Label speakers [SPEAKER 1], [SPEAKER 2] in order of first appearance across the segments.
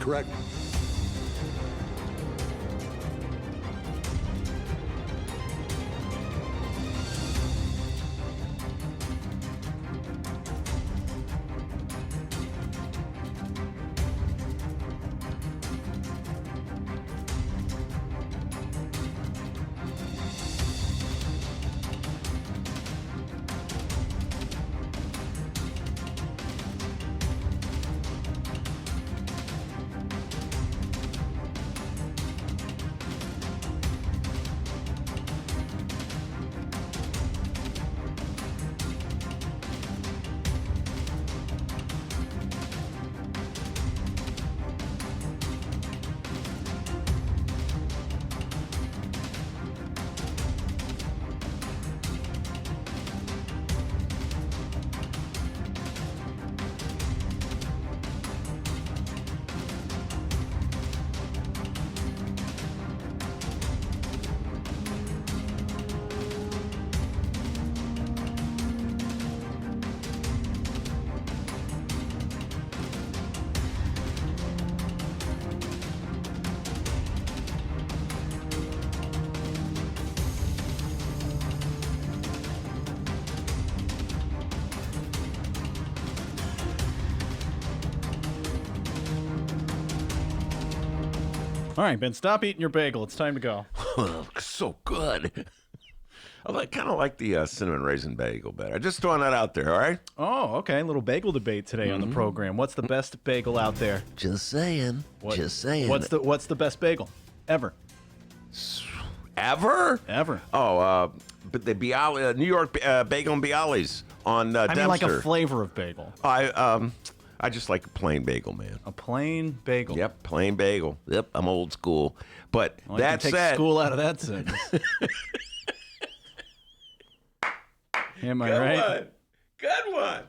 [SPEAKER 1] Correct.
[SPEAKER 2] All right, Ben, stop eating your bagel. It's time to go.
[SPEAKER 3] So good. I kind of like the cinnamon raisin bagel better. Just throwing that out there, all right?
[SPEAKER 2] Oh, okay. A little bagel debate today on the program. What's the best bagel out there?
[SPEAKER 3] Just saying. Just saying.
[SPEAKER 2] What's the best bagel ever?
[SPEAKER 3] Ever?
[SPEAKER 2] Ever.
[SPEAKER 3] Oh, but the New York Bagel and Bialys on Dempster.
[SPEAKER 2] I mean, like a flavor of bagel.
[SPEAKER 3] I just like a plain bagel, man.
[SPEAKER 2] A plain bagel.
[SPEAKER 3] Yep, plain bagel. Yep, I'm old school. But
[SPEAKER 2] well,
[SPEAKER 3] that
[SPEAKER 2] you can take
[SPEAKER 3] said,
[SPEAKER 2] school out of that sentence. Am I right?
[SPEAKER 3] Good one.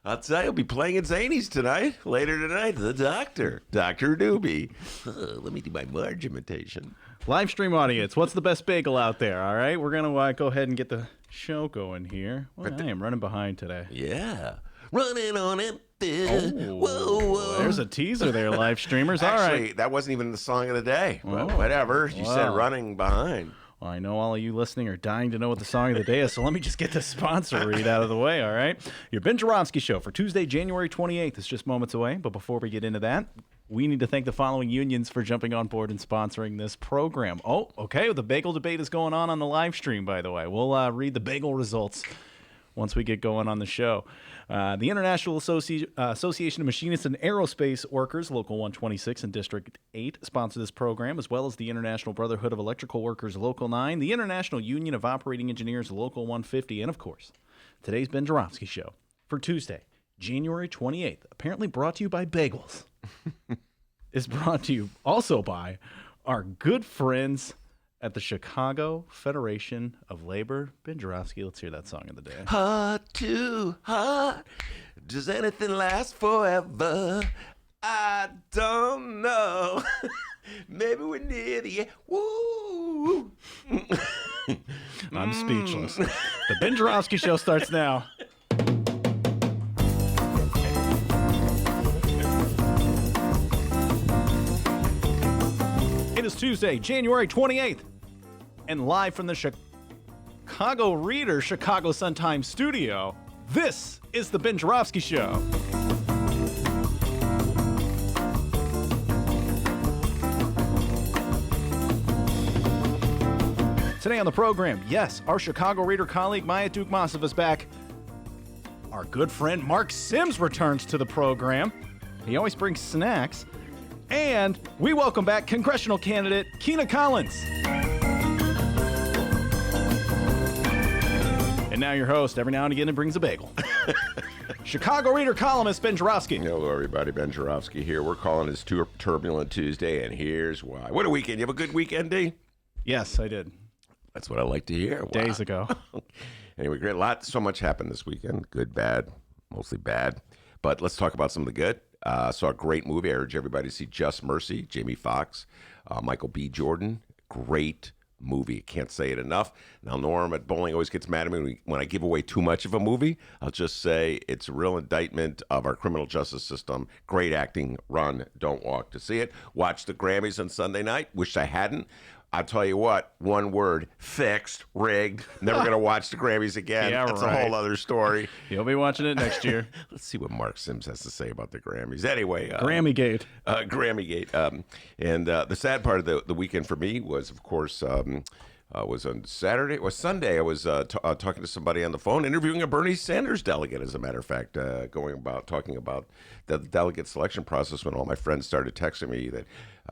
[SPEAKER 3] I'll tell you, I'll be playing at Zany's tonight. Later tonight, the Doctor, Dr. Doobie. Let me do my Marge imitation.
[SPEAKER 2] Live stream audience, what's the best bagel out there? All right, we're going to go ahead and get the show going here. Well, I am running behind today.
[SPEAKER 3] Yeah. Running on empty.
[SPEAKER 2] Oh,
[SPEAKER 3] whoa.
[SPEAKER 2] There's a teaser there, live streamers.
[SPEAKER 3] Actually,
[SPEAKER 2] all right.
[SPEAKER 3] That wasn't even the song of the day. But whatever. You said running behind.
[SPEAKER 2] Well, I know all of you listening are dying to know what the song of the day is, so let me just get the sponsor read out of the way, all right? Your Ben Joravsky Show for Tuesday, January 28th is just moments away, but before we get into that, we need to thank the following unions for jumping on board and sponsoring this program. Oh, okay, the bagel debate is going on the live stream, by the way. We'll read the bagel results once we get going on the show. The International Association of Machinists and Aerospace Workers, Local 126 and District 8, sponsor this program, as well as the International Brotherhood of Electrical Workers, Local 9, the International Union of Operating Engineers, Local 150, and, of course, today's Ben Joravsky Show for Tuesday, January 28th, apparently brought to you by Bagels, is brought to you also by our good friends at the Chicago Federation of Labor. Ben Joravsky, let's hear that song of the day.
[SPEAKER 3] Heart to heart, does anything last forever? I don't know. Maybe we're near the end. Woo!
[SPEAKER 2] I'm speechless. The Ben Joravsky Show starts now. It is Tuesday, January 28th. And live from the Chicago Reader Chicago Sun-Times studio, this is the Ben Joravsky Show. Today on the program, yes, our Chicago Reader colleague Maya Dukmasova is back. Our good friend Marc Sims returns to the program. He always brings snacks. And we welcome back congressional candidate Kina Collins. And now your host, every now and again, it brings a bagel. Chicago Reader columnist Ben Joravsky.
[SPEAKER 3] Hello, everybody. Ben Joravsky here. We're calling this Turbulent Tuesday, and here's why. What a weekend. You have a good weekend, D?
[SPEAKER 2] Yes, I did.
[SPEAKER 3] That's what I like to hear. Wow.
[SPEAKER 2] Days ago.
[SPEAKER 3] Anyway, great. So much happened this weekend. Good, bad, mostly bad. But let's talk about some of the good. Saw a great movie. I urge everybody to see Just Mercy. Jamie Foxx, Michael B. Jordan. Great movie. Can't say it enough. Now, Norm at bowling always gets mad at me when I give away too much of a movie. I'll just say it's a real indictment of our criminal justice system. Great acting. Run, don't walk to see it. Watch the Grammys on Sunday night. Wish I hadn't. I'll tell you what, one word, fixed, rigged. Never going to watch the Grammys again.
[SPEAKER 2] Yeah,
[SPEAKER 3] That's
[SPEAKER 2] right.
[SPEAKER 3] a whole other story.
[SPEAKER 2] You'll be watching it next year.
[SPEAKER 3] Let's see what Marc Sims has to say about the Grammys. Anyway.
[SPEAKER 2] Grammygate.
[SPEAKER 3] Grammygate. And the sad part of the weekend for me was, of course, was on Saturday or Sunday. I was talking to somebody on the phone, interviewing a Bernie Sanders delegate, as a matter of fact, talking about the delegate selection process when all my friends started texting me that,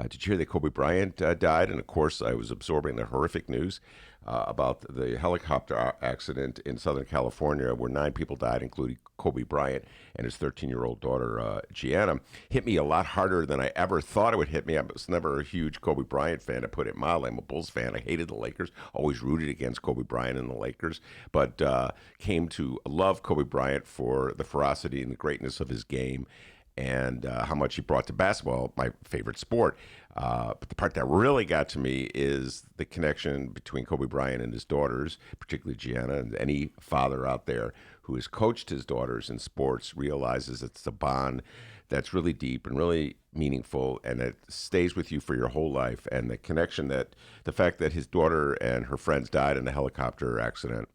[SPEAKER 3] did you hear that Kobe Bryant died? And of course, I was absorbing the horrific news about the helicopter accident in Southern California where 9 people died, including Kobe Bryant and his 13-year-old daughter, Gianna. Hit me a lot harder than I ever thought it would hit me. I was never a huge Kobe Bryant fan, to put it mildly. I'm a Bulls fan. I hated the Lakers, always rooted against Kobe Bryant and the Lakers, but came to love Kobe Bryant for the ferocity and the greatness of his game and how much he brought to basketball, my favorite sport. But the part that really got to me is the connection between Kobe Bryant and his daughters, particularly Gianna, and any father out there who has coached his daughters in sports realizes it's a bond that's really deep and really meaningful, and it stays with you for your whole life. And the connection that the fact that his daughter and her friends died in a helicopter accident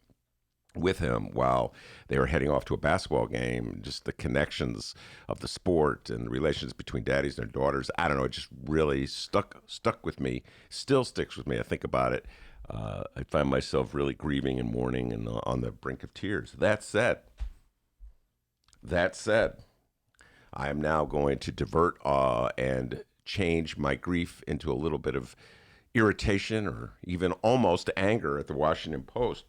[SPEAKER 3] with him while they were heading off to a basketball game, just the connections of the sport and the relations between daddies and their daughters, I don't know, it just really stuck with me, still sticks with me. I think about it. I find myself really grieving and mourning and on the brink of tears. That said, I am now going to divert and change my grief into a little bit of irritation or even almost anger at the Washington Post.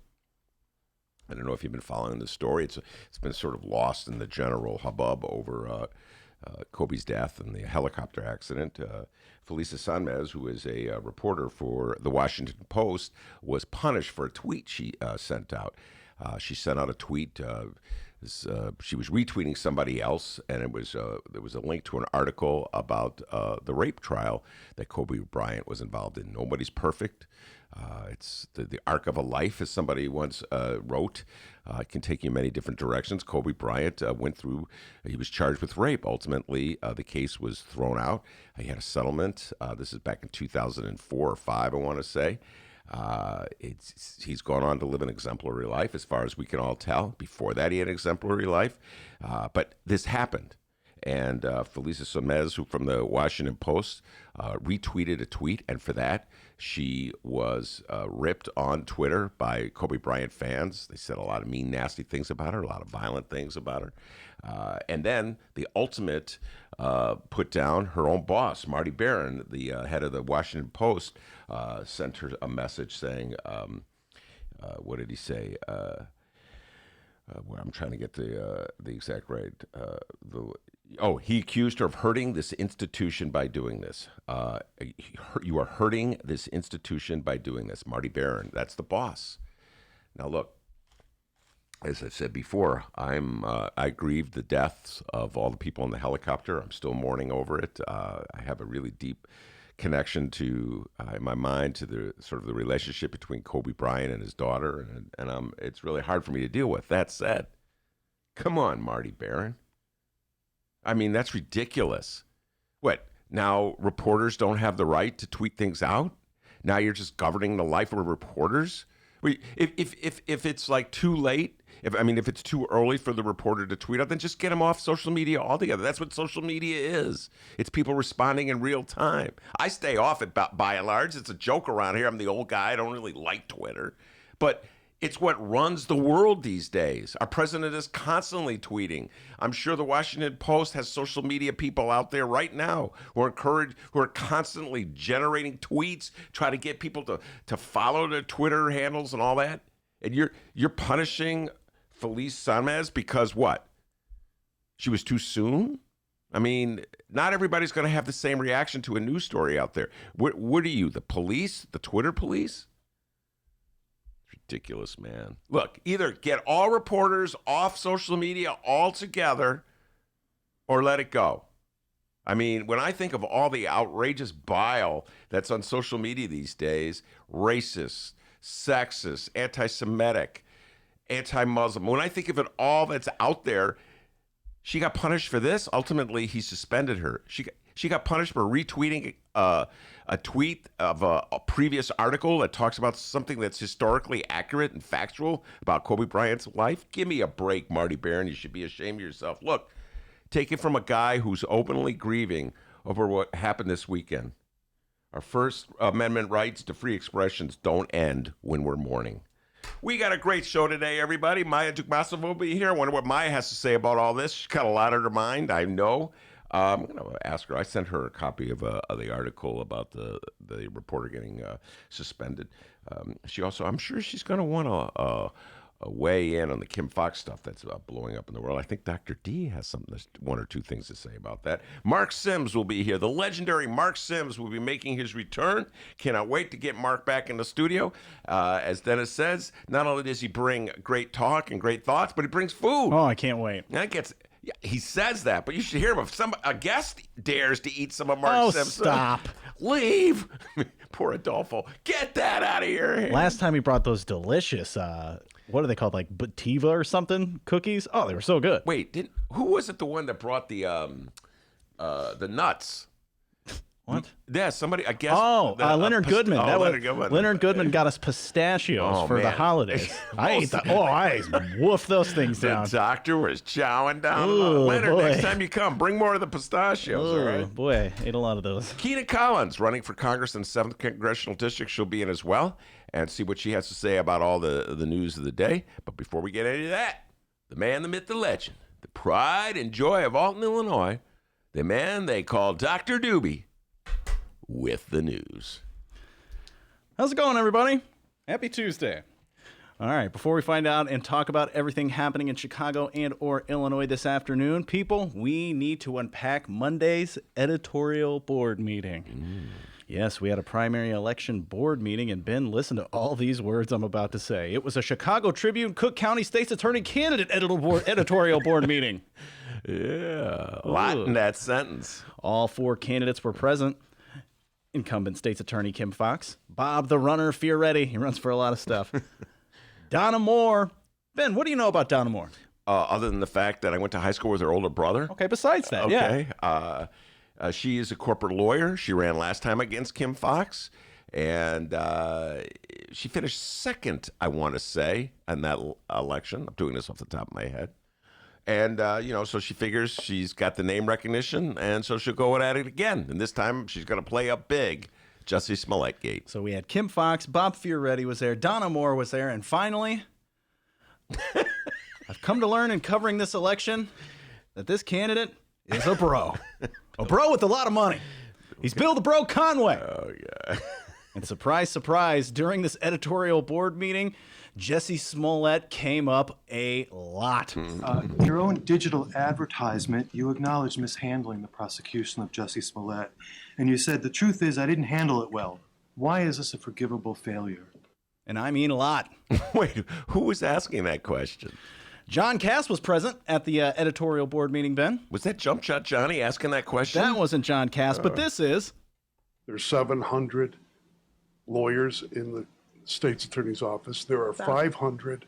[SPEAKER 3] I don't know if you've been following this story. It's been sort of lost in the general hubbub over Kobe's death and the helicopter accident. Felisa Sanmez, who is a reporter for the Washington Post, was punished for a tweet she sent out. She sent out a tweet. She was retweeting somebody else, and there was a link to an article about the rape trial that Kobe Bryant was involved in. Nobody's perfect. It's the arc of a life, as somebody once wrote. It can take you many different directions. Kobe Bryant he was charged with rape. Ultimately, the case was thrown out. He had a settlement. This is back in 2004 or 5, I want to say. He's gone on to live an exemplary life, as far as we can all tell. Before that, he had an exemplary life. But this happened. And Felisa Sanmez, who from the Washington Post, retweeted a tweet, and for that, she was ripped on Twitter by Kobe Bryant fans. They said a lot of mean, nasty things about her, a lot of violent things about her. And then the ultimate put down, her own boss, Marty Barron, the head of the Washington Post, sent her a message saying, what did he say? Where I'm trying to get the exact right. He accused her of hurting this institution by doing this. You are hurting this institution by doing this. Marty Barron, that's the boss. Now look, as I said before, I grieved the deaths of all the people in the helicopter. I'm still mourning over it. I have a really deep connection to, in my mind, to the sort of the relationship between Kobe Bryant and his daughter, and it's really hard for me to deal with. That said, come on, Marty Barron. I mean, that's ridiculous. What, now reporters don't have the right to tweet things out? Now you're just governing the life of reporters? If it's like too late, if it's too early for the reporter to tweet out, then just get them off social media altogether. That's what social media is. It's people responding in real time. I stay off it by and large. It's a joke around here. I'm the old guy. I don't really like Twitter. But it's what runs the world these days. Our president is constantly tweeting. I'm sure the Washington Post has social media people out there right now who are constantly generating tweets, trying to get people to follow their Twitter handles and all that. And you're punishing Felisa Sanmez because what? She was too soon? I mean, not everybody's going to have the same reaction to a news story out there. What are you, the police? The Twitter police? Ridiculous, man. Look, either get all reporters off social media altogether or let it go. I mean, when I think of all the outrageous bile that's on social media these days, racist, sexist, anti-Semitic, anti-Muslim, when I think of it all that's out there, she got punished for this. Ultimately, he suspended her. She got punished for retweeting a tweet of a previous article that talks about something that's historically accurate and factual about Kobe Bryant's life. Give me a break, Marty Barron. You should be ashamed of yourself. Look, take it from a guy who's openly grieving over what happened this weekend. Our First Amendment rights to free expressions don't end when we're mourning. We got a great show today, everybody. Maya Dukmasova will be here. I wonder what Maya has to say about all this. She's got a lot on her mind, I know. I'm going to ask her. I sent her a copy of the article about the reporter getting suspended. She also, I'm sure she's going to want to weigh in on the Kim Fox stuff that's blowing up in the world. I think Dr. D has one or two things to say about that. Marc Sims will be here. The legendary Marc Sims will be making his return. Cannot wait to get Marc back in the studio. As Dennis says, not only does he bring great talk and great thoughts, but he brings food.
[SPEAKER 2] Oh, I can't wait.
[SPEAKER 3] Yeah, he says that, but you should hear him. If a guest dares to eat some of Marc Sims,
[SPEAKER 2] stop.
[SPEAKER 3] Leave. Poor Adolfo. Get that out of here.
[SPEAKER 2] Last time he brought those delicious, what are they called, like Bativa or something cookies? Oh, they were so good.
[SPEAKER 3] Wait, who was it? The one that brought the nuts?
[SPEAKER 2] What?
[SPEAKER 3] Yeah, somebody. I guess.
[SPEAKER 2] Oh, Leonard Goodman.
[SPEAKER 3] Leonard Goodman.
[SPEAKER 2] Leonard Goodman got us pistachios for the holidays. I ate I woofed those things down.
[SPEAKER 3] The doctor was chowing down.
[SPEAKER 2] Ooh,
[SPEAKER 3] Leonard,
[SPEAKER 2] boy.
[SPEAKER 3] next time you come, bring more of the pistachios.
[SPEAKER 2] Ooh,
[SPEAKER 3] all right.
[SPEAKER 2] boy, ate a lot of those.
[SPEAKER 3] Kina Collins, running for Congress in the 7th Congressional District. She'll be in as well and see what she has to say about all the news of the day. But before we get into that, the man, the myth, the legend, the pride and joy of Alton, Illinois, the man they call Dr. Doobie, with the news.
[SPEAKER 2] How's it going, everybody? Happy Tuesday. All right, before we find out and talk about everything happening in Chicago and or Illinois this afternoon, people, we need to unpack Monday's editorial board meeting. Yes, we had a primary election board meeting, and Ben, listen to all these words I'm about to say. It was a Chicago Tribune Cook County State's Attorney candidate editorial board meeting.
[SPEAKER 3] Yeah, a lot in that sentence.
[SPEAKER 2] All 4 candidates were present. Incumbent State's Attorney Kim Fox, Bob the Runner Fioretti, he runs for a lot of stuff, Donna Moore. Ben, what do you know about Donna Moore?
[SPEAKER 3] Other than the fact that I went to high school with her older brother.
[SPEAKER 2] Okay, besides that,
[SPEAKER 3] okay. She is a corporate lawyer. She ran last time against Kim Fox, and she finished second, I want to say, in that election. I'm doing this off the top of my head. And, so she figures she's got the name recognition, and so she'll go at it again. And this time she's going to play up big. Jussie Smollett Gate.
[SPEAKER 2] So we had Kim Fox, Bob Fioretti was there, Donna Moore was there, and finally, I've come to learn in covering this election that this candidate is a bro. A bro with a lot of money. He's Bill the Bro Conway.
[SPEAKER 3] Oh, yeah.
[SPEAKER 2] And surprise, surprise, during this editorial board meeting, Jussie Smollett came up a lot.
[SPEAKER 1] In your own digital advertisement, you acknowledged mishandling the prosecution of Jussie Smollett. And you said, the truth is, I didn't handle it well. Why is this a forgivable failure?
[SPEAKER 2] And I mean a lot.
[SPEAKER 3] Wait, who was asking that question?
[SPEAKER 2] John Cass was present at the editorial board meeting, Ben.
[SPEAKER 3] Was that Jump Shot Johnny asking that question?
[SPEAKER 2] That wasn't John Cass, but this is.
[SPEAKER 4] There's 700 lawyers in the state's attorney's office. There are 500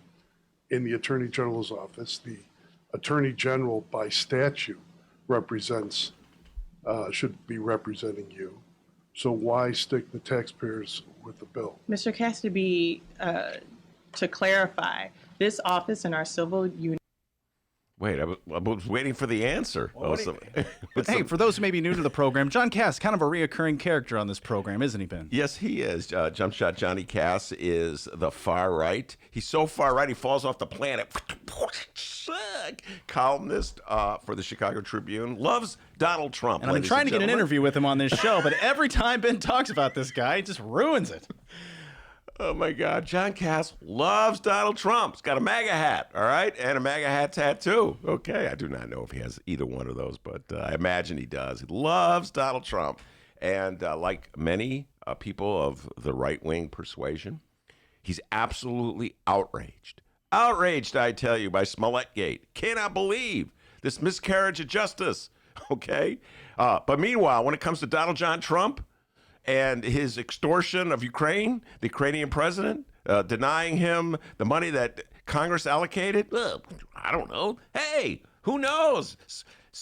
[SPEAKER 4] in the attorney general's office. The attorney general, by statute, should be representing you. So why stick the taxpayers with the bill?
[SPEAKER 5] Mr. Cassidy, to clarify, this office in our civil union.
[SPEAKER 3] Wait, I was waiting for the answer.
[SPEAKER 2] Well, hey, for those who may be new to the program, John Cass, kind of a reoccurring character on this program, isn't he, Ben?
[SPEAKER 3] Yes, he is. Jump Shot Johnny Cass is the far right. He's so far right, he falls off the planet. Columnist for the Chicago Tribune. Loves Donald Trump.
[SPEAKER 2] And I've been trying to get an interview with him on this show, but every time Ben talks about this guy, he just ruins it.
[SPEAKER 3] Oh, my God. John Cass loves Donald Trump. He's got a MAGA hat, all right? And a MAGA hat tattoo. Okay, I do not know if he has either one of those, but I imagine he does. He loves Donald Trump. And like many people of the right-wing persuasion, he's absolutely outraged. Outraged, I tell you, by Smollett Gate. Cannot believe this miscarriage of justice Okay? But meanwhile, when it comes to Donald John Trump and his extortion of Ukraine, the Ukrainian president, denying him the money that Congress allocated, I don't know. Hey, who knows?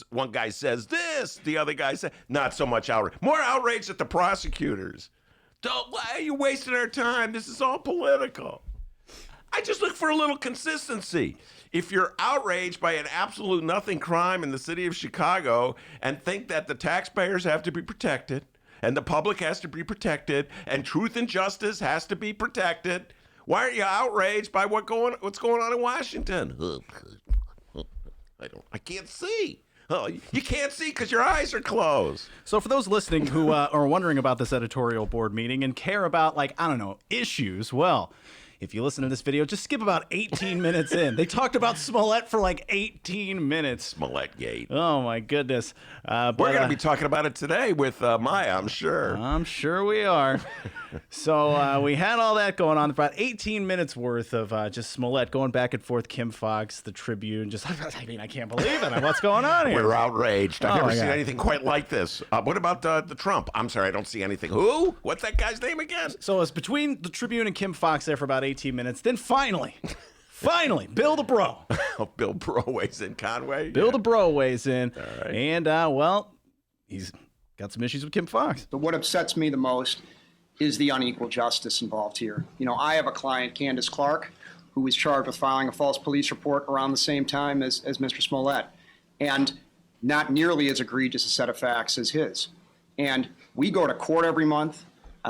[SPEAKER 3] One guy says this, the other guy says, not so much outrage. More outrage at the prosecutors. Why are you wasting our time? This is all political. I just look for a little consistency. If you're outraged by an absolute nothing crime in the city of Chicago and think that the taxpayers have to be protected and the public has to be protected and truth and justice has to be protected, why are you outraged by what's going on in Washington? I can't see. Oh, you can't see because your eyes are closed.
[SPEAKER 2] So for those listening who are wondering about this editorial board meeting and care about, like, I don't know, issues, well, if you listen to this video, just skip about 18 minutes in. They talked about Smollett for like 18 minutes.
[SPEAKER 3] Smollett Gate.
[SPEAKER 2] Oh, my goodness.
[SPEAKER 3] We're going to be talking about it today with Maya, I'm sure.
[SPEAKER 2] I'm sure we are. So we had all that going on, about 18 minutes worth of just Smollett going back and forth, Kim Foxx, the Tribune, just, I mean, I can't believe it. What's going on here?
[SPEAKER 3] We're outraged. I've never
[SPEAKER 2] my
[SPEAKER 3] seen
[SPEAKER 2] God.
[SPEAKER 3] anything quite like this. What about the Trump? I'm sorry, I don't see anything. Who? What's that guy's name again?
[SPEAKER 2] So it's between the Tribune and Kim Foxx there for about 18 minutes. Then finally, Bill the Bro.
[SPEAKER 3] Bill Bro weighs in Conway.
[SPEAKER 2] Bill the Bro weighs in.
[SPEAKER 3] All right.
[SPEAKER 2] And, well, he's got some issues with Kim Foxx.
[SPEAKER 6] But what upsets me the most is the unequal justice involved here. You know, I have a client, Candace Clark, who was charged with filing a false police report around the same time as Mr. Smollett, and not nearly as egregious a set of facts as his. And we go to court every month.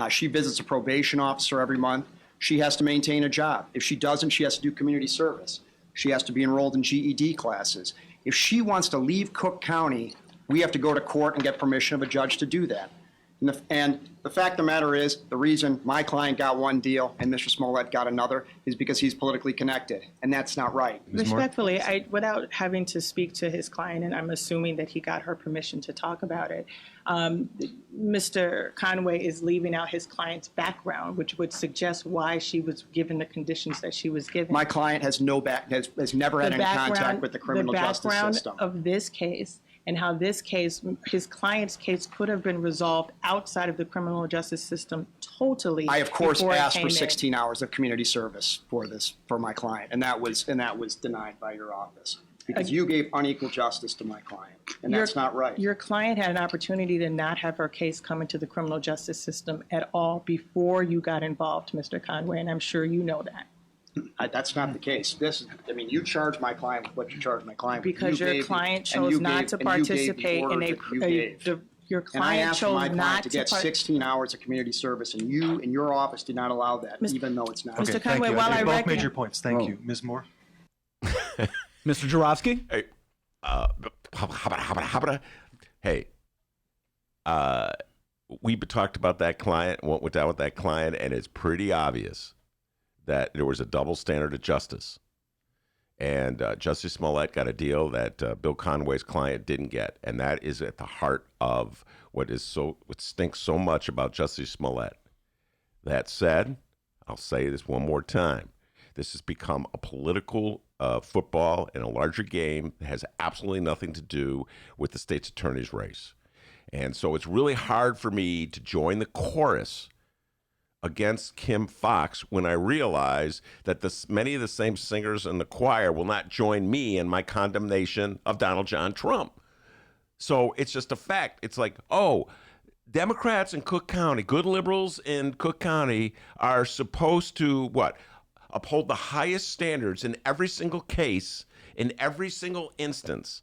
[SPEAKER 6] She visits a probation officer every month. She has to maintain a job. If she doesn't, she has to do community service. She has to be enrolled in GED classes. If she wants to leave Cook County, we have to go to court and get permission of a judge to do that. And the fact of the matter is, the reason my client got one deal and Mr. Smollett got another is because he's politically connected, and that's not right.
[SPEAKER 5] Respectfully, without having to speak to his client, and I'm assuming that he got her permission to talk about it, Mr. Conway is leaving out his client's background, which would suggest why she was given the conditions that she was given.
[SPEAKER 6] My client has never had any contact with the criminal justice system.
[SPEAKER 5] The background of this case and how this case, his client's case, could have been resolved outside of the criminal justice system totally.
[SPEAKER 6] I, of course,
[SPEAKER 5] before it
[SPEAKER 6] asked for
[SPEAKER 5] came in.
[SPEAKER 6] 16 hours of community service for my client, and that was denied by your office because you gave unequal justice to my client, and that's not right.
[SPEAKER 5] Your client had an opportunity to not have her case come into the criminal justice system at all before you got involved, Mr. Conway, and I'm sure you know that.
[SPEAKER 6] That's not the case. You charge my client with what you charge my client with.
[SPEAKER 5] Because your client chose not to participate in your
[SPEAKER 6] And I
[SPEAKER 5] client
[SPEAKER 6] asked for my
[SPEAKER 5] chose
[SPEAKER 6] client
[SPEAKER 5] not
[SPEAKER 6] to
[SPEAKER 5] to
[SPEAKER 6] get 16 hours of community service, and you and your office did not allow that, even though it's not.
[SPEAKER 5] Mr.
[SPEAKER 1] Thank
[SPEAKER 5] Conway,
[SPEAKER 1] you.
[SPEAKER 5] while
[SPEAKER 1] I
[SPEAKER 5] I
[SPEAKER 1] both made
[SPEAKER 5] recognize
[SPEAKER 1] your points. Thank you. Ms. Moore?
[SPEAKER 2] Mr. Joravsky?
[SPEAKER 3] Hey, hey, we talked about that client, what went down with that client, and it's pretty obvious that there was a double standard of justice. And Justice Smollett got a deal that Bill Conway's client didn't get, and that is at the heart of what stinks so much about Justice Smollett. That said, I'll say this one more time. This has become a political football in a larger game that has absolutely nothing to do with the state's attorney's race. And so it's really hard for me to join the chorus against Kim Foxx when I realize that many of the same singers in the choir will not join me in my condemnation of Donald John Trump. So it's just a fact. It's like, oh, Democrats in Cook County, good liberals in Cook County are supposed to, what? Uphold the highest standards in every single case, in every single instance.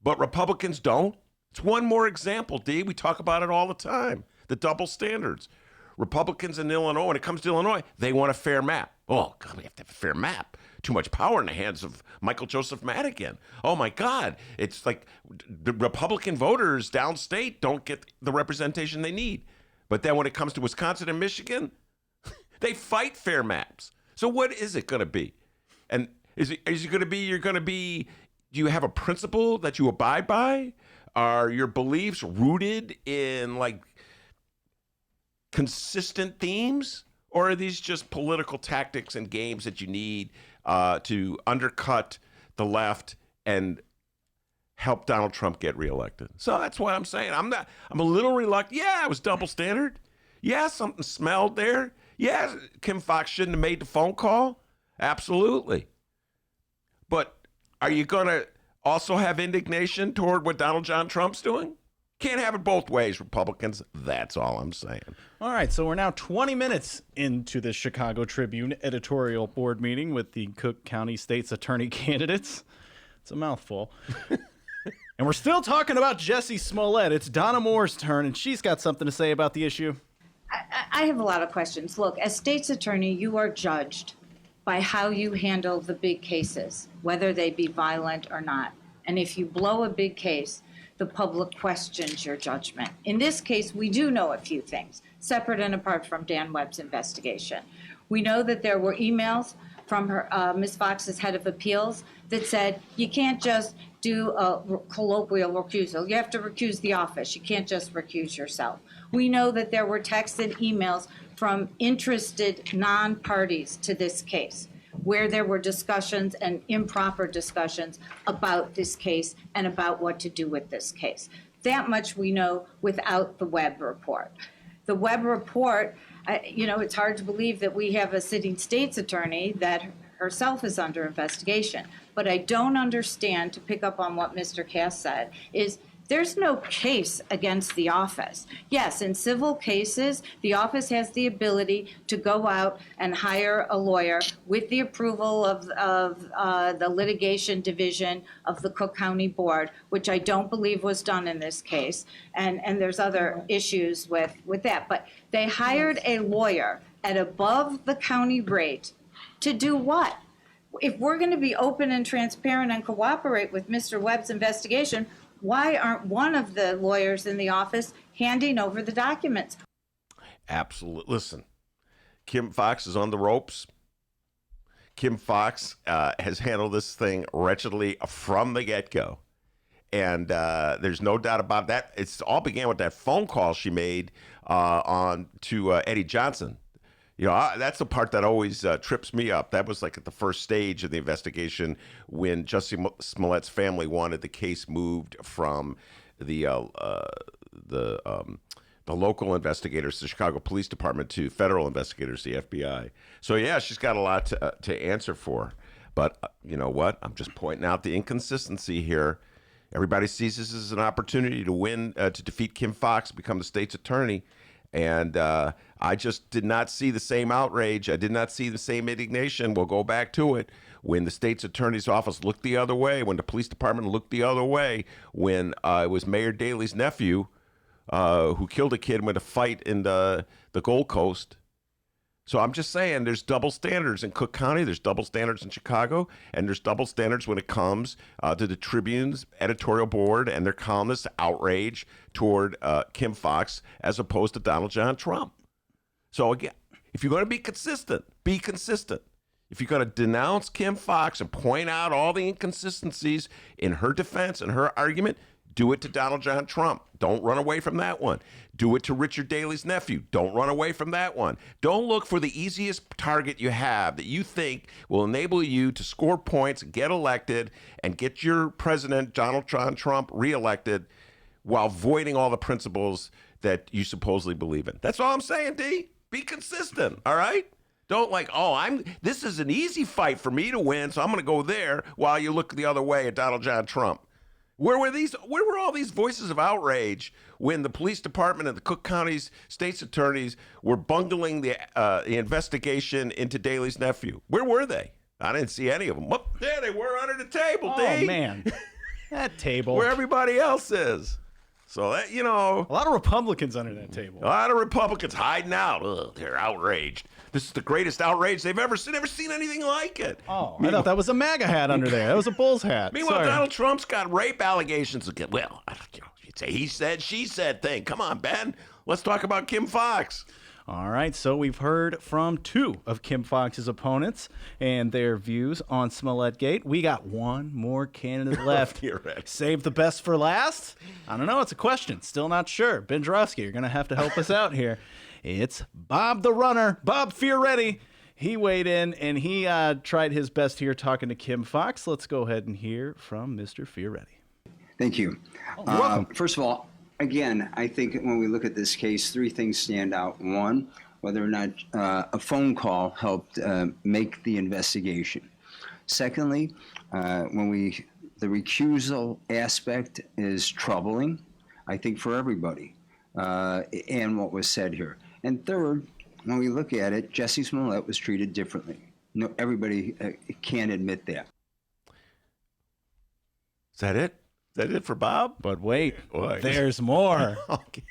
[SPEAKER 3] But Republicans don't. It's one more example, D. We talk about it all the time, the double standards. Republicans in Illinois, when it comes to Illinois, they want a fair map. Oh, God, we have to have a fair map. Too much power in the hands of Michael Joseph Madigan. Oh, my God. It's like the Republican voters downstate don't get the representation they need. But then when it comes to Wisconsin and Michigan, they fight fair maps. So what is it going to be? And is it going to be, do you have a principle that you abide by? Are your beliefs rooted in, like, consistent themes, or are these just political tactics and games that you need to undercut the left and help Donald Trump get reelected. So that's what I'm saying. I'm a little reluctant. Yeah, it was double standard. Yeah, something smelled there. Yeah, Kim Foxx shouldn't have made the phone call. Absolutely. But are you going to also have indignation toward what Donald John Trump's doing? Can't have it both ways, Republicans. That's all I'm saying.
[SPEAKER 2] All right, so we're now 20 minutes into the Chicago Tribune editorial board meeting with the Cook County State's attorney candidates. It's a mouthful. And we're still talking about Jussie Smollett. It's Donna Moore's turn, and she's got something to say about the issue.
[SPEAKER 7] I have a lot of questions. Look, as state's attorney, you are judged by how you handle the big cases, whether they be violent or not. And if you blow a big case, the public questions your judgment. In this case, we do know a few things, separate and apart from Dan Webb's investigation. We know that there were emails from her, Ms. Fox's head of appeals that said, you can't just do a colloquial recusal. You have to recuse the office. You can't just recuse yourself. We know that there were texts and emails from interested non-parties to this case, where there were discussions and improper discussions about this case and about what to do with this case. That much we know without the Webb report. The Webb report, it's hard to believe that we have a sitting state's attorney that herself is under investigation. But I don't understand, to pick up on what Mr. Cass said, is there's no case against the office. Yes, in civil cases, the office has the ability to go out and hire a lawyer with the approval of the litigation division of the Cook County Board, which I don't believe was done in this case. And there's other issues with that. But they hired a lawyer at above the county rate to do what? If we're going to be open and transparent and cooperate with Mr. Webb's investigation, why aren't one of the lawyers in the office handing over the documents?
[SPEAKER 3] Absolutely. Listen, Kim Foxx is on the ropes. Kim Foxx has handled this thing wretchedly from the get-go. And there's no doubt about that. It's all began with that phone call she made to Eddie Johnson. That's the part that always trips me up. That was like at the first stage of the investigation when Jussie Smollett's family wanted the case moved from the local investigators, the Chicago Police Department, to federal investigators, the FBI. So, yeah, she's got a lot to answer for. But you know what? I'm just pointing out the inconsistency here. Everybody sees this as an opportunity to win, to defeat Kim Foxx, become the state's attorney. And I just did not see the same outrage. I did not see the same indignation. We'll go back to it. When the state's attorney's office looked the other way, when the police department looked the other way, when it was Mayor Daley's nephew who killed a kid with a fight in the Gold Coast. So I'm just saying there's double standards in Cook County, there's double standards in Chicago, and there's double standards when it comes to the Tribune's editorial board and their columnists' outrage toward Kim Foxx as opposed to Donald John Trump. So again, if you're going to be consistent, be consistent. If you're going to denounce Kim Foxx and point out all the inconsistencies in her defense and her argument, do it to Donald John Trump. Don't run away from that one. Do it to Richard Daley's nephew. Don't run away from that one. Don't look for the easiest target you have that you think will enable you to score points, get elected, and get your president, Donald John Trump, reelected while voiding all the principles that you supposedly believe in. That's all I'm saying, D. Be consistent, all right? Don't this is an easy fight for me to win, so I'm going to go there while you look the other way at Donald John Trump. Where were all these voices of outrage when the police department and the Cook County's state's attorneys were bungling the investigation into Daley's nephew? Where were they? I didn't see any of them. Well, there they were under the table, D.
[SPEAKER 2] Oh, man. That table.
[SPEAKER 3] Where everybody else is. So, that,
[SPEAKER 2] a lot of Republicans under that table.
[SPEAKER 3] A lot of Republicans hiding out. Ugh, they're outraged. This is the greatest outrage they've ever seen. Never seen anything like it.
[SPEAKER 2] Oh, I thought that was a MAGA hat under there. That was a Bull's hat.
[SPEAKER 3] Meanwhile,
[SPEAKER 2] Sorry.
[SPEAKER 3] Donald Trump's got rape allegations again. Well, you'd say he said, she said thing. Come on, Ben. Let's talk about Kim Foxx.
[SPEAKER 2] All right, so we've heard from two of Kim Foxx's opponents and their views on Smollett Gate. We got one more candidate left.
[SPEAKER 3] You're right.
[SPEAKER 2] Save the best for last? I don't know. It's a question. Still not sure. Ben Joravsky, you're going to have to help us out here. It's Bob the Runner, Bob Fioretti. He weighed in, and he tried his best here talking to Kim Foxx. Let's go ahead and hear from Mr. Fioretti.
[SPEAKER 8] Thank you.
[SPEAKER 2] You're welcome.
[SPEAKER 8] First of all, again, I think when we look at this case, three things stand out. One, whether or not a phone call helped make the investigation. Secondly, the recusal aspect is troubling, I think, for everybody, and what was said here. And third, when we look at it, Jussie Smollett was treated differently. No, everybody can admit that.
[SPEAKER 3] Is that it? Is that it for Bob?
[SPEAKER 2] But wait,
[SPEAKER 3] What?
[SPEAKER 2] there's more.
[SPEAKER 3] Okay.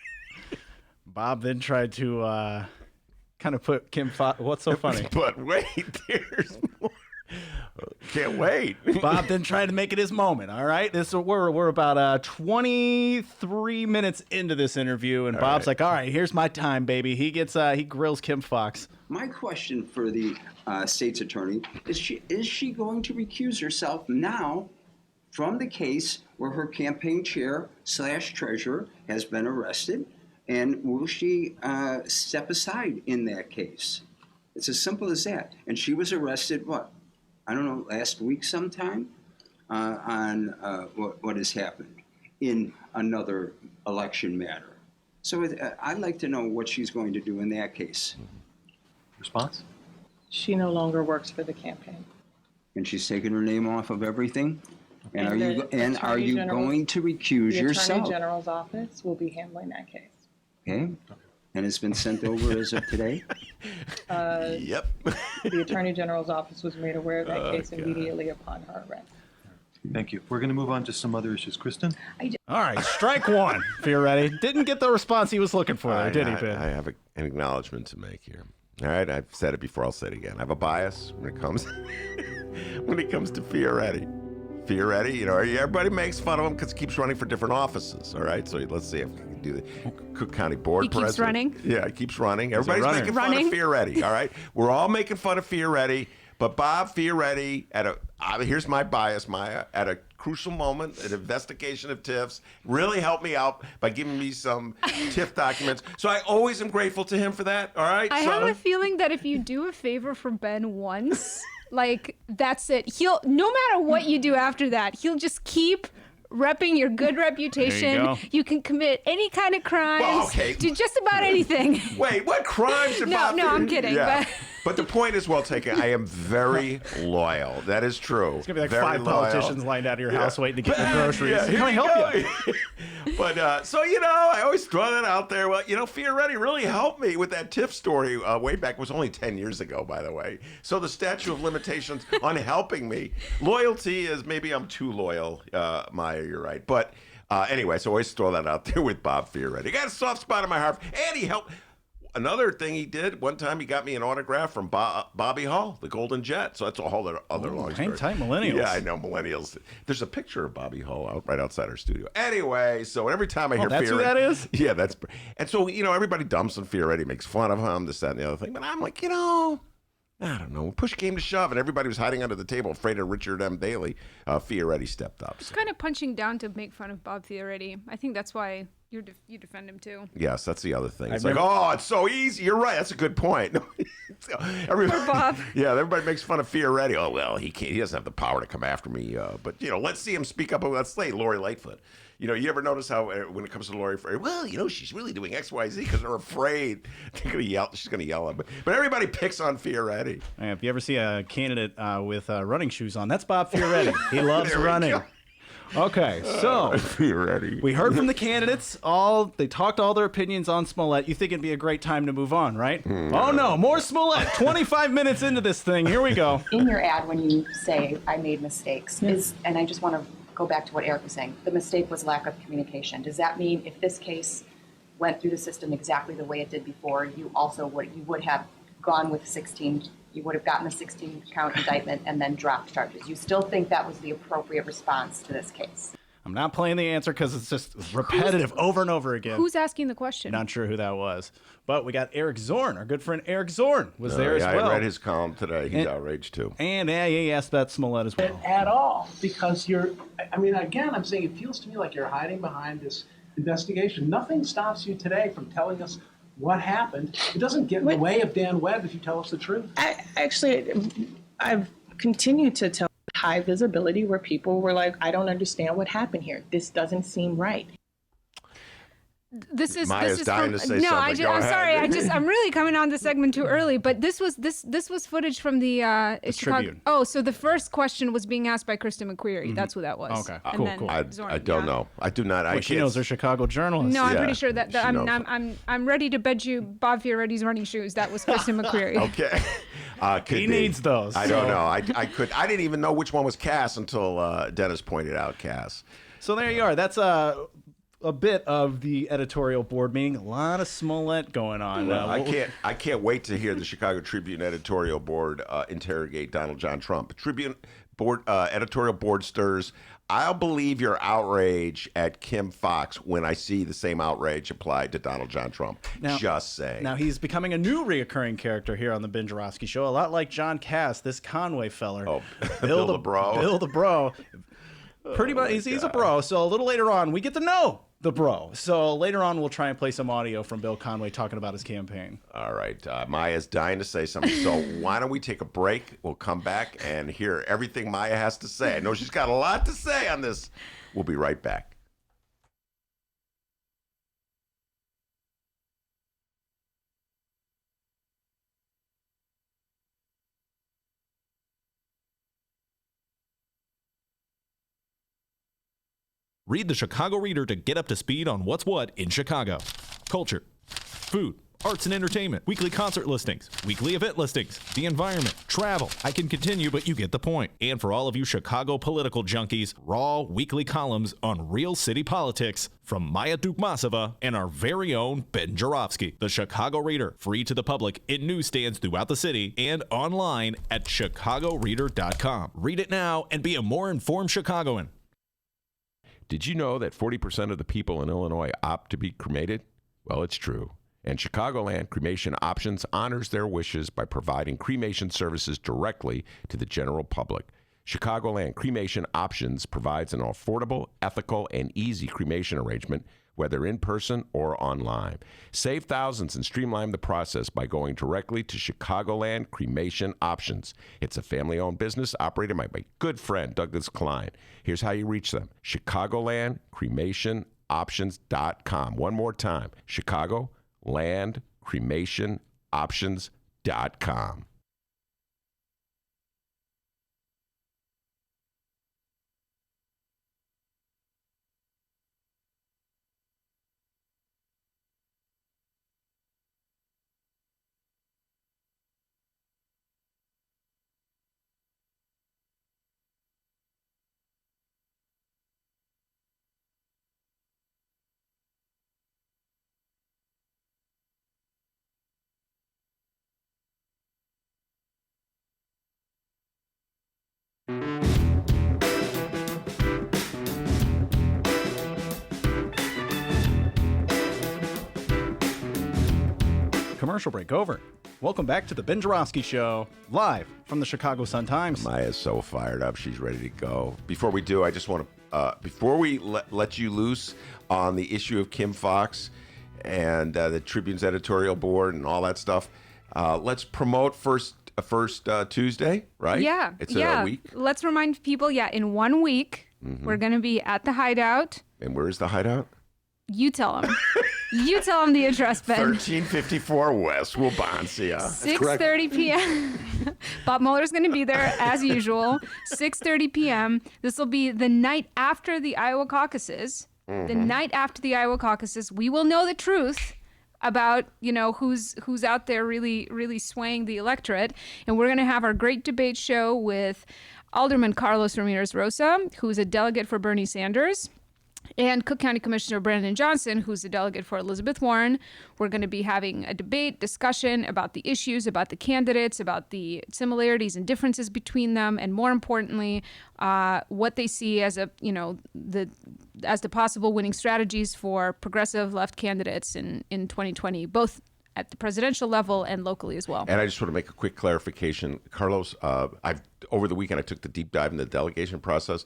[SPEAKER 2] Bob then tried to kind of put Kim Fox. What's so funny?
[SPEAKER 3] But wait, there's more. Can't wait.
[SPEAKER 2] Bob then tried to make it his moment. All right, we're about 23 minutes into this interview, and Bob's like, "All right, here's my time, baby." He grills Kim Fox.
[SPEAKER 8] My question for the state's attorney is she going to recuse herself now from the case where her campaign chair / treasurer has been arrested, and will she step aside in that case? It's as simple as that. And she was arrested, I don't know, last week sometime on what has happened in another election matter. So I'd like to know what she's going to do in that case.
[SPEAKER 1] Response?
[SPEAKER 5] She no longer works for the campaign.
[SPEAKER 8] And she's taken her name off of everything? And are you
[SPEAKER 5] Attorney General's-
[SPEAKER 8] going to recuse
[SPEAKER 5] The
[SPEAKER 8] yourself?
[SPEAKER 5] Attorney General's office will be handling that case.
[SPEAKER 8] Okay. And it's been sent over as of today?
[SPEAKER 3] Yep.
[SPEAKER 5] The Attorney General's office was made aware of that case immediately upon her arrest.
[SPEAKER 1] Thank you. We're going to move on to some other issues. Kristen?
[SPEAKER 2] All right, strike one. Fioretti didn't get the response he was looking for, there, did he, Ben?
[SPEAKER 3] I have an acknowledgement to make here. All right, I've said it before. I'll say it again. I have a bias when it comes to Fioretti. Fioretti, everybody makes fun of him because he keeps running for different offices. All right, so let's see if we can do the Cook County Board
[SPEAKER 9] He keeps
[SPEAKER 3] president.
[SPEAKER 9] running?
[SPEAKER 3] Yeah, he keeps running. Everybody's
[SPEAKER 2] runner.
[SPEAKER 3] making fun of Fioretti. All right, we're all making fun of Fioretti, but Bob Fioretti here's my bias, Maya, at a crucial moment, an investigation of TIFs, really helped me out by giving me some TIF documents. So I always am grateful to him for that. All right.
[SPEAKER 9] I have a feeling that if you do a favor for Ben once, that's it. He'll, no matter what you do after that, he'll just keep repping your good reputation.
[SPEAKER 2] go.
[SPEAKER 9] You can commit any kind of crimes.
[SPEAKER 3] Well, okay.
[SPEAKER 9] Do just about anything.
[SPEAKER 3] Wait, what crimes did Bob
[SPEAKER 9] No, I'm kidding,
[SPEAKER 3] But the point is well taken. I am very loyal. That is true.
[SPEAKER 2] It's gonna be like
[SPEAKER 3] Very
[SPEAKER 2] 5
[SPEAKER 3] loyal.
[SPEAKER 2] politicians lined out of your house waiting to get your groceries.
[SPEAKER 3] Yeah,
[SPEAKER 2] Can I
[SPEAKER 3] here
[SPEAKER 2] help
[SPEAKER 3] we
[SPEAKER 2] you?
[SPEAKER 3] go. But so I always throw that out there. Well, Fioretti really helped me with that TIF story way back. It was only 10 years ago, by the way. So the statute of limitations on helping me. Loyalty is maybe I'm too loyal, Maya. You're right, but. Anyway, so I always throw that out there with Bob Fioretti. He got a soft spot in my heart, and he helped. Another thing he did, one time he got me an autograph from Bobby Hall, the Golden Jet. So that's a whole other long story.
[SPEAKER 2] Hang tight, millennials.
[SPEAKER 3] Yeah, I know, millennials. There's a picture of Bobby Hall right outside our studio. Anyway, so every time I hear
[SPEAKER 2] that's
[SPEAKER 3] Fioretti.
[SPEAKER 2] who that is?
[SPEAKER 3] Yeah, that's. And so, everybody dumps on Fioretti, makes fun of him, this, that, and the other thing. But I'm like, I don't know. Push came to shove, and everybody was hiding under the table, afraid of Richard M. Daley. Fioretti stepped up.
[SPEAKER 9] It's kind of punching down to make fun of Bob Fioretti. I think that's why you defend him too.
[SPEAKER 3] Yes, that's the other thing. It's it's so easy. You're right. That's a good point. Everybody,
[SPEAKER 9] Poor Bob.
[SPEAKER 3] Yeah, everybody makes fun of Fioretti. Oh, well, he can't. He doesn't have the power to come after me. But let's see him speak up. Let's say Lori Lightfoot. You ever notice how when it comes to Lori, well, she's really doing X, Y, Z because they're afraid they're going to yell. She's going to yell at them. But everybody picks on Fioretti.
[SPEAKER 2] If you ever see a candidate with running shoes on, that's Bob Fioretti. He loves running.
[SPEAKER 3] Go.
[SPEAKER 2] Okay, so
[SPEAKER 3] Fioretti.
[SPEAKER 2] we heard from the candidates. They talked all their opinions on Smollett. You think it'd be a great time to move on, right? Oh no, more Smollett. 25 minutes into this thing. Here we go.
[SPEAKER 10] In your ad, when you say I made mistakes, and I just want to go back to what Eric was saying, the mistake was lack of communication. Does that mean if this case went through the system exactly the way it did before, you would have gone with 16? You would have gotten a 16-count indictment and then dropped charges. You still think that was the appropriate response to this case?
[SPEAKER 2] I'm not playing the answer because it's just repetitive over and over again.
[SPEAKER 9] Who's asking the question?
[SPEAKER 2] Not sure who that was. But we got Eric Zorn. Our good friend Eric Zorn was there as well.
[SPEAKER 3] I read his column today. He's outraged too.
[SPEAKER 2] And he asked about Smollett as well.
[SPEAKER 11] At all, because again, I'm saying it feels to me like you're hiding behind this investigation. Nothing stops you today from telling us what happened. It doesn't get in the way of Dan Webb if you tell us the truth.
[SPEAKER 5] I've continued to tell high visibility where people were like, I don't understand what happened here. This doesn't seem right.
[SPEAKER 3] Maya's dying to say
[SPEAKER 9] no,
[SPEAKER 3] something.
[SPEAKER 9] I'm sorry. I'm really coming on this segment too early. But this was footage from the Chicago.
[SPEAKER 2] Tribune.
[SPEAKER 9] Oh, so the first question was being asked by Kristen McQuarrie. That's who that was.
[SPEAKER 2] Okay,
[SPEAKER 9] And
[SPEAKER 2] cool,
[SPEAKER 9] then
[SPEAKER 2] cool.
[SPEAKER 3] I
[SPEAKER 9] Zorn,
[SPEAKER 3] don't
[SPEAKER 9] yeah.
[SPEAKER 3] know. I do not. I
[SPEAKER 2] Well, she
[SPEAKER 3] can't.
[SPEAKER 2] knows her Chicago journalist.
[SPEAKER 9] No, I'm
[SPEAKER 3] Yeah,
[SPEAKER 9] pretty sure that
[SPEAKER 3] she knows.
[SPEAKER 9] I'm ready to bet you Bob Fioretti's running shoes. That was Kristen McQuarrie.
[SPEAKER 3] Okay. Could
[SPEAKER 2] He
[SPEAKER 3] be.
[SPEAKER 2] needs those,
[SPEAKER 3] I don't
[SPEAKER 2] so-
[SPEAKER 3] know. I didn't even know which one was Cass until Dennis pointed out Cass.
[SPEAKER 2] So there you are. That's a bit of the editorial board meeting. A lot of Smollett going on.
[SPEAKER 3] Well, I can't wait to hear the Chicago Tribune editorial board interrogate Donald John Trump. Tribune board editorial board stirs. I'll believe your outrage at Kim Foxx when I see the same outrage applied to Donald John Trump. Just saying.
[SPEAKER 2] Now he's becoming a new reoccurring character here on the Ben Joravsky Show. A lot like John Cass, this Conway feller.
[SPEAKER 3] Oh, Bill the Bro.
[SPEAKER 2] Bill the Bro. Pretty much, he's a bro. So a little later on, we get to know the bro. So later on, we'll try and play some audio from Bill Conway talking about his campaign.
[SPEAKER 3] All right. Maya's dying to say something. So why don't we take a break? We'll come back and hear everything Maya has to say. I know she's got a lot to say on this. We'll be right back.
[SPEAKER 12] Read the Chicago Reader to get up to speed on what's what in Chicago. Culture, food, arts and entertainment, weekly concert listings, weekly event listings, the environment, travel. I can continue, but you get the point. And for all of you Chicago political junkies, raw weekly columns on real city politics from Maya Dukmasova and our very own Ben Joravsky. The Chicago Reader, free to the public in newsstands throughout the city and online at chicagoreader.com. Read it now and be a more informed Chicagoan.
[SPEAKER 3] Did you know that 40% of the people in Illinois opt to be cremated? Well, it's true. And Chicagoland Cremation Options honors their wishes by providing cremation services directly to the general public. Chicagoland Cremation Options provides an affordable, ethical, and easy cremation arrangement, whether in person or online. Save thousands and streamline the process by going directly to Chicagoland Cremation Options. It's a family-owned business operated by my good friend Douglas Klein. Here's how you reach them: ChicagolandCremationOptions.com. One more time: ChicagolandCremationOptions.com.
[SPEAKER 2] Commercial break over. Welcome back to the Ben Joravsky Show, live from the Chicago Sun-Times.
[SPEAKER 3] Maya's so fired up. She's ready to go. Before we do, I just want to, before we let you loose on the issue of Kim Foxx and the Tribune's editorial board and all that stuff, let's promote First Tuesday, right?
[SPEAKER 9] Yeah.
[SPEAKER 3] It's
[SPEAKER 9] yeah.
[SPEAKER 3] a week.
[SPEAKER 9] Let's remind people, in 1 week, we're going to be at the Hideout.
[SPEAKER 3] And where's the Hideout?
[SPEAKER 9] You tell them. You tell them the address, Ben.
[SPEAKER 3] 1354 West Wabansia.
[SPEAKER 9] 6:30 p.m. Bob Mueller's going to be there as usual. 6:30 p.m. This will be the night after the Iowa caucuses. The night after the Iowa caucuses, we will know the truth about who's out there really swaying the electorate, and we're going to have our great debate show with Alderman Carlos Ramirez Rosa, who's a delegate for Bernie Sanders, and Cook County Commissioner Brandon Johnson, who's a delegate for Elizabeth Warren. We're going to be having a debate, discussion about the issues, about the candidates, about the similarities and differences between them, and more importantly, what they see as the possible winning strategies for progressive left candidates in 2020, both at the presidential level and locally as well.
[SPEAKER 3] And I just want to make a quick clarification. Carlos, over the weekend I took the deep dive in the delegation process.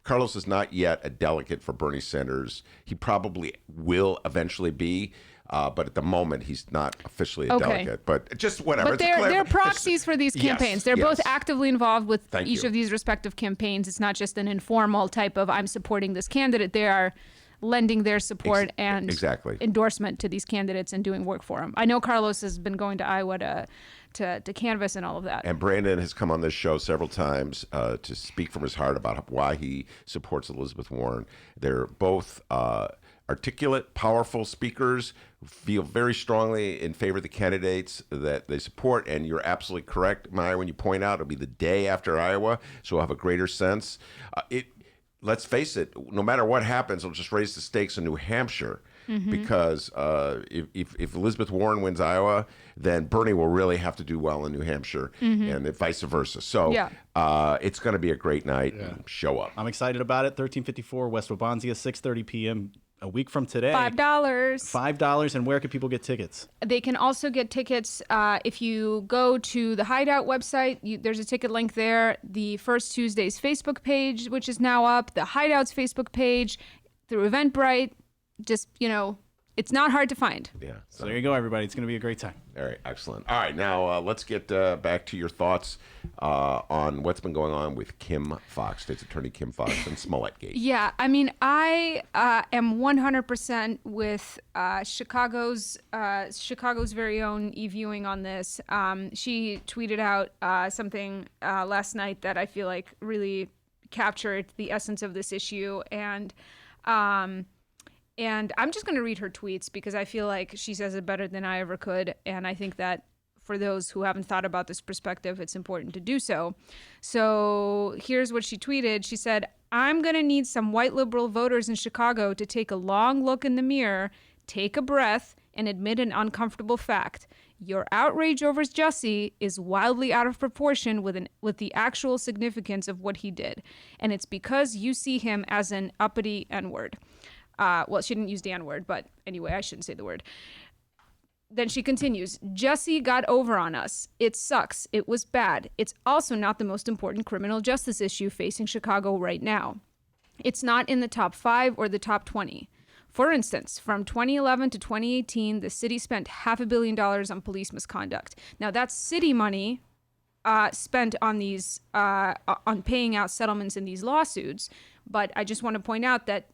[SPEAKER 3] Carlos is not yet a delegate for Bernie Sanders. He probably will eventually be. But at the moment, he's not officially a
[SPEAKER 9] Okay.
[SPEAKER 3] delegate. But just whatever.
[SPEAKER 9] But they're proxies for these campaigns.
[SPEAKER 3] Yes,
[SPEAKER 9] They're both
[SPEAKER 3] yes.
[SPEAKER 9] actively involved with
[SPEAKER 3] Thank
[SPEAKER 9] each
[SPEAKER 3] you.
[SPEAKER 9] of these respective campaigns. It's not just an informal type of I'm supporting this candidate. They are lending their support and
[SPEAKER 3] exactly.
[SPEAKER 9] endorsement to these candidates and doing work for them. I know Carlos has been going to Iowa to canvass and all of that.
[SPEAKER 3] And Brandon has come on this show several times to speak from his heart about why he supports Elizabeth Warren. They're both articulate, powerful speakers who feel very strongly in favor of the candidates that they support. And you're absolutely correct, Maya, when you point out it'll be the day after Iowa, so we'll have a greater sense. Let's face it, no matter what happens, it'll just raise the stakes in New Hampshire. Because if Elizabeth Warren wins Iowa, then Bernie will really have to do well in New Hampshire, and vice versa. So it's going to be a great night. Show up.
[SPEAKER 2] I'm excited about it. 1354 West Wabansia, 6:30 p.m. a week from today.
[SPEAKER 9] $5.
[SPEAKER 2] $5. And where can people get tickets?
[SPEAKER 9] They can also get tickets if you go to the Hideout website. There's a ticket link there. The First Tuesday's Facebook page, which is now up, the Hideout's Facebook page, through Eventbrite. Just, it's not hard to find.
[SPEAKER 3] Yeah.
[SPEAKER 2] So there you go, everybody. It's going to be a great time.
[SPEAKER 3] All right, excellent. All right, now let's get back to your thoughts on what's been going on with Kim Foxx, State's Attorney Kim Foxx, and Smollett-gate.
[SPEAKER 9] Yeah, I mean, I am 100% with Chicago's very own e-viewing on this. She tweeted out something last night that I feel like really captured the essence of this issue, and I'm just going to read her tweets because I feel like she says it better than I ever could. And I think that for those who haven't thought about this perspective, it's important to do so. So here's what she tweeted. She said, "I'm going to need some white liberal voters in Chicago to take a long look in the mirror, take a breath, and admit an uncomfortable fact. Your outrage over Jussie is wildly out of proportion with the actual significance of what he did. And it's because you see him as an uppity N-word." Well, she didn't use the N-word, but anyway, I shouldn't say the word. Then she continues, "Jussie got over on us. It sucks. It was bad. It's also not the most important criminal justice issue facing Chicago right now. It's not in the top 5 or the top 20. For instance, from 2011 to 2018, the city spent $500 million on police misconduct. Now, that's city money spent on these on paying out settlements in these lawsuits. But I just want to point out that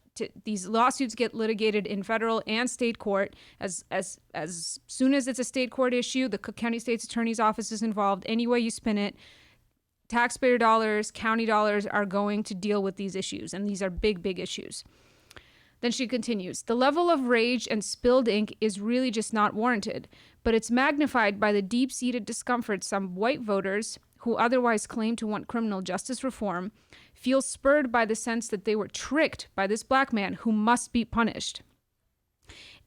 [SPEAKER 9] these lawsuits get litigated in federal and state court. As soon as it's a state court issue, the Cook County State's Attorney's Office is involved. Any way you spin it, taxpayer dollars, county dollars are going to deal with these issues, and these are big, big issues. Then she continues, "The level of rage and spilled ink is really just not warranted, but it's magnified by the deep-seated discomfort some white voters, who otherwise claim to want criminal justice reform, feel spurred by the sense that they were tricked by this black man who must be punished."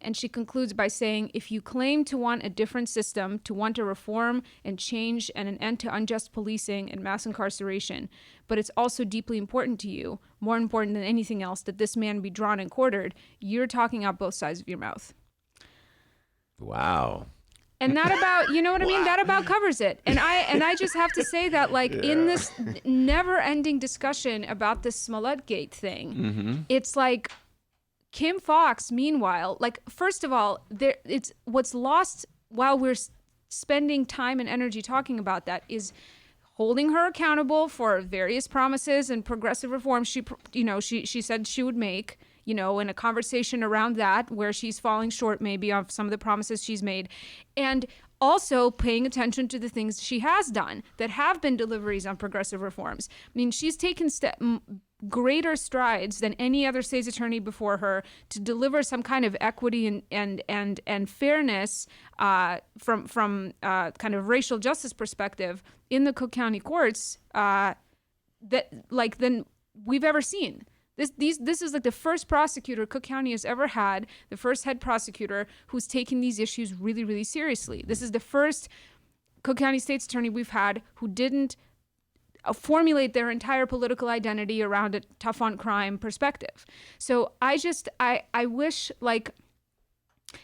[SPEAKER 9] And she concludes by saying, "If you claim to want a different system, to want a reform and change and an end to unjust policing and mass incarceration, but it's also deeply important to you, more important than anything else, that this man be drawn and quartered, you're talking out both sides of your mouth."
[SPEAKER 3] Wow.
[SPEAKER 9] And that about, you know what I mean? That about covers it. And I just have to say that, like, in this never-ending discussion about this Smollett-gate thing, it's like Kim Foxx, meanwhile, like, first of all, it's what's lost while we're spending time and energy talking about that is holding her accountable for various promises and progressive reforms she said she would make, in a conversation around that where she's falling short maybe of some of the promises she's made, and also paying attention to the things she has done that have been deliveries on progressive reforms. I mean, she's taken greater strides than any other state's attorney before her to deliver some kind of equity and fairness from kind of racial justice perspective in the Cook County courts than we've ever seen. This is like the first prosecutor Cook County has ever had, the first head prosecutor who's taken these issues really, really seriously. This is the first Cook County state's attorney we've had who didn't formulate their entire political identity around a tough on crime perspective. So I wish, like,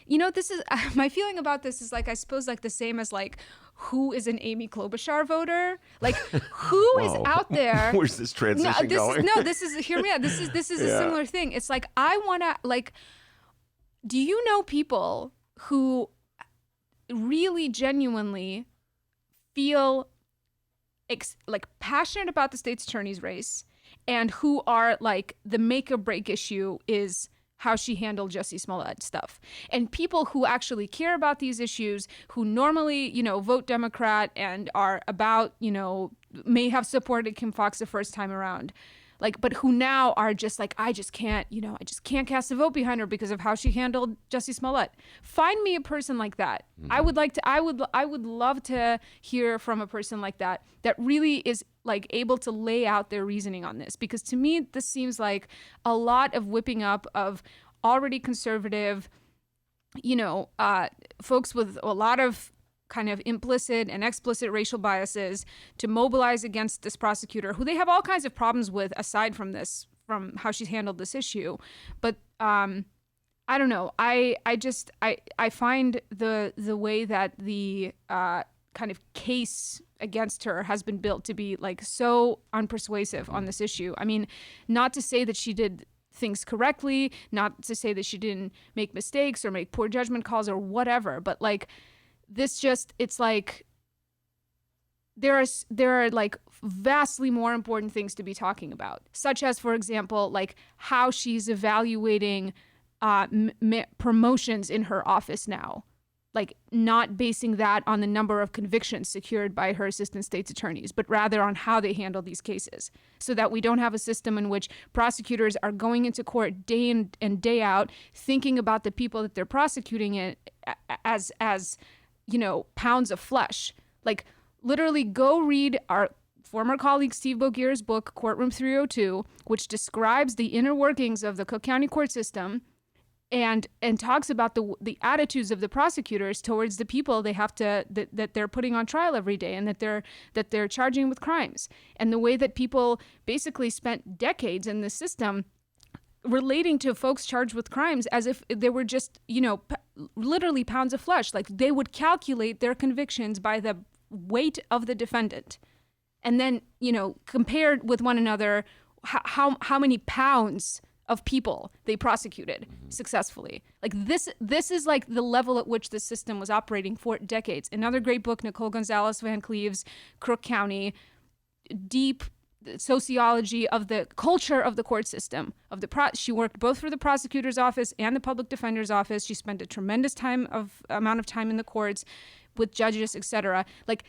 [SPEAKER 9] this is my feeling about this is, like, I suppose, like, the same as, like, who is an Amy Klobuchar voter? Like, who is out there?
[SPEAKER 3] Where's this transition going?
[SPEAKER 9] Hear me out. This is a similar thing. It's like, I want to, like, do you know people who really genuinely feel like passionate about the state's attorney's race, and who are like the make or break issue is how she handled Jussie Smollett stuff. And people who actually care about these issues, who normally, vote Democrat and are about, may have supported Kim Foxx the first time around, but who now are just like, I just can't cast a vote behind her because of how she handled Jussie Smollett. Find me a person like that. I would love to hear from a person like that really is like able to lay out their reasoning on this, because to me this seems like a lot of whipping up of already conservative, folks with a lot of kind of implicit and explicit racial biases to mobilize against this prosecutor, who they have all kinds of problems with aside from this, from how she's handled this issue. But I don't know. I find the way that the kind of case against her has been built to be like so unpersuasive on this issue. I mean, not to say that she did things correctly, not to say that she didn't make mistakes or make poor judgment calls or whatever, but like this just, it's like there are like vastly more important things to be talking about, such as, for example, like how she's evaluating promotions in her office now, like not basing that on the number of convictions secured by her assistant state's attorneys, but rather on how they handle these cases, so that we don't have a system in which prosecutors are going into court day in and day out thinking about the people that they're prosecuting it as pounds of flesh. Like, literally go read our former colleague Steve Bogier's book, Courtroom 302, which describes the inner workings of the Cook County court system and talks about the attitudes of the prosecutors towards the people they have to that they're putting on trial every day, and that they're charging with crimes, and the way that people basically spent decades in the system relating to folks charged with crimes as if they were just, literally pounds of flesh. Like, they would calculate their convictions by the weight of the defendant, and then, compared with one another, how many pounds of people they prosecuted successfully. Like, this is like the level at which the system was operating for decades. Another great book, Nicole Gonzalez Van Cleve's Crook County, deep sociology of the culture of the court system. She worked both for the prosecutor's office and the public defender's office. She spent a tremendous amount of time in the courts with judges, etc. Like,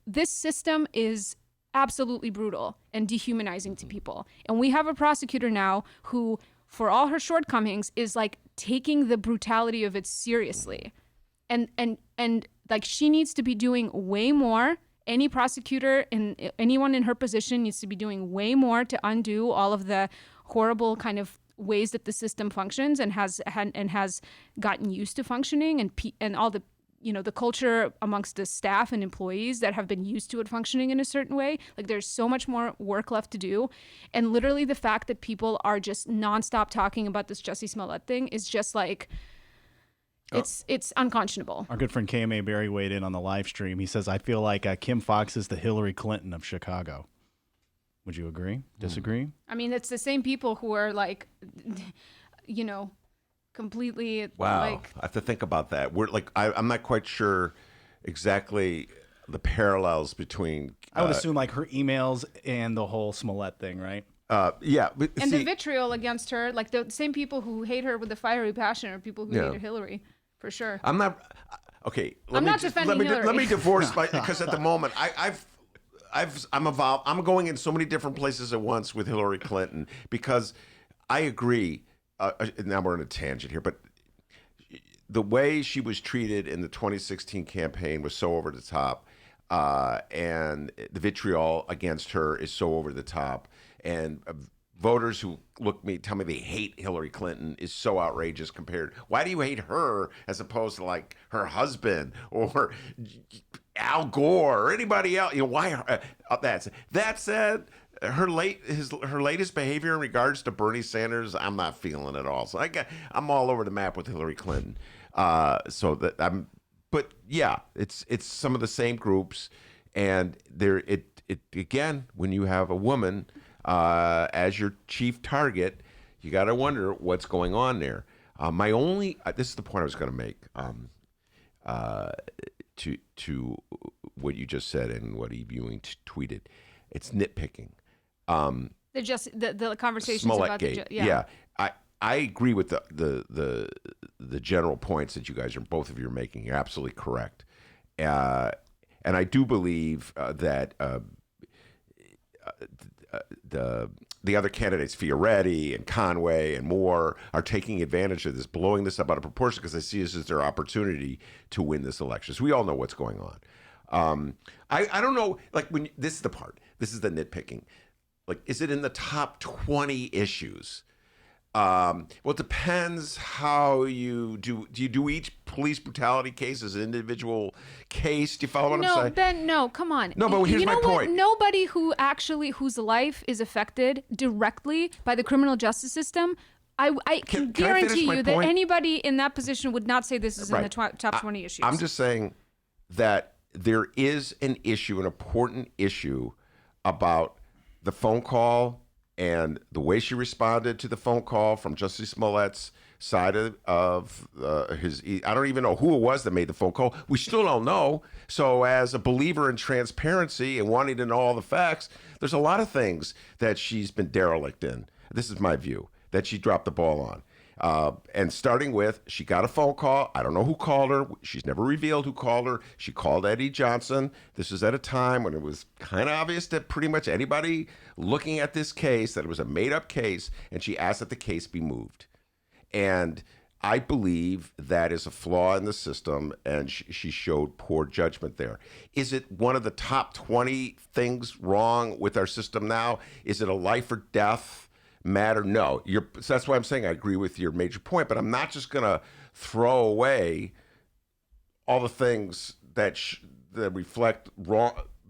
[SPEAKER 9] this system is absolutely brutal and dehumanizing to people. And we have a prosecutor now who, for all her shortcomings, is like taking the brutality of it seriously. And like, she needs to be doing way more. Any prosecutor and anyone in her position needs to be doing way more to undo all of the horrible kind of ways that the system functions and has gotten used to functioning, and all the the culture amongst the staff and employees that have been used to it functioning in a certain way. Like, there's so much more work left to do. And literally the fact that people are just nonstop talking about this Jussie Smollett thing is just like, it's unconscionable.
[SPEAKER 2] Our good friend KMA Barry weighed in on the live stream. He says, I feel like Kim Foxx is the Hillary Clinton of Chicago. Would you agree? Disagree?
[SPEAKER 9] I mean, it's the same people who are like, completely.
[SPEAKER 3] Wow.
[SPEAKER 9] Like,
[SPEAKER 3] I have to think about that. We're like, I'm not quite sure exactly the parallels between.
[SPEAKER 2] I would assume like her emails and the whole Smollett thing, right?
[SPEAKER 3] Yeah. But
[SPEAKER 9] and the vitriol against her, like the same people who hate her with a fiery passion are people who hated Hillary, for sure.
[SPEAKER 3] I'm not. Okay.
[SPEAKER 9] I'm not defending Hillary.
[SPEAKER 3] Let me divorce because at the moment I'm going in so many different places at once with Hillary Clinton, because I agree. Now we're on a tangent here, but the way she was treated in the 2016 campaign was so over the top, and the vitriol against her is so over the top, and voters who tell me they hate Hillary Clinton is so outrageous compared. Why do you hate her as opposed to like her husband or Al Gore or anybody else? Why? That said, her latest behavior in regards to Bernie Sanders, I'm not feeling at all. So I'm all over the map with Hillary Clinton. But yeah, it's some of the same groups, and again, when you have a woman as your chief target, you got to wonder what's going on there. This is the point I was going to make. to what you just said and what Eve Ewing tweeted. It's nitpicking.
[SPEAKER 9] The conversations
[SPEAKER 3] Smollett
[SPEAKER 9] about
[SPEAKER 3] Gate.
[SPEAKER 9] yeah.
[SPEAKER 3] I agree with the general points that you guys both of you are making. You're absolutely correct, and I do believe that the other candidates, Fioretti and Conway and Moore, are taking advantage of this, blowing this up out of proportion because they see this as their opportunity to win this election. So we all know what's going on. I don't know. Like this is the part. This is the nitpicking. Like, is it in the top 20 issues? Well, it depends how you do. Do you do each police brutality case as an individual case? Do you follow what I'm saying?
[SPEAKER 9] No, Ben, no, come on.
[SPEAKER 3] No, but here's my point.
[SPEAKER 9] Nobody whose life is affected directly by the criminal justice system, I can guarantee you that anybody in that position would not say this is in the top 20 issues.
[SPEAKER 3] I'm just saying that there is an issue, an important issue about the phone call and the way she responded to the phone call from Justice Smollett's side of his. I don't even know who it was that made the phone call. We still don't know. So as a believer in transparency and wanting to know all the facts, there's a lot of things that she's been derelict in. This is my view, that she dropped the ball on. And starting with, she got a phone call. I don't know who called her. She's never revealed who called her. She called Eddie Johnson. This was at a time when it was kind of obvious that pretty much anybody looking at this case, that it was a made-up case, and she asked that the case be moved. And I believe that is a flaw in the system, and she showed poor judgment there. Is it one of the top 20 things wrong with our system now? Is it a life or death matter? No. So that's why I'm saying I agree with your major point, but I'm not just going to throw away all the things that reflect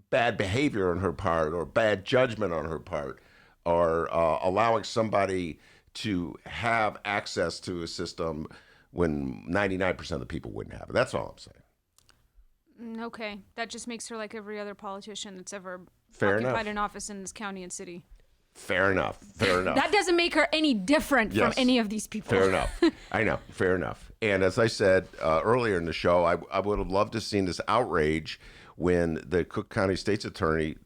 [SPEAKER 3] bad behavior on her part or bad judgment on her part, or allowing somebody to have access to a system when 99% of the people wouldn't have it. That's all I'm saying.
[SPEAKER 9] Okay. That just makes her like every other politician that's ever
[SPEAKER 3] Fair
[SPEAKER 9] occupied
[SPEAKER 3] enough.
[SPEAKER 9] an office in this county and city.
[SPEAKER 3] Fair enough.
[SPEAKER 9] That doesn't make her any different from any of these people.
[SPEAKER 3] Fair enough. I know. Fair enough. And as I said earlier in the show, I would have loved to have seen this outrage when the Cook County State's Attorney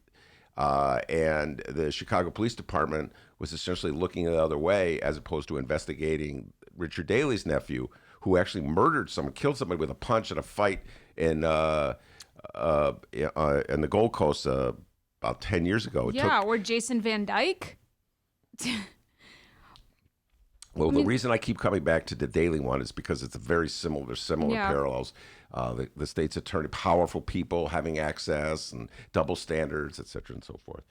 [SPEAKER 3] and the Chicago Police Department was essentially looking the other way as opposed to investigating Richard Daley's nephew, who actually killed somebody with a punch in a fight in the Gold Coast about 10 years ago.
[SPEAKER 9] Or Jason Van Dyke.
[SPEAKER 3] Well, the reason I keep coming back to the Daley one is because it's a very similar parallels. The state's attorney, powerful people having access and double standards, et cetera, and so forth.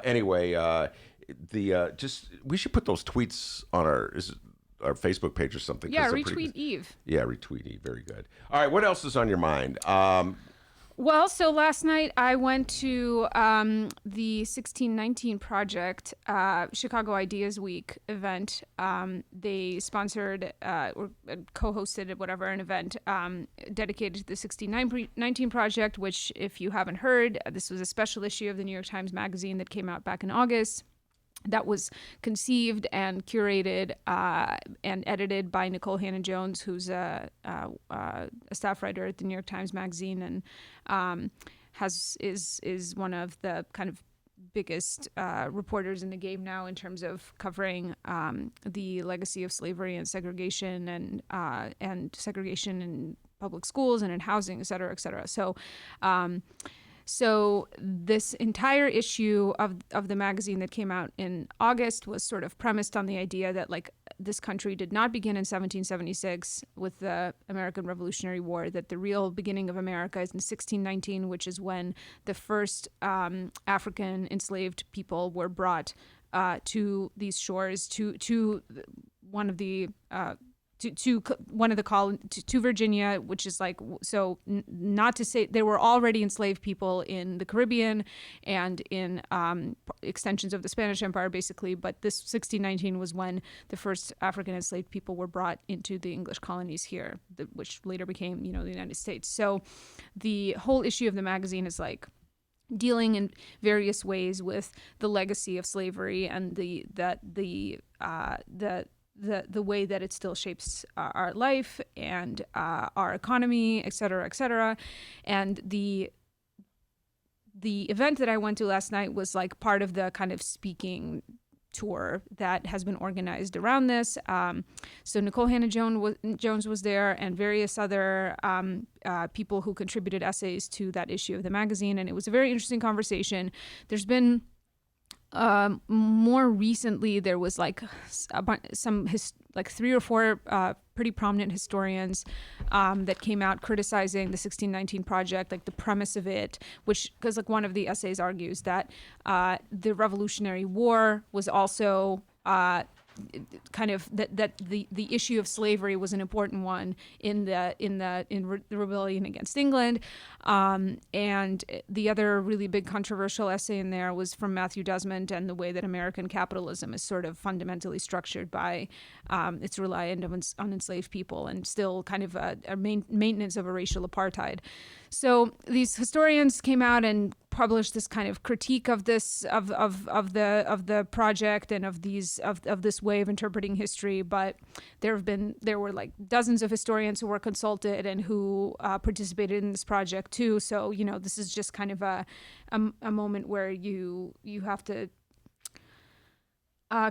[SPEAKER 3] Anyway, we should put those tweets on our Facebook page or something.
[SPEAKER 9] Yeah, retweet Eve.
[SPEAKER 3] Yeah, retweet Eve. Very good. All right, what else is on your mind?
[SPEAKER 9] Well, so last night I went to the 1619 Project Chicago Ideas Week event. They sponsored or co-hosted an event dedicated to the 1619 Project, which, if you haven't heard, this was a special issue of the New York Times Magazine that came out back in August. That was conceived and curated and edited by Nicole Hannon-Jones, who's a staff writer at the New York Times Magazine, and is one of the kind of biggest reporters in the game now in terms of covering the legacy of slavery and segregation and segregation in public schools and in housing, et cetera, et cetera. So this entire issue of the magazine that came out in August was sort of premised on the idea that, like, this country did not begin in 1776 with the American Revolutionary War, that the real beginning of America is in 1619, which is when the first African enslaved people were brought to these shores, to one of the to Virginia, which is like, so not to say there were already enslaved people in the Caribbean and in extensions of the Spanish Empire, basically, but this 1619 was when the first African enslaved people were brought into the English colonies here, which later became, the United States. So the whole issue of the magazine is like dealing in various ways with the legacy of slavery and the the way that it still shapes our life and our economy, et cetera, et cetera. And the event that I went to last night was like part of the kind of speaking tour that has been organized around this. So Nicole Hannah-Jones was there, and various other people who contributed essays to that issue of the magazine, and it was a very interesting conversation. There's been more recently, there was like like 3 or 4 pretty prominent historians that came out criticizing the 1619 Project, like the premise of it, which, because like one of the essays argues that the Revolutionary War was also kind of that the issue of slavery was an important one in the rebellion against England, and the other really big controversial essay in there was from Matthew Desmond and the way that American capitalism is sort of fundamentally structured by its reliance on enslaved people and still kind of a maintenance of a racial apartheid. So these historians came out and published this kind of critique of this of the project and of this way of interpreting history. But there were like dozens of historians who were consulted and who participated in this project too. So this is just kind of a moment where you have to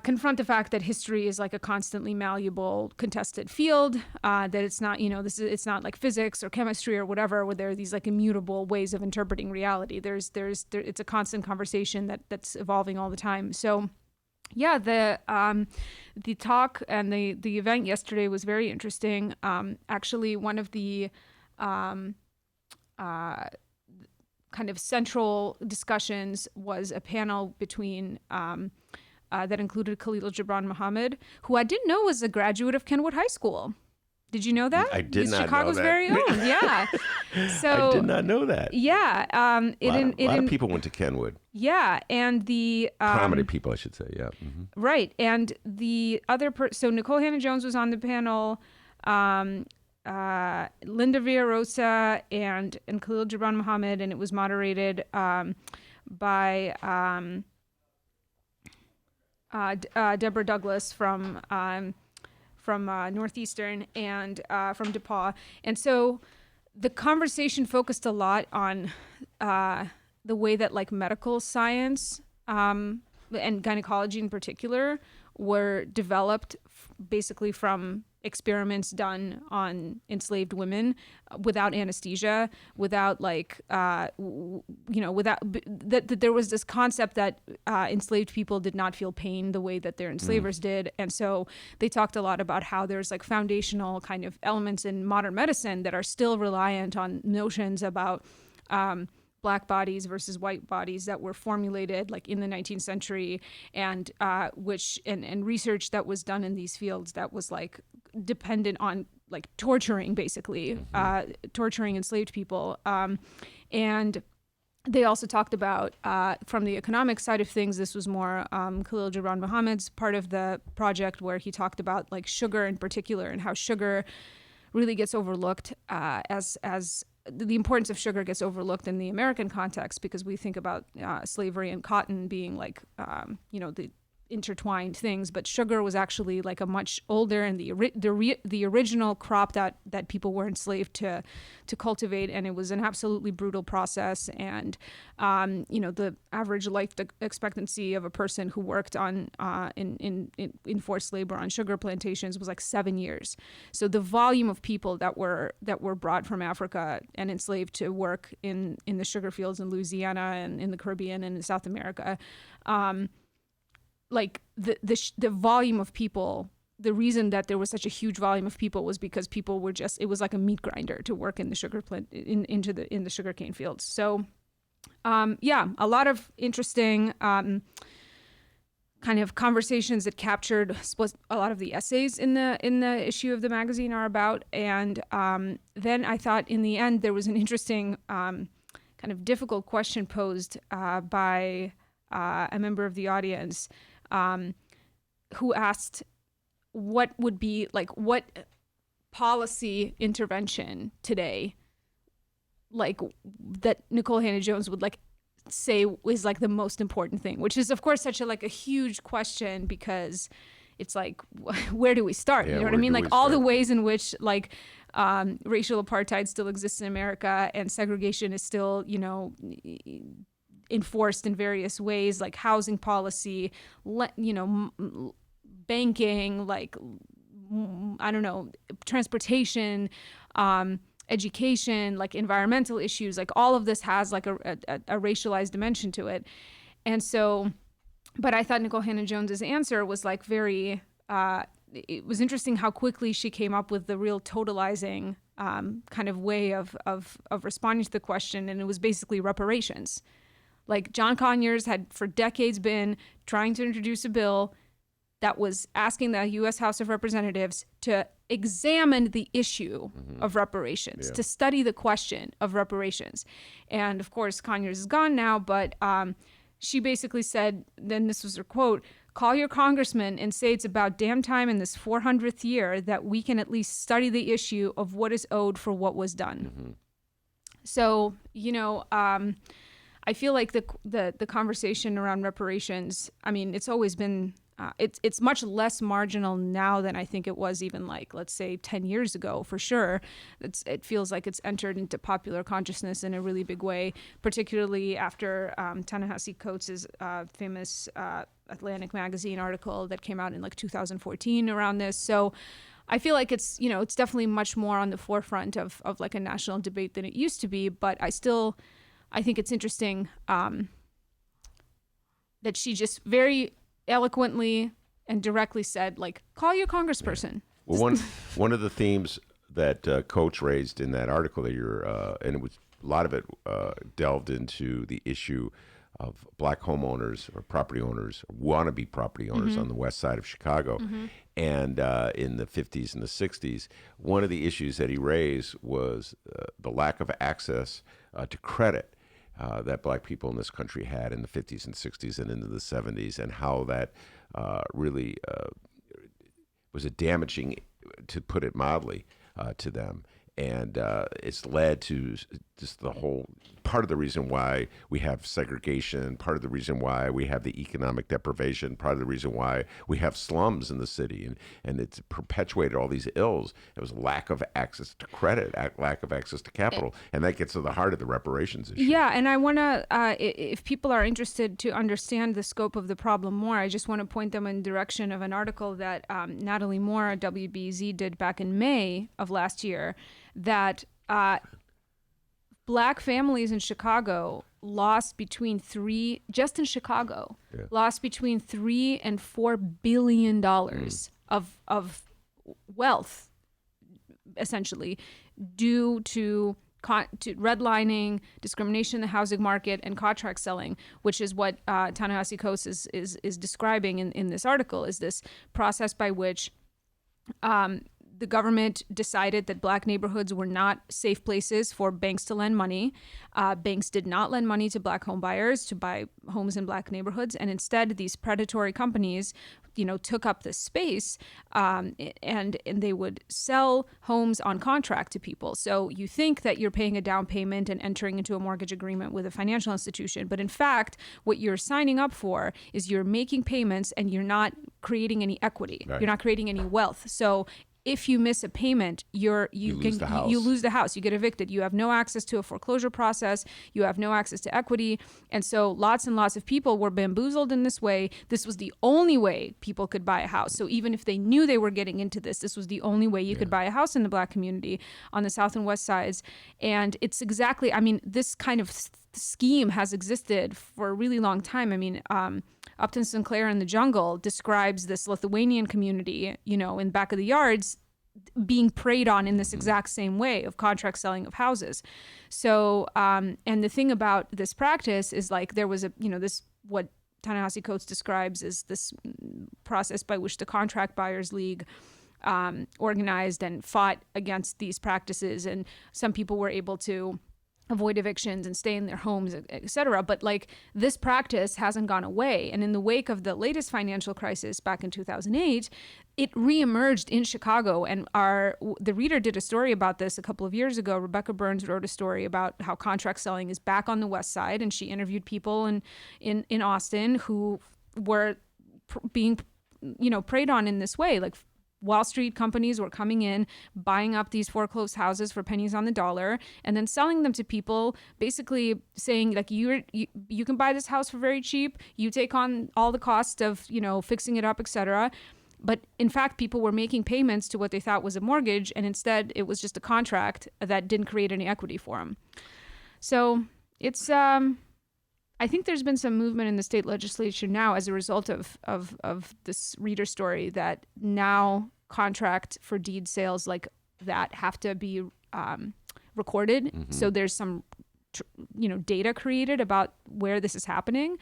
[SPEAKER 9] confront the fact that history is like a constantly malleable, contested field. That it's not, it's not like physics or chemistry or whatever, where there are these like immutable ways of interpreting reality. It's a constant conversation that's evolving all the time. So, yeah, the talk and the event yesterday was very interesting. Actually, one of the kind of central discussions was a panel between. That included Khalil Gibran Muhammad, who I didn't know was a graduate of Kenwood High School. Did you know that?
[SPEAKER 3] I did not
[SPEAKER 9] Chicago's
[SPEAKER 3] know that.
[SPEAKER 9] very own, yeah. So
[SPEAKER 3] I did not know that.
[SPEAKER 9] Yeah.
[SPEAKER 3] A lot of people went to Kenwood.
[SPEAKER 9] Yeah, and the
[SPEAKER 3] Prominent people, I should say, yeah. Mm-hmm.
[SPEAKER 9] Right, and the other so Nicole Hannah-Jones was on the panel, Linda Villarosa and Khalil Gibran Muhammad, and it was moderated by Deborah Douglas from Northeastern and from DePauw. And so the conversation focused a lot on the way that like medical science and gynecology in particular were developed basically from experiments done on enslaved women without anesthesia, without like, without that there was this concept that enslaved people did not feel pain the way that their enslavers did. And so they talked a lot about how there's like foundational kind of elements in modern medicine that are still reliant on notions about Black bodies versus white bodies that were formulated like in the 19th century, and research that was done in these fields that was like dependent on like torturing, basically, torturing enslaved people. And they also talked about, from the economic side of things, this was more Khalil Gibran Muhammad's part of the project, where he talked about like sugar in particular and how sugar really gets overlooked as the importance of sugar gets overlooked in the American context, because we think about slavery and cotton being like, the intertwined things, but sugar was actually like a much older and the original crop that people were enslaved to cultivate, and it was an absolutely brutal process. And the average life expectancy of a person who worked on in forced labor on sugar plantations was like 7 years. So the volume of people that were brought from Africa and enslaved to work in the sugar fields in Louisiana and in the Caribbean and in South America, like the volume of people, the reason that there was such a huge volume of people was because people were it was like a meat grinder to work in the sugar plant in the sugarcane fields. So a lot of interesting kind of conversations that captured what a lot of the essays in the issue of the magazine are about. And then I thought in the end there was an interesting kind of difficult question posed by a member of the audience, who asked what would be like, what policy intervention today, like that Nicole Hannah-Jones would like say is like the most important thing, which is of course such a huge question, because it's like, where do we start?
[SPEAKER 3] Yeah,
[SPEAKER 9] You know what I
[SPEAKER 3] where
[SPEAKER 9] mean?
[SPEAKER 3] do
[SPEAKER 9] Like
[SPEAKER 3] we
[SPEAKER 9] all the
[SPEAKER 3] start?
[SPEAKER 9] ways in which like racial apartheid still exists in America and segregation is still, you know, enforced in various ways, like housing policy, banking, like, I don't know, transportation, education, like environmental issues, like all of this has like a racialized dimension to it. And so, but I thought Nicole Hannah-Jones's answer was like very, it was interesting how quickly she came up with the real totalizing kind of way of responding to the question. And it was basically reparations. Like John Conyers had for decades been trying to introduce a bill that was asking the U.S. House of Representatives to examine the issue of reparations, to study the question of reparations. And of course, Conyers is gone now, but she basically said, then this was her quote, "Call your congressman and say it's about damn time in this 400th year that we can at least study the issue of what is owed for what was done." So, you know, I feel like the conversation around reparations, I mean, it's always been, it's much less marginal now than I think it was even like, let's say 10 years ago, for sure. It feels like it's entered into popular consciousness in a really big way, particularly after Ta-Nehisi Coates' famous Atlantic magazine article that came out in like 2014 around this. So I feel like it's, you know, it's definitely much more on the forefront of like a national debate than it used to be, but I think it's interesting that she just very eloquently and directly said, like, call your congressperson.
[SPEAKER 3] Well, one of the themes that Coach raised in that article that and it was a lot of it delved into the issue of black homeowners or property owners, wannabe property owners on the west side of Chicago. And in the 50s and the 60s, one of the issues that he raised was the lack of access to credit that black people in this country had in the 50s and 60s and into the 70s, and how that really was a damaging, to put it mildly, to them. And it's led to just the whole part of the reason why we have segregation, part of the reason why we have the economic deprivation, part of the reason why we have slums in the city. And it's perpetuated all these ills. It was lack of access to credit, lack of access to capital. And that gets to the heart of the reparations issue.
[SPEAKER 9] Yeah, and I want to, if people are interested to understand the scope of the problem more, I just want to point them in the direction of an article that Natalie Moore at WBZ did back in May of last year, that black families in Chicago lost between lost between $3 and $4 billion of wealth, essentially, due to redlining, discrimination in the housing market, and contract selling, which is what Ta-Nehisi Coates is describing in this article, is this process by which the government decided that black neighborhoods were not safe places for banks to lend money. Banks did not lend money to black home buyers to buy homes in black neighborhoods. And instead, these predatory companies, you know, took up this space and they would sell homes on contract to people. So you think that you're paying a down payment and entering into a mortgage agreement with a financial institution. But in fact, what you're signing up for is you're making payments and you're not creating any equity. Right. You're not creating any wealth. So if you miss a payment, you lose the house. You get evicted. You have no access to a foreclosure process. You have no access to equity. And so lots and lots of people were bamboozled in this way. This was the only way people could buy a house. So even if they knew they were getting into this was the only way you could buy a house in the black community on the south and west sides. And it's exactly, I mean, this kind of scheme has existed for a really long time. I mean, Upton Sinclair in the Jungle describes this Lithuanian community, you know, in back of the yards being preyed on in this exact same way of contract selling of houses. So, and the thing about this practice is like there was what Ta-Nehisi Coates describes as this process by which the Contract Buyers League organized and fought against these practices. And some people were able to avoid evictions and stay in their homes, et cetera. But like this practice hasn't gone away. And in the wake of the latest financial crisis back in 2008, it reemerged in Chicago. And the Reader did a story about this a couple of years ago. Rebecca Burns wrote a story about how contract selling is back on the West Side. And she interviewed people in Austin who were being preyed on in this way. Like Wall Street companies were coming in, buying up these foreclosed houses for pennies on the dollar, and then selling them to people, basically saying like, you can buy this house for very cheap. You take on all the cost of, fixing it up, etc. But in fact, people were making payments to what they thought was a mortgage, and instead it was just a contract that didn't create any equity for them. So it's, I think there's been some movement in the state legislature now as a result of this reader story, that now contract for deed sales like that have to be recorded.
[SPEAKER 3] Mm-hmm.
[SPEAKER 9] So there's some, data created about where this is happening.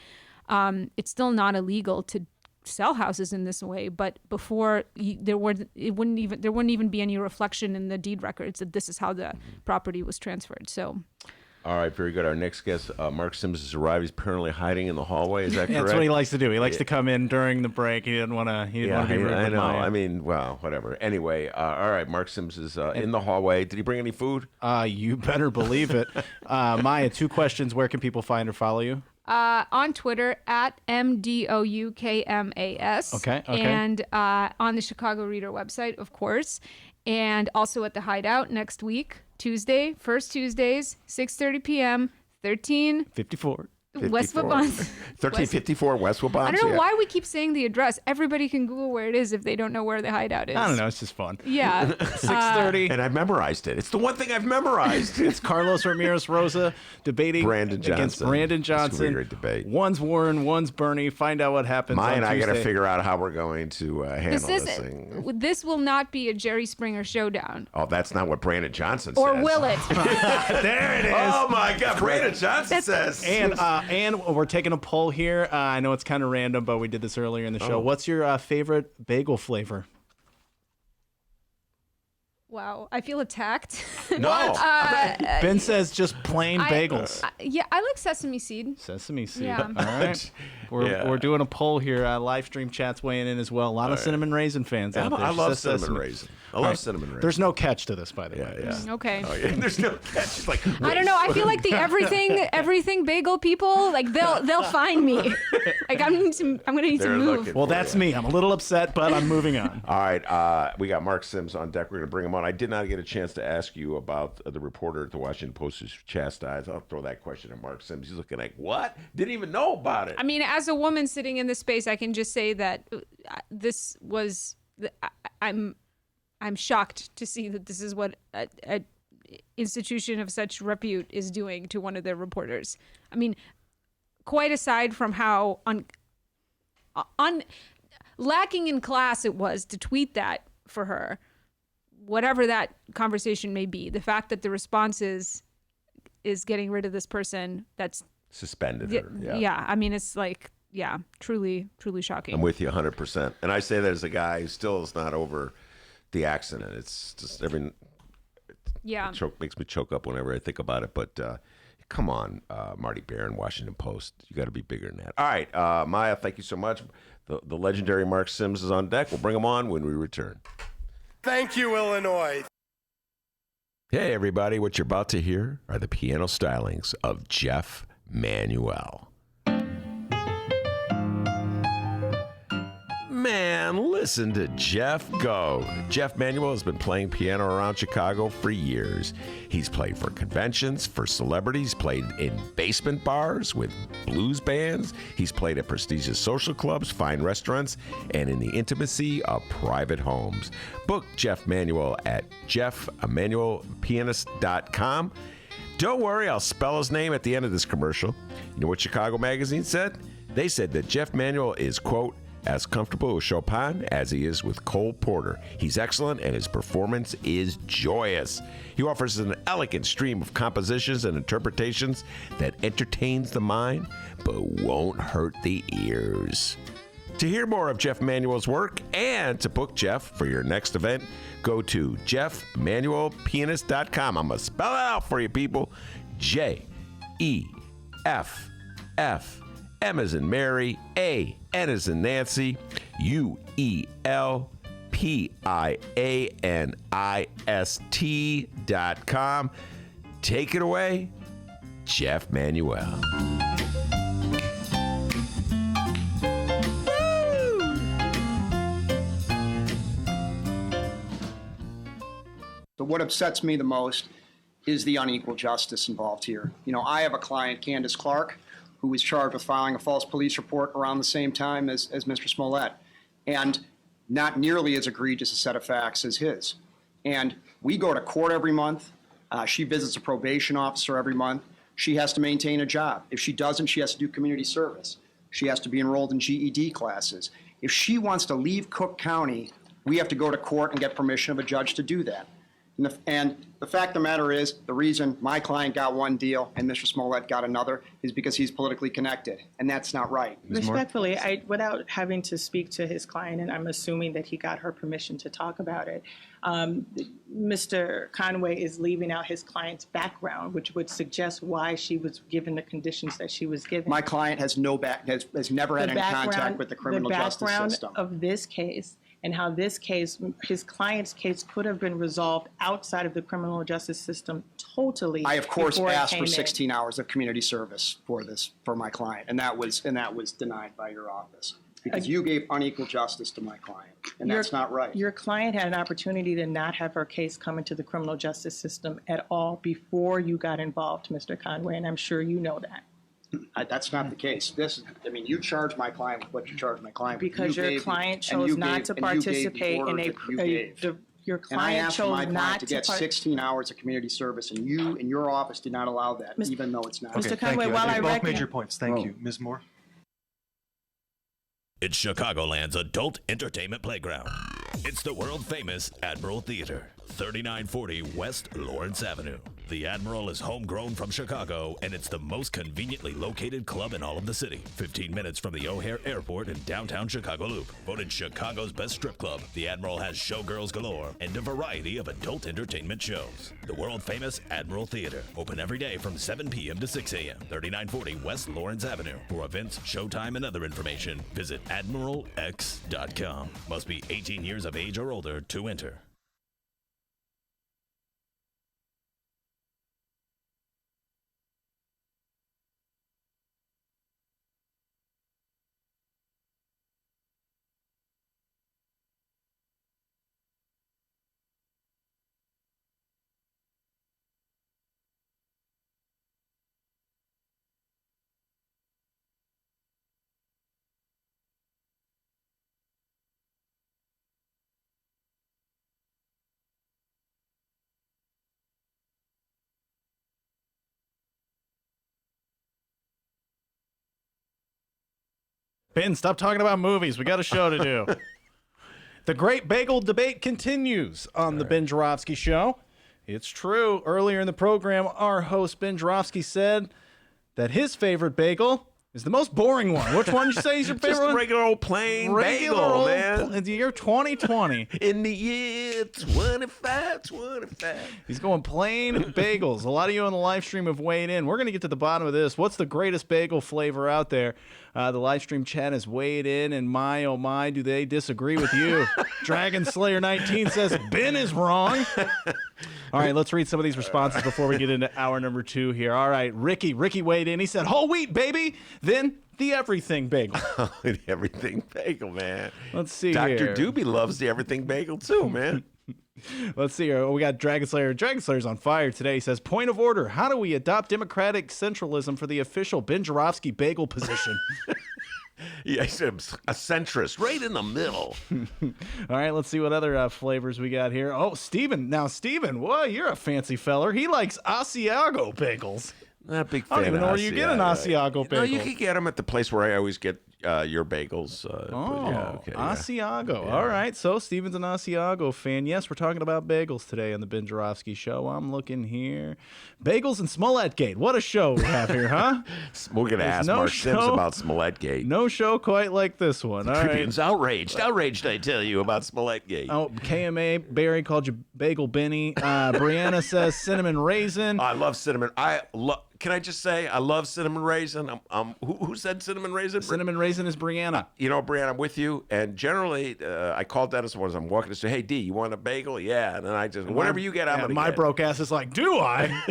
[SPEAKER 9] It's still not illegal to sell houses in this way, but before there wouldn't even be any reflection in the deed records that this is how the property was transferred. So.
[SPEAKER 3] All right, very good. Our next guest, Marc Sims, has arrived. He's apparently hiding in the hallway. Is that correct?
[SPEAKER 2] That's what he likes to do. He likes to come in during the break. He didn't want to. Be rude.
[SPEAKER 3] I know. I mean, well, whatever. Anyway, all right. Marc Sims is in the hallway. Did he bring any food?
[SPEAKER 2] You better believe it. Maya, 2 questions. Where can people find or follow you?
[SPEAKER 9] On Twitter at MDOUKMAS.
[SPEAKER 2] Okay.
[SPEAKER 9] And on the Chicago Reader website, of course, and also at the Hideout next week. First Tuesdays, 6:30 p.m., 1354 West Wabanse.
[SPEAKER 3] 1354 West Wabanse.
[SPEAKER 9] I don't know why we keep saying the address. Everybody can Google where it is if they don't know where the Hideout is.
[SPEAKER 2] I don't know. It's just fun.
[SPEAKER 9] Yeah.
[SPEAKER 2] 6:30.
[SPEAKER 3] And I've memorized it. It's the one thing I've memorized.
[SPEAKER 2] It's Carlos Ramirez Rosa debating against Brandon Johnson.
[SPEAKER 3] It's gonna be a great debate.
[SPEAKER 2] One's Warren, one's Bernie. Find out what happens.
[SPEAKER 3] Maya and I got to
[SPEAKER 2] Tuesday.
[SPEAKER 3] figure out how we're going to handle this thing.
[SPEAKER 9] This will not be a Jerry Springer showdown.
[SPEAKER 3] Oh, that's not what Brandon Johnson
[SPEAKER 9] Or
[SPEAKER 3] says.
[SPEAKER 9] will it?
[SPEAKER 2] There it is.
[SPEAKER 3] Oh my God, Brandon Johnson says.
[SPEAKER 2] And we're taking a poll here. I know it's kind of random, but we did this earlier in the show. What's your favorite bagel flavor?
[SPEAKER 9] Wow, I feel attacked.
[SPEAKER 3] No.
[SPEAKER 2] Ben says just plain bagels.
[SPEAKER 9] I like sesame seed.
[SPEAKER 2] Sesame seed.
[SPEAKER 9] Yeah.
[SPEAKER 2] All right. We're doing a poll here. Live stream chat's weighing in as well. A lot of cinnamon raisin fans out there.
[SPEAKER 3] I
[SPEAKER 2] She
[SPEAKER 3] love
[SPEAKER 2] says
[SPEAKER 3] cinnamon
[SPEAKER 2] sesame.
[SPEAKER 3] raisin. I love cinnamon raisin.
[SPEAKER 2] There's no catch to this, by the way.
[SPEAKER 3] Yeah.
[SPEAKER 9] Okay.
[SPEAKER 3] Oh, yeah. There's no catch. It's like,
[SPEAKER 9] I don't know. I feel like the everything bagel people, like they'll find me. Like I'm gonna need to move.
[SPEAKER 2] Well, that's me. I'm a little upset, but I'm moving on.
[SPEAKER 3] All right, we got Marc Sims on deck. We're going to bring him on. I did not get a chance to ask you about the reporter at the Washington Post who's chastised. I'll throw that question at Marc Sims. He's looking like, what? Didn't even know about it.
[SPEAKER 9] I mean, as a woman sitting in this space, I can just say that this was. I'm shocked to see that this is what a institution of such repute is doing to one of their reporters. I mean, quite aside from how lacking in class it was to tweet that for her, whatever that conversation may be, the fact that the response is getting rid of this person that's
[SPEAKER 3] suspended her.
[SPEAKER 9] Yeah. I mean, it's like, truly shocking.
[SPEAKER 3] I'm with you 100%. And I say that as a guy who still is not over the accident. It's just makes me choke up whenever I think about it. But come on, Marty Barron, Washington Post. You got to be bigger than that. All right, Maya, thank you so much. The legendary Marc Sims is on deck. We'll bring him on when we return.
[SPEAKER 13] Thank you, Illinois.
[SPEAKER 3] Hey, everybody. What you're about to hear are the piano stylings of Jeff Manuel. Man, listen to Jeff go. Jeff Manuel has been playing piano around Chicago for years. He's played for conventions, for celebrities, played in basement bars with blues bands. He's played at prestigious social clubs, fine restaurants, and in the intimacy of private homes. Book Jeff Manuel at jeffemanuelpianist.com. Don't worry, I'll spell his name at the end of this commercial. You know what Chicago Magazine said? They said that Jeff Manuel is, quote, as comfortable with Chopin as he is with Cole Porter. He's excellent and his performance is joyous. He offers an elegant stream of compositions and interpretations that entertains the mind but won't hurt the ears. To hear more of Jeff Manuel's work and to book Jeff for your next event, go to jeffmanuelpianist.com. I'm going to spell it out for you, people. J-E-F-F. M as in Mary, A, N as in Nancy, UELPIANIST.com. Take it away, Jeff Manuel.
[SPEAKER 6] what upsets me the most is the unequal justice involved here. I have a client, Candace Clark, who was charged with filing a false police report around the same time as Mr. Smollett, and not nearly as egregious a set of facts as his. And we go to court every month. She visits a probation officer every month. She has to maintain a job. If she doesn't, she has to do community service. She has to be enrolled in GED classes. If she wants to leave Cook County, we have to go to court and get permission of a judge to do that. And the fact of the matter is, the reason my client got one deal and Mr. Smollett got another is because he's politically connected, and that's not right.
[SPEAKER 5] Respectfully, without having to speak to his client, and I'm assuming that he got her permission to talk about it, Mr. Conway is leaving out his client's background, which would suggest why she was given the conditions that she was given.
[SPEAKER 6] My client has never had any contact with the criminal justice system.
[SPEAKER 5] The background of this case and how this case, his client's case, could have been resolved outside of the criminal justice system totally.
[SPEAKER 6] I, of course, asked for
[SPEAKER 5] in.
[SPEAKER 6] 16 hours of community service for my client, and that was denied by your office because you gave unequal justice to my client, and that's not right.
[SPEAKER 5] Your client had an opportunity to not have her case come into the criminal justice system at all before you got involved, Mr. Conway, and I'm sure you know that.
[SPEAKER 6] That's not the case. You charged my client with what you charged my client with.
[SPEAKER 5] Because your client chose not to participate in your client chose not
[SPEAKER 6] to get 16 hours of community service, and you and your office did not allow that, even though it's not.
[SPEAKER 1] Okay,
[SPEAKER 5] Mr. Conway, while I
[SPEAKER 1] both made your points. Thank you. Ms. Moore?
[SPEAKER 14] It's Chicagoland's adult entertainment playground. It's the world-famous Admiral Theater, 3940 West Lawrence Avenue. The Admiral is homegrown from Chicago, and it's the most conveniently located club in all of the city. 15 minutes from the O'Hare Airport in downtown Chicago Loop. Voted Chicago's best strip club, the Admiral has showgirls galore and a variety of adult entertainment shows. The world-famous Admiral Theater, open every day from 7 p.m. to 6 a.m., 3940 West Lawrence Avenue. For events, showtime, and other information, visit AdmiralX.com. Must be 18 years of age or older to enter.
[SPEAKER 2] Ben, stop talking about movies. We got a show to do. The great bagel debate continues on the Ben Joravsky Show. It's true. Earlier in the program, our host, Ben Joravsky, said that his favorite bagel is the most boring one. Which one did you say is your favorite
[SPEAKER 3] Just
[SPEAKER 2] one?
[SPEAKER 3] regular old plain bagel, man.
[SPEAKER 2] In the year 2020.
[SPEAKER 3] In the year 25.
[SPEAKER 2] He's going plain bagels. A lot of you on the live stream have weighed in. We're going to get to the bottom of this. What's the greatest bagel flavor out there? The live stream chat has weighed in, and my, oh my, do they disagree with you. Dragon Slayer 19 says Ben is wrong. All right, let's read some of these responses before we get into hour number 2 here. All right, Ricky weighed in. He said, whole wheat, baby. Then the everything bagel.
[SPEAKER 3] The everything bagel, man.
[SPEAKER 2] Let's see here.
[SPEAKER 3] Dr. Doobie loves the everything bagel too, man.
[SPEAKER 2] Let's see here. We got Dragon Slayer. Dragon Slayer's on fire today. He says, point of order. How do we adopt democratic centralism for the official Ben Joravsky bagel position?
[SPEAKER 3] Yeah, he said a centrist right in the middle.
[SPEAKER 2] All right, let's see what other flavors we got here. Oh, Steven. Now, Steven, whoa, you're a fancy feller. He likes Asiago bagels.
[SPEAKER 3] Not a big fan.
[SPEAKER 2] I don't even know where you get an Asiago bagel.
[SPEAKER 3] No, you can get them at the place where I always get your bagels.
[SPEAKER 2] Asiago.
[SPEAKER 3] Yeah.
[SPEAKER 2] All right. So Steven's an Asiago fan. Yes, we're talking about bagels today on the Ben Joravsky Show. I'm looking here. Bagels and Smollett Gate. What a show we have here, huh?
[SPEAKER 3] We're going to ask Mark Sims about Smollett Gate.
[SPEAKER 2] No show quite like this one. All
[SPEAKER 3] Tribune's
[SPEAKER 2] right.
[SPEAKER 3] outraged. Outraged, I tell you, about Smollett Gate.
[SPEAKER 2] Oh, KMA Barry called you Bagel Benny. Brianna says cinnamon raisin.
[SPEAKER 3] I love cinnamon. can I just say I love cinnamon raisin? Who said cinnamon raisin?
[SPEAKER 2] Cinnamon raisin is Brianna.
[SPEAKER 3] You know, Brianna, I'm with you. And generally, I call Dennis once I'm walking to say, "Hey, D, you want a bagel?" Yeah, and then I just whatever you get, I'm gonna
[SPEAKER 2] my
[SPEAKER 3] get.
[SPEAKER 2] broke ass is like, do I?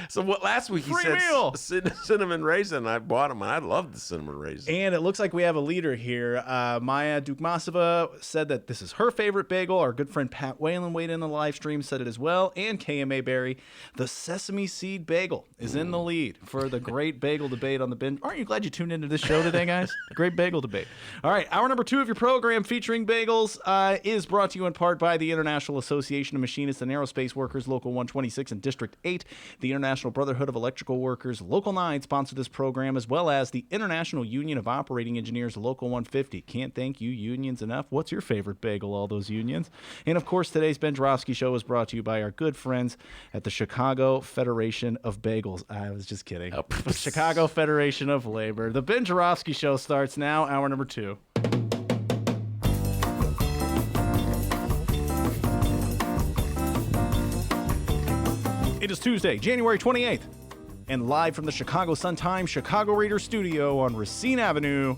[SPEAKER 3] So what? Last week he
[SPEAKER 2] Free
[SPEAKER 3] said
[SPEAKER 2] meal.
[SPEAKER 3] Cinnamon raisin. I bought them, and I love the cinnamon raisin.
[SPEAKER 2] And it looks like we have a leader here. Maya Dukmasova said that this is her favorite bagel. Our good friend Pat Whalen weighed in on the live stream, said it as well. And KMA Berry, the sesame seed bagel is in the lead for the great bagel debate on the binge. Aren't you glad you tuned into this show today, guys? Great bagel debate. All right, hour number 2 of your program featuring bagels is brought to you in part by the International Association of Machinists and Aerospace Workers, Local 126 and District 8. The International Brotherhood of Electrical Workers, Local 9, sponsor this program, as well as the International Union of Operating Engineers, Local 150. Can't thank you unions enough. What's your favorite bagel, all those unions? And, of course, today's Ben Joravsky Show is brought to you by our good friends at the Chicago Federation of Bagels. I was just kidding. Chicago Federation of Labor. The Ben Joravsky Show starts now, hour number 2. It is Tuesday, January 28th, and live from the Chicago Sun-Times Chicago Reader Studio on Racine Avenue,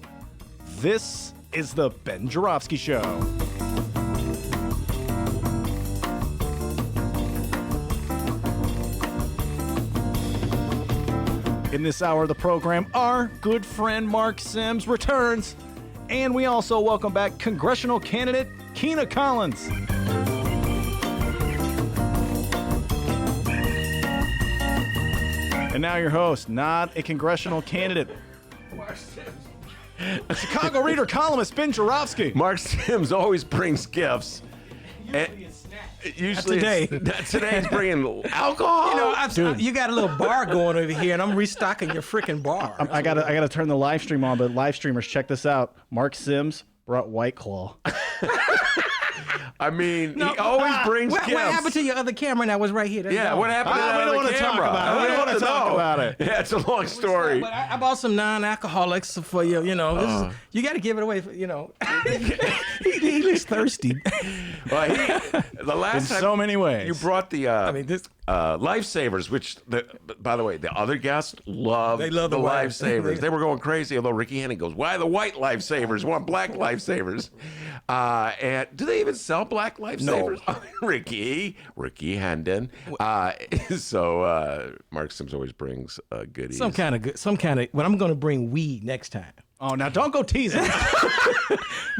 [SPEAKER 2] this is the Ben Joravsky Show. In this hour of the program, our good friend Marc Sims returns, and we also welcome back congressional candidate Kina Collins. And now your host, not a congressional candidate, a Chicago Reader columnist, Ben Joravsky.
[SPEAKER 3] Marc Sims always brings gifts. Usually today's bringing alcohol.
[SPEAKER 15] You know, you got a little bar going over here, and I'm restocking your freaking bar.
[SPEAKER 2] I gotta turn the live stream on, but live streamers, check this out. Marc Sims brought White Claw.
[SPEAKER 3] I mean, he always brings gifts.
[SPEAKER 15] What happened to your other camera that was right here?
[SPEAKER 3] What happened to that
[SPEAKER 2] we don't want to talk about it. We don't want to talk about it.
[SPEAKER 3] Yeah, it's a long story.
[SPEAKER 15] But I bought some non-alcoholics for you. You know, you got to give it away. You know, he looks thirsty.
[SPEAKER 3] Well, the last time
[SPEAKER 2] so many ways
[SPEAKER 3] you brought the lifesavers, which by the way, the other guests love the lifesavers. They were going crazy. Although Ricky Henning goes, "Why the white lifesavers? Want black lifesavers?" And do they even sell black lifesavers? No. Ricky Hendon. So Marc Sims always brings goodies.
[SPEAKER 15] Some kind of. Well, I'm going to bring weed next time.
[SPEAKER 2] Oh, now don't go teasing.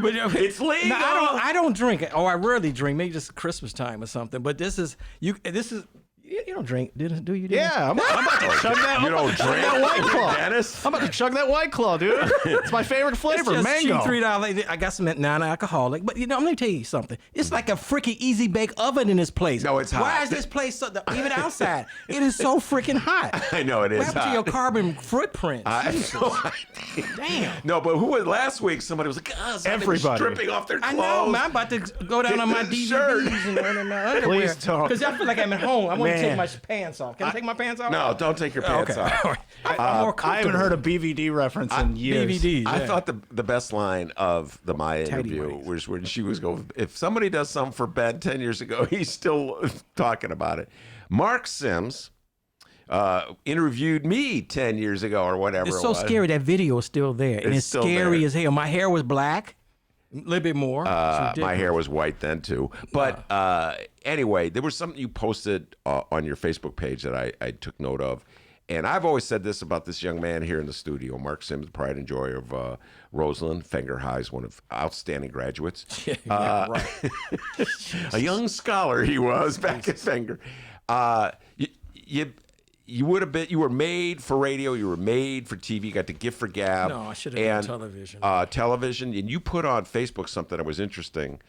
[SPEAKER 3] But it's legal.
[SPEAKER 15] No, I don't drink it. Oh, I rarely drink. Maybe just Christmas time or something. But this is. You don't drink, do you?
[SPEAKER 2] Yeah, I'm about to chug that.
[SPEAKER 3] You don't drink
[SPEAKER 2] that White Claw,
[SPEAKER 3] Dennis?
[SPEAKER 2] I'm about to chug that White Claw, dude. It's my favorite flavor,
[SPEAKER 15] it's just
[SPEAKER 2] mango.
[SPEAKER 15] $3. I got some non-alcoholic, but I'm gonna tell you something. It's like a freaking easy bake oven in this place.
[SPEAKER 3] No, it's hot.
[SPEAKER 15] Why is this place even outside? It is so freaking hot.
[SPEAKER 3] I know it is.
[SPEAKER 15] What happened to your carbon footprint?
[SPEAKER 3] Damn. No, but who was last week? Somebody was like,
[SPEAKER 2] everybody
[SPEAKER 3] stripping off their clothes.
[SPEAKER 15] I know, man. I'm about to go down on my DVDs and my underwear.
[SPEAKER 2] Please don't.
[SPEAKER 15] Because I feel like I'm at home. I want to take my pants off. Can I take my pants off?
[SPEAKER 3] No, don't take your pants off.
[SPEAKER 2] I haven't heard a BVD reference in years.
[SPEAKER 15] BVDs.
[SPEAKER 3] I thought the best line of the Maya interview was when she was going, if somebody does something for Ben 10 years ago, he's still talking about it. Marc Sims interviewed me 10 years ago or whatever
[SPEAKER 15] It's
[SPEAKER 3] it
[SPEAKER 15] so
[SPEAKER 3] was.
[SPEAKER 15] scary. That video is still there. And it's
[SPEAKER 3] still
[SPEAKER 15] scary
[SPEAKER 3] there.
[SPEAKER 15] as hell. My hair was black. A little bit more.
[SPEAKER 3] My hair was white then too. But anyway, there was something you posted on your Facebook page that I took note of. And I've always said this about this young man here in the studio, Marc Sims, pride and joy of Roseland, Fenger High's one of outstanding graduates.
[SPEAKER 15] Right.
[SPEAKER 3] A young scholar he was back at Fenger. You would have been. You were made for radio. You were made for TV. You got the gift for gab.
[SPEAKER 15] No, I should have done television.
[SPEAKER 3] Television, and you put on Facebook something that was interesting.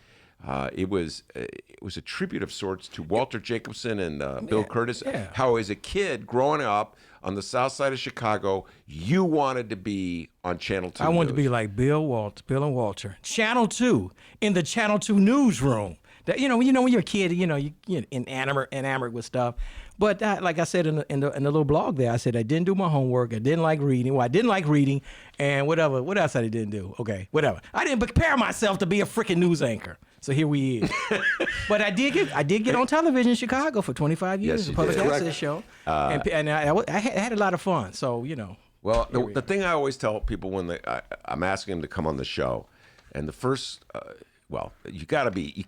[SPEAKER 3] It was a tribute of sorts to Walter Jacobson and Bill Curtis.
[SPEAKER 15] Yeah.
[SPEAKER 3] How, as a kid growing up on the South Side of Chicago, you wanted to be on Channel 2.
[SPEAKER 15] I wanted to be like Bill and Walter. Channel 2 in the Channel 2 newsroom. That, when you're a kid, you're enamored with stuff. But like I said in the little blog there, I said I didn't do my homework. I didn't like reading. Well, I didn't like reading, and whatever. What else I didn't do? Okay, whatever. I didn't prepare myself to be a freaking news anchor. So here we is. But I did get on television in Chicago for 25 years, a public access show, and I had a lot of fun. So
[SPEAKER 3] Well, the thing I always tell people when I'm asking them to come on the show, and the first, you got to be.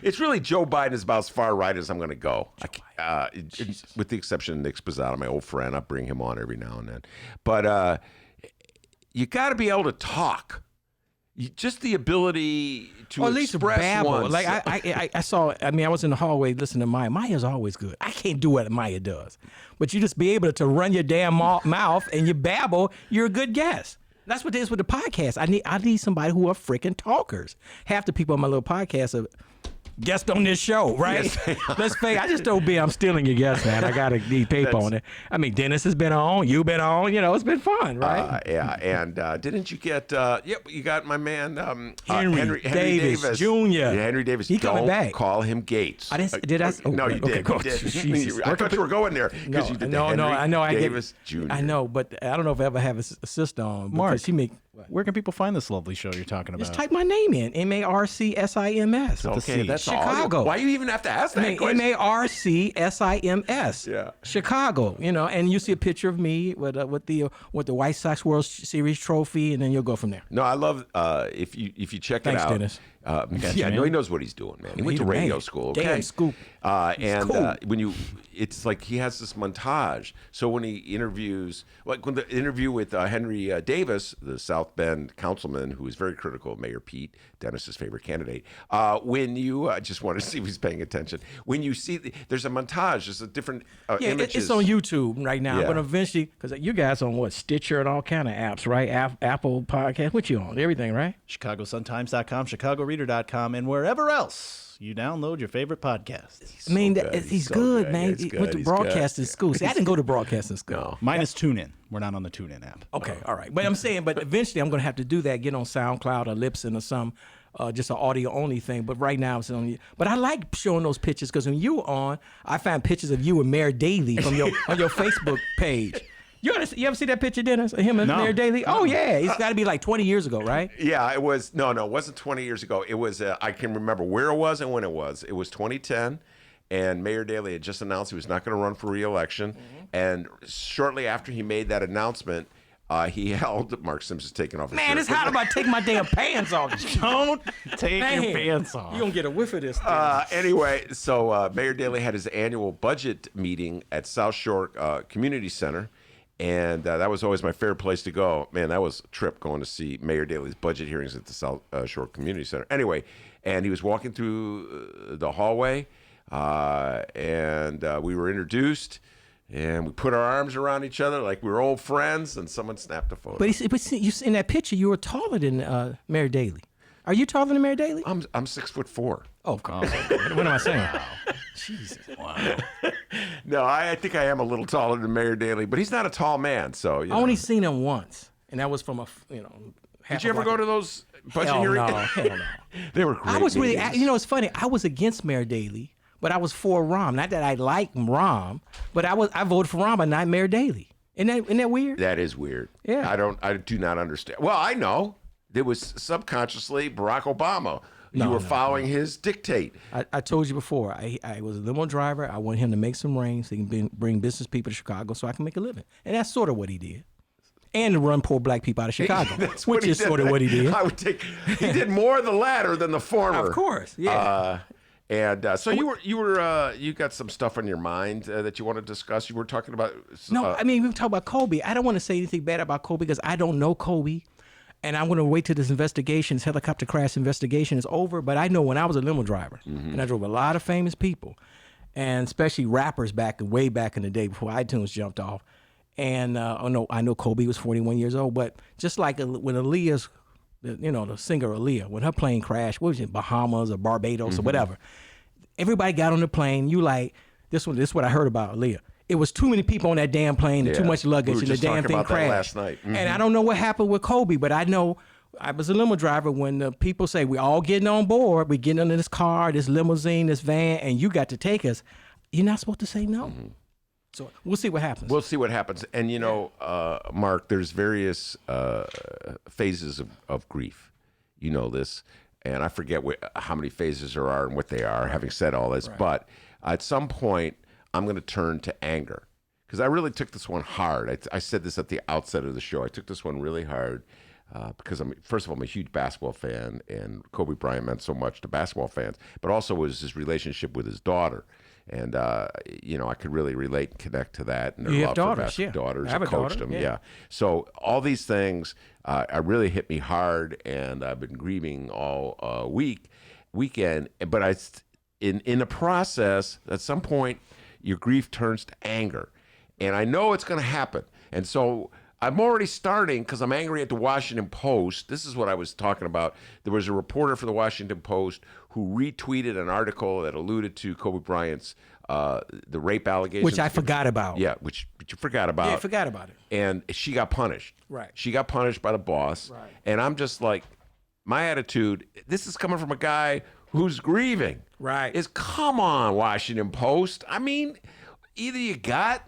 [SPEAKER 3] It's really Joe Biden is about as far right as I'm going to go, with the exception of Nick Spazzato, my old friend. I bring him on every now and then, but you got to be able to talk. Just the ability to
[SPEAKER 15] at least
[SPEAKER 3] express
[SPEAKER 15] babble.
[SPEAKER 3] oneself.
[SPEAKER 15] Like I saw. I was in the hallway listening to Maya. Maya's always good. I can't do what Maya does, but you just be able to run your damn mouth and you babble. You're a good guest. That's what it is with the podcast. I need somebody who are freaking talkers. Half the people on my little podcast are guest on this show, right?
[SPEAKER 3] Yes,
[SPEAKER 15] Let's face. I just told B I'm stealing your guest, man. I gotta need paper on it. Dennis has been on. You've been on. It's been fun, right?
[SPEAKER 3] Yeah, and didn't you get? You got my man
[SPEAKER 15] Henry Davis Jr.
[SPEAKER 3] Yeah, Henry Davis.
[SPEAKER 15] He coming back.
[SPEAKER 3] Call him Gates.
[SPEAKER 15] I didn't. Did I?
[SPEAKER 3] No, you did.
[SPEAKER 15] Cool.
[SPEAKER 3] You did. I thought you were going there because you did
[SPEAKER 15] no, I know.
[SPEAKER 3] Davis Jr.
[SPEAKER 15] I know, but I don't know if I ever have a sister on.
[SPEAKER 2] Mark,
[SPEAKER 15] she make.
[SPEAKER 2] Where can people find this lovely show you're talking about?
[SPEAKER 15] Just type my name in, Marcsims.
[SPEAKER 3] Okay, that's
[SPEAKER 15] Chicago.
[SPEAKER 3] All. Why do you even have to ask that question?
[SPEAKER 15] Marcsims.
[SPEAKER 3] Yeah.
[SPEAKER 15] Chicago. And you see a picture of me with the White Sox World Series trophy, and then you'll go from there.
[SPEAKER 3] No, I love if you check it
[SPEAKER 15] Thanks,
[SPEAKER 3] out.
[SPEAKER 15] Dennis.
[SPEAKER 3] No, he knows what he's doing, man. He went to radio school. Okay,
[SPEAKER 15] damn scoop.
[SPEAKER 3] When it's like he has this montage. So when he interviews, like when the interview with Henry Davis, the South Bend councilman who is very critical of Mayor Pete, Dennis's favorite candidate. When you just want to see if he's paying attention. When you see there's a montage, there's a different images.
[SPEAKER 15] It's on YouTube right now,
[SPEAKER 3] Yeah.
[SPEAKER 15] but eventually, because you guys on what, Stitcher and all kind of apps, right? Apple Podcast, what you on? Everything, right?
[SPEAKER 2] ChicagoSunTimes.com, ChicagoReader.com, and wherever else you download your favorite podcasts.
[SPEAKER 15] He's good, man.
[SPEAKER 3] He's
[SPEAKER 15] He
[SPEAKER 3] good.
[SPEAKER 15] went to
[SPEAKER 3] He's
[SPEAKER 15] broadcasting
[SPEAKER 3] good.
[SPEAKER 15] school. See, I didn't go to broadcasting school.
[SPEAKER 3] No.
[SPEAKER 2] Minus TuneIn. We're not on the TuneIn app.
[SPEAKER 15] Okay, all right. But I'm saying, eventually I'm going to have to do that, get on SoundCloud or Libsyn or some, just an audio only thing. But right now it's only. But I like showing those pictures because when you were on, I find pictures of you and Mayor Daley from on your Facebook page. You ever see that picture, Dennis? Of him and Mayor Daley? Oh, yeah. It's got to be like 20 years ago, right?
[SPEAKER 3] Yeah, it was. No, it wasn't 20 years ago. It was, I can remember where it was and when it was. It was 2010, and Mayor Daley had just announced he was not going to run for re-election. Mm-hmm. And shortly after he made that announcement, he held, Marc Simpson's taking off his shirt.
[SPEAKER 15] Man, it's hot about taking my damn pants off. Don't
[SPEAKER 2] take your pants off.
[SPEAKER 15] You're going to get a whiff of this thing.
[SPEAKER 3] Anyway, so Mayor Daley had his annual budget meeting at South Shore Community Center. And that was always my favorite place to go. Man, that was a trip going to see Mayor Daley's budget hearings at the South Shore Community Center. Anyway, and he was walking through the hallway, and we were introduced, and we put our arms around each other like we were old friends, and someone snapped a photo.
[SPEAKER 15] But you in that picture, you were taller than Mayor Daley. Are you taller than Mayor Daley?
[SPEAKER 3] I'm 6'4".
[SPEAKER 15] Oh, God. What am I saying? Jesus.
[SPEAKER 2] Wow.
[SPEAKER 3] No, I think I am a little taller than Mayor Daley, but he's not a tall man, so.
[SPEAKER 15] I only seen him once, and that was from
[SPEAKER 3] Did you ever go to those budget hearings?
[SPEAKER 15] Hell no.
[SPEAKER 3] They were great.
[SPEAKER 15] I was really,
[SPEAKER 3] meetings.
[SPEAKER 15] it's funny. I was against Mayor Daley, but I was for Rahm. Not that I like Rahm, but I voted for Rahm, but not Mayor Daley. Isn't that weird?
[SPEAKER 3] That is weird.
[SPEAKER 15] Yeah.
[SPEAKER 3] I do not understand. Well, I know. It was subconsciously Barack Obama. You were following his dictate.
[SPEAKER 15] I told you before, I was a limo driver. I wanted him to make some rain so he can bring business people to Chicago so I can make a living. And that's sort of what he did. And to run poor black people out of Chicago, which is sort of what he did.
[SPEAKER 3] He did more the latter than the former.
[SPEAKER 15] Of course, yeah.
[SPEAKER 3] So you got some stuff on your mind that you want to discuss. You were talking about.
[SPEAKER 15] No, we were talking about Kobe. I don't want to say anything bad about Kobe because I don't know Kobe. And I'm going to wait till this helicopter crash investigation is over. But I know when I was a limo driver, and I drove a lot of famous people, and especially rappers way back in the day before iTunes jumped off. And I know Kobe was 41 years old. But just like when Aaliyah's, the singer Aaliyah, when her plane crashed, what was it, Bahamas or Barbados or whatever, everybody got on the plane. This is what I heard about Aaliyah. It was too many people on that damn plane and too much luggage, and the damn thing crashed.
[SPEAKER 3] Last night.
[SPEAKER 15] And I don't know what happened with Kobe, but I know I was a limo driver when the people say we all getting on board, we getting into this car, this limousine, this van, and you got to take us. You're not supposed to say no.
[SPEAKER 3] Mm-hmm.
[SPEAKER 15] So we'll see what happens.
[SPEAKER 3] We'll see what happens. And, you know, Marc, there's various phases of grief. You know this. And I forget how many phases there are and what they are, having said all this. Right. But at some point, I'm going to turn to anger. Because I really took this one hard. I said this at the outset of the show. I took this one really hard. Because first of all, I'm a huge basketball fan, and Kobe Bryant meant so much to basketball fans, but also was his relationship with his daughter. And, you know, I could really relate and connect to that. And
[SPEAKER 15] you have daughters,
[SPEAKER 3] daughters.
[SPEAKER 15] I have
[SPEAKER 3] I coached
[SPEAKER 15] daughter,
[SPEAKER 3] them, yeah. So all these things really hit me hard, and I've been grieving all weekend. But in the process, at some point, your grief turns to anger. And I know it's going to happen. And so I'm already starting because I'm angry at the Washington Post. This is what I was talking about. There was a reporter for the Washington Post who retweeted an article that alluded to Kobe Bryant's the rape allegations.
[SPEAKER 15] Which I forgot about.
[SPEAKER 3] Yeah, which you forgot about.
[SPEAKER 15] Yeah, I forgot about it.
[SPEAKER 3] And she got punished.
[SPEAKER 15] Right.
[SPEAKER 3] She got punished by the boss.
[SPEAKER 15] Right.
[SPEAKER 3] And I'm just like, my attitude, this is coming from a guy who's grieving.
[SPEAKER 15] Right.
[SPEAKER 3] Is come on, Washington Post. I mean, either you got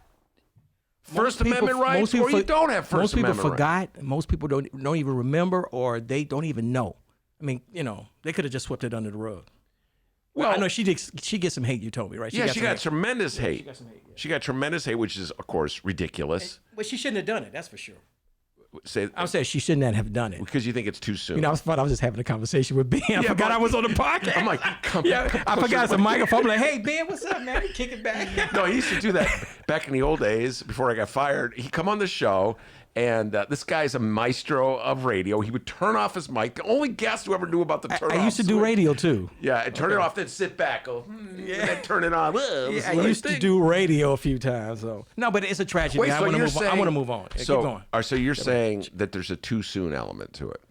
[SPEAKER 3] First Amendment rights, or you don't have First Amendment rights.
[SPEAKER 15] Most people forgot. Most people don't even remember, or they don't even know. I mean, you know, they could have just swept it under the rug. Well, I know she gets some hate. You told me, right?
[SPEAKER 3] She got tremendous hate.
[SPEAKER 15] She got some hate. Yeah.
[SPEAKER 3] She got tremendous hate, which is, of course, ridiculous.
[SPEAKER 15] But she shouldn't have done it. That's for sure.
[SPEAKER 3] I'm
[SPEAKER 15] saying she shouldn't have done it
[SPEAKER 3] because you think it's too soon.
[SPEAKER 15] You know, I was just having a conversation with Ben. I forgot I was on the podcast.
[SPEAKER 3] I'm like,
[SPEAKER 15] I forgot it's a microphone. I'm like, hey Ben, what's up, man? Kick it back.
[SPEAKER 3] No, he used to do that back in the old days before I got fired. He'd come on the show, and this guy's a maestro of radio. He would turn off his mic. The only guest who ever knew about the turn off.
[SPEAKER 15] I used to do radio too.
[SPEAKER 3] Yeah, and turn it off, then sit back, go, and then turn it on.
[SPEAKER 15] I used to do radio a few times. So no, but it's a tragedy.
[SPEAKER 3] Wait,
[SPEAKER 15] I want to move on.
[SPEAKER 3] So,
[SPEAKER 15] keep going.
[SPEAKER 3] So you're saying that there's a too soon element to it?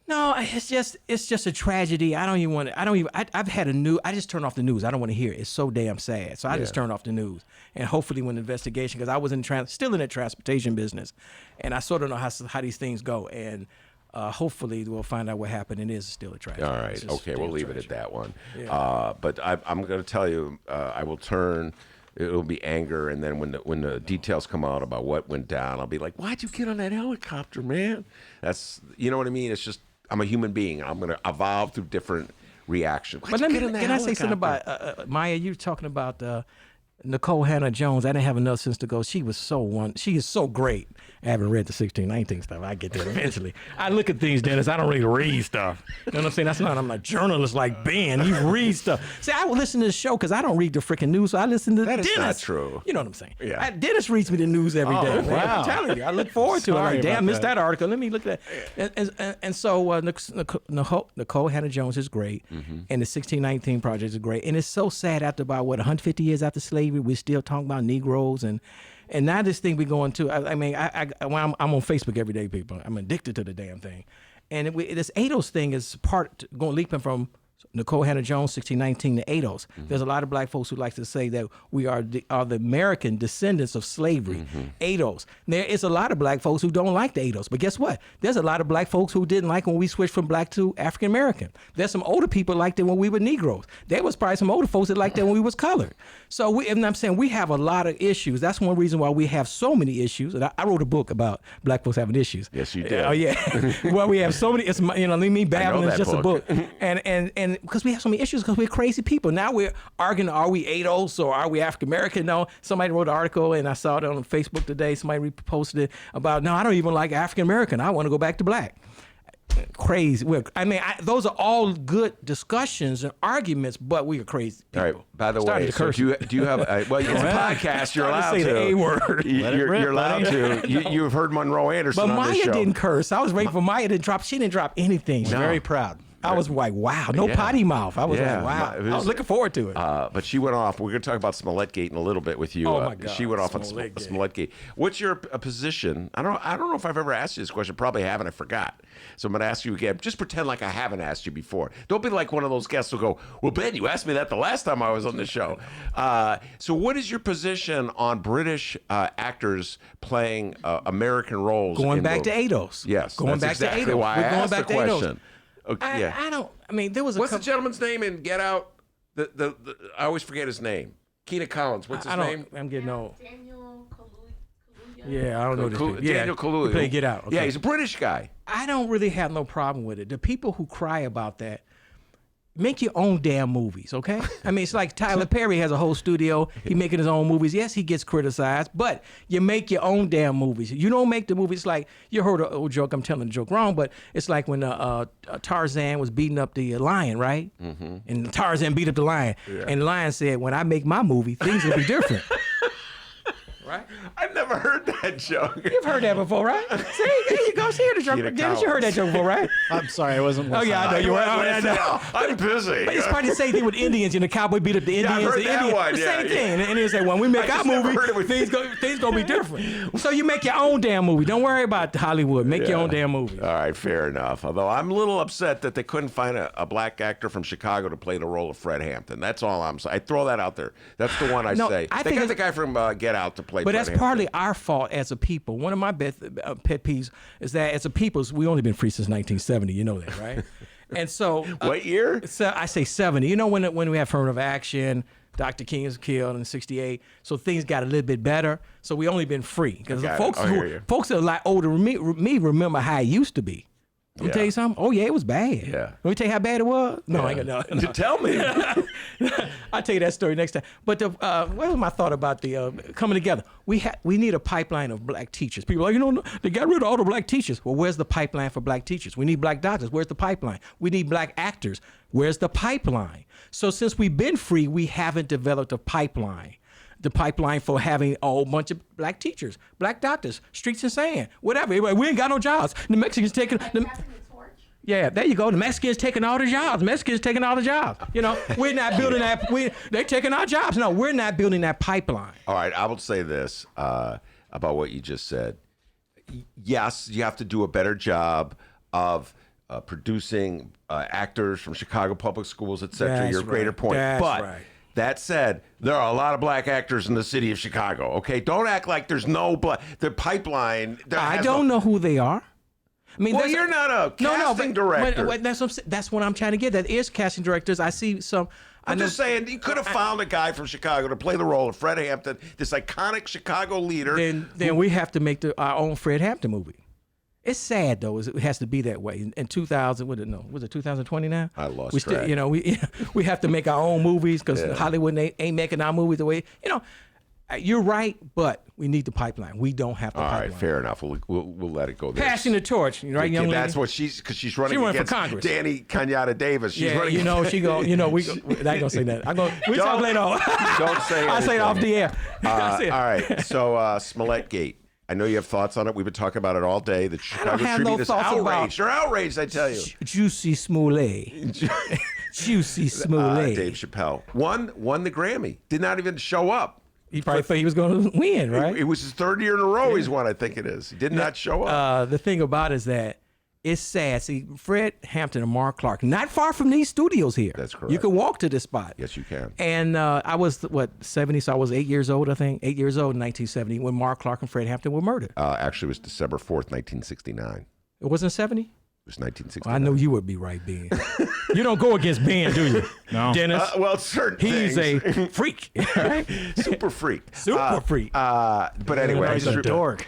[SPEAKER 15] No, it's just a tragedy. I've had I just turn off the news. I don't want to hear it. It's so damn sad. So I just turn off the news. And hopefully when the investigation, because I was still in the transportation business, and I sort of know how these things go. And hopefully we'll find out what happened. It is still a tragedy.
[SPEAKER 3] All right. Okay, we'll leave it at that one.
[SPEAKER 15] Yeah.
[SPEAKER 3] But I'm going to tell you, I will turn. It'll be anger, and then when the details come out about what went down, I'll be like, "Why'd you get on that helicopter, man?" That's, you know what I mean. It's just, I'm a human being. I'm going to evolve through different reactions.
[SPEAKER 15] But can I say something about Maya? You were talking about Nicole Hannah-Jones. I didn't have enough sense to go. She is so great. I haven't read the 1619 stuff. I get there eventually. I look at things, Dennis. I don't really read stuff. You know what I'm saying? I'm not a journalist like Ben. You read stuff. See, I will listen to the show because I don't read the freaking news, so I listen to Dennis.
[SPEAKER 3] That is not true.
[SPEAKER 15] You know what I'm saying?
[SPEAKER 3] Yeah.
[SPEAKER 15] Dennis reads me the news every day. Man.
[SPEAKER 2] Wow.
[SPEAKER 15] I'm telling you. I look forward to it. I'm like, damn, I missed that article. Let me look at that. And so Nicole Hannah-Jones is great, and the 1619 Project is great. And it's so sad after about, 150 years after slavery, we're still talking about Negroes and now this thing we going to. I'm on Facebook every day, people. I'm addicted to the damn thing, and this ADOS thing is leaping from Nicole Hannah-Jones, 1619 to ADOS. There's a lot of black folks who like to say that we are the American descendants of slavery. ADOS. There is a lot of black folks who don't like the ADOS, but guess what? There's a lot of black folks who didn't like when we switched from black to African American. There's some older people liked it when we were Negroes. There was probably some older folks that liked it when we was colored. So and I'm saying we have a lot of issues. That's one reason why we have so many issues. And I wrote a book about black folks having issues.
[SPEAKER 3] Yes, you did.
[SPEAKER 15] Oh yeah. Well, we have so many. It's me babbling. It's just a book. And because we have so many issues because we're crazy people. Now we're arguing, are we ADOS or are we African American? No, somebody wrote an article and I saw it on Facebook today. Somebody reposted it about, no, I don't even like African American. I want to go back to black. Crazy. Those are all good discussions and arguments, but we are crazy people.
[SPEAKER 3] All right. By the way, so do you have? Well, it's a podcast. You're allowed to
[SPEAKER 15] say the A word.
[SPEAKER 3] You're allowed to. You've heard Monroe Anderson
[SPEAKER 15] but
[SPEAKER 3] on
[SPEAKER 15] Maya
[SPEAKER 3] this show.
[SPEAKER 15] didn't curse. I was waiting for Maya to drop. She didn't drop anything.
[SPEAKER 2] Very proud.
[SPEAKER 15] I was like, wow, no potty mouth. I was like, wow. I was looking forward to it.
[SPEAKER 3] But she went off. We're going to talk about Smollett Gate in a little bit with you.
[SPEAKER 15] Oh my God,
[SPEAKER 3] she went off on
[SPEAKER 15] Smollett Gate.
[SPEAKER 3] Smollett Gate. What's your position? I don't know if I've ever asked you this question. Probably haven't. I forgot. So I'm going to ask you again. Just pretend like I haven't asked you before. Don't be like one of those guests who go, well, Ben, you asked me that the last time I was on the show. So what is your position on British actors playing American roles?
[SPEAKER 15] Going back to Ados.
[SPEAKER 3] Yes.
[SPEAKER 15] Going
[SPEAKER 3] that's
[SPEAKER 15] back
[SPEAKER 3] exactly
[SPEAKER 15] to Ados.
[SPEAKER 3] why
[SPEAKER 15] We're
[SPEAKER 3] I
[SPEAKER 15] going
[SPEAKER 3] asked
[SPEAKER 15] back
[SPEAKER 3] the
[SPEAKER 15] to Ados.
[SPEAKER 3] question. Okay,
[SPEAKER 15] I mean, there was a
[SPEAKER 3] What's the
[SPEAKER 15] couple.
[SPEAKER 3] gentleman's name in Get Out? The I always forget his name. Kina Collins. What's his name?
[SPEAKER 15] I'm getting old. Yeah, I don't know this name.
[SPEAKER 3] Daniel Kaluuya.
[SPEAKER 15] He played Get Out. Okay.
[SPEAKER 3] Yeah, he's a British guy.
[SPEAKER 15] I don't really have no problem with it. The people who cry about that, make your own damn movies, okay? I mean, it's like Tyler Perry has a whole studio. He making his own movies. Yes, he gets criticized, but you make your own damn movies. You don't make the movies like, you heard an old joke, I'm telling the joke wrong, but it's like when Tarzan was beating up the lion, right? Mm-hmm. And Tarzan beat up the lion. Yeah. And the lion said, when I make my movie, things will be different. Right?
[SPEAKER 3] I've never heard that joke.
[SPEAKER 15] You've heard that before, right? See, there you go. See, the joke. Dennis, you heard that joke before, right?
[SPEAKER 2] I'm sorry, I wasn't listening.
[SPEAKER 15] Oh, yeah, I know you were. I know.
[SPEAKER 3] I'm busy.
[SPEAKER 15] But it's probably the same thing with Indians. The cowboy beat up the Indians.
[SPEAKER 3] I've heard
[SPEAKER 15] the
[SPEAKER 3] that
[SPEAKER 15] Indians,
[SPEAKER 3] one.
[SPEAKER 15] the
[SPEAKER 3] Yeah,
[SPEAKER 15] same
[SPEAKER 3] yeah.
[SPEAKER 15] thing. And the Indians say, when we make our movie, things gonna be different. So you make your own damn movie. Don't worry about Hollywood. Make your own damn movie.
[SPEAKER 3] All right, fair enough. Although I'm a little upset that they couldn't find a black actor from Chicago to play the role of Fred Hampton. That's all I'm saying. I throw that out there. That's the one I say.
[SPEAKER 15] I
[SPEAKER 3] they
[SPEAKER 15] think
[SPEAKER 3] got the guy from Get Out to play
[SPEAKER 15] But
[SPEAKER 3] Fred
[SPEAKER 15] that's
[SPEAKER 3] Hampton.
[SPEAKER 15] partly our fault as a people. One of my pet peeves is that as a people, we only been free since 1970. You know that, right? And so
[SPEAKER 3] what year?
[SPEAKER 15] So I say 70. You know when we have affirmative action, Dr. King is killed in 68, so things got a little bit better. So we only been free because folks that are a lot older than me remember how it used to be. Let me tell you something. Oh yeah, it was bad.
[SPEAKER 3] Yeah.
[SPEAKER 15] Let me tell you how bad it was. No, I ain't gonna. No.
[SPEAKER 3] Tell me.
[SPEAKER 15] I'll tell you that story next time. But what was my thought about the coming together? We need a pipeline of black teachers. People are like, they got rid of all the black teachers. Well, where's the pipeline for black teachers? We need black doctors. Where's the pipeline? We need black actors. Where's the pipeline? So since we've been free, we haven't developed a pipeline. The pipeline for having a whole bunch of black teachers, black doctors, streets and sand, whatever. We ain't got no jobs. The Mexicans taking yeah, there you go. The Mexicans taking all the jobs. We're not building that. They're taking our jobs. No, we're not building that pipeline.
[SPEAKER 3] All right, I will say this about what you just said. Yes, you have to do a better job of producing actors from Chicago public schools, etc.
[SPEAKER 15] That's
[SPEAKER 3] Your greater
[SPEAKER 15] right.
[SPEAKER 3] point.
[SPEAKER 15] That's
[SPEAKER 3] but
[SPEAKER 15] right.
[SPEAKER 3] that said, there are a lot of black actors in the city of Chicago. Okay, don't act like there's no black. The pipeline.
[SPEAKER 15] I don't know who they are. I mean,
[SPEAKER 3] well, you're not a casting director.
[SPEAKER 15] But that's what I'm trying to get. That is casting directors. I see some.
[SPEAKER 3] I'm just saying, you could have found a guy from Chicago to play the role of Fred Hampton, this iconic Chicago leader.
[SPEAKER 15] Then we have to make our own Fred Hampton movie. It's sad though, it has to be that way. In 2000, was it 2020 now?
[SPEAKER 3] I lost
[SPEAKER 15] track.
[SPEAKER 3] track.
[SPEAKER 15] We have to make our own movies because Hollywood ain't making our movies the way. You're right, but we need the pipeline. We don't have the pipeline.
[SPEAKER 3] All right, fair enough. We'll let it go there.
[SPEAKER 15] Passing the torch, right, young lady?
[SPEAKER 3] That's what she's running against
[SPEAKER 15] for Congress.
[SPEAKER 3] Danny Kenyatta Davis. She's running.
[SPEAKER 15] I ain't gonna say that. We talk later on.
[SPEAKER 3] Don't say anything.
[SPEAKER 15] I'll say it off the air.
[SPEAKER 3] All right. So Smollett Gate. I know you have thoughts on it. We've been talking about it all day. The Chicago Tribune is outraged. You're outraged, I tell you.
[SPEAKER 15] Juicy Smollett. Juicy Smollett.
[SPEAKER 3] Dave Chappelle won the Grammy. Did not even show up.
[SPEAKER 15] He probably thought he was going to win, right?
[SPEAKER 3] It was his third year in a row he's won, I think it is. He did not show up.
[SPEAKER 15] The thing about it is that it's sad. See, Fred Hampton and Marc Clark, not far from these studios here.
[SPEAKER 3] That's correct.
[SPEAKER 15] You can walk to this spot.
[SPEAKER 3] Yes, you can.
[SPEAKER 15] And I was, 70? So I was 8 years old, I think. 8 years old in 1970 when Marc Clark and Fred Hampton were murdered.
[SPEAKER 3] Actually, it was December 4th, 1969.
[SPEAKER 15] It wasn't 70?
[SPEAKER 3] It was 1969.
[SPEAKER 15] Well, I know you would be right, Ben. You don't go against Ben, do you?
[SPEAKER 2] No.
[SPEAKER 15] Dennis?
[SPEAKER 3] Well, certain
[SPEAKER 15] He's
[SPEAKER 3] things.
[SPEAKER 15] a freak. Right?
[SPEAKER 3] Super freak.
[SPEAKER 15] Super freak.
[SPEAKER 3] But anyway.
[SPEAKER 15] He's a dork.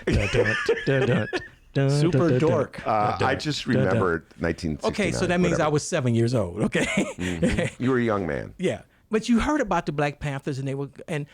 [SPEAKER 9] Super dork.
[SPEAKER 3] I just remembered 1969.
[SPEAKER 15] Okay, so that means I was 7 years old, okay?
[SPEAKER 3] You were a young man.
[SPEAKER 15] Yeah. But you heard about the Black Panthers, and they were, and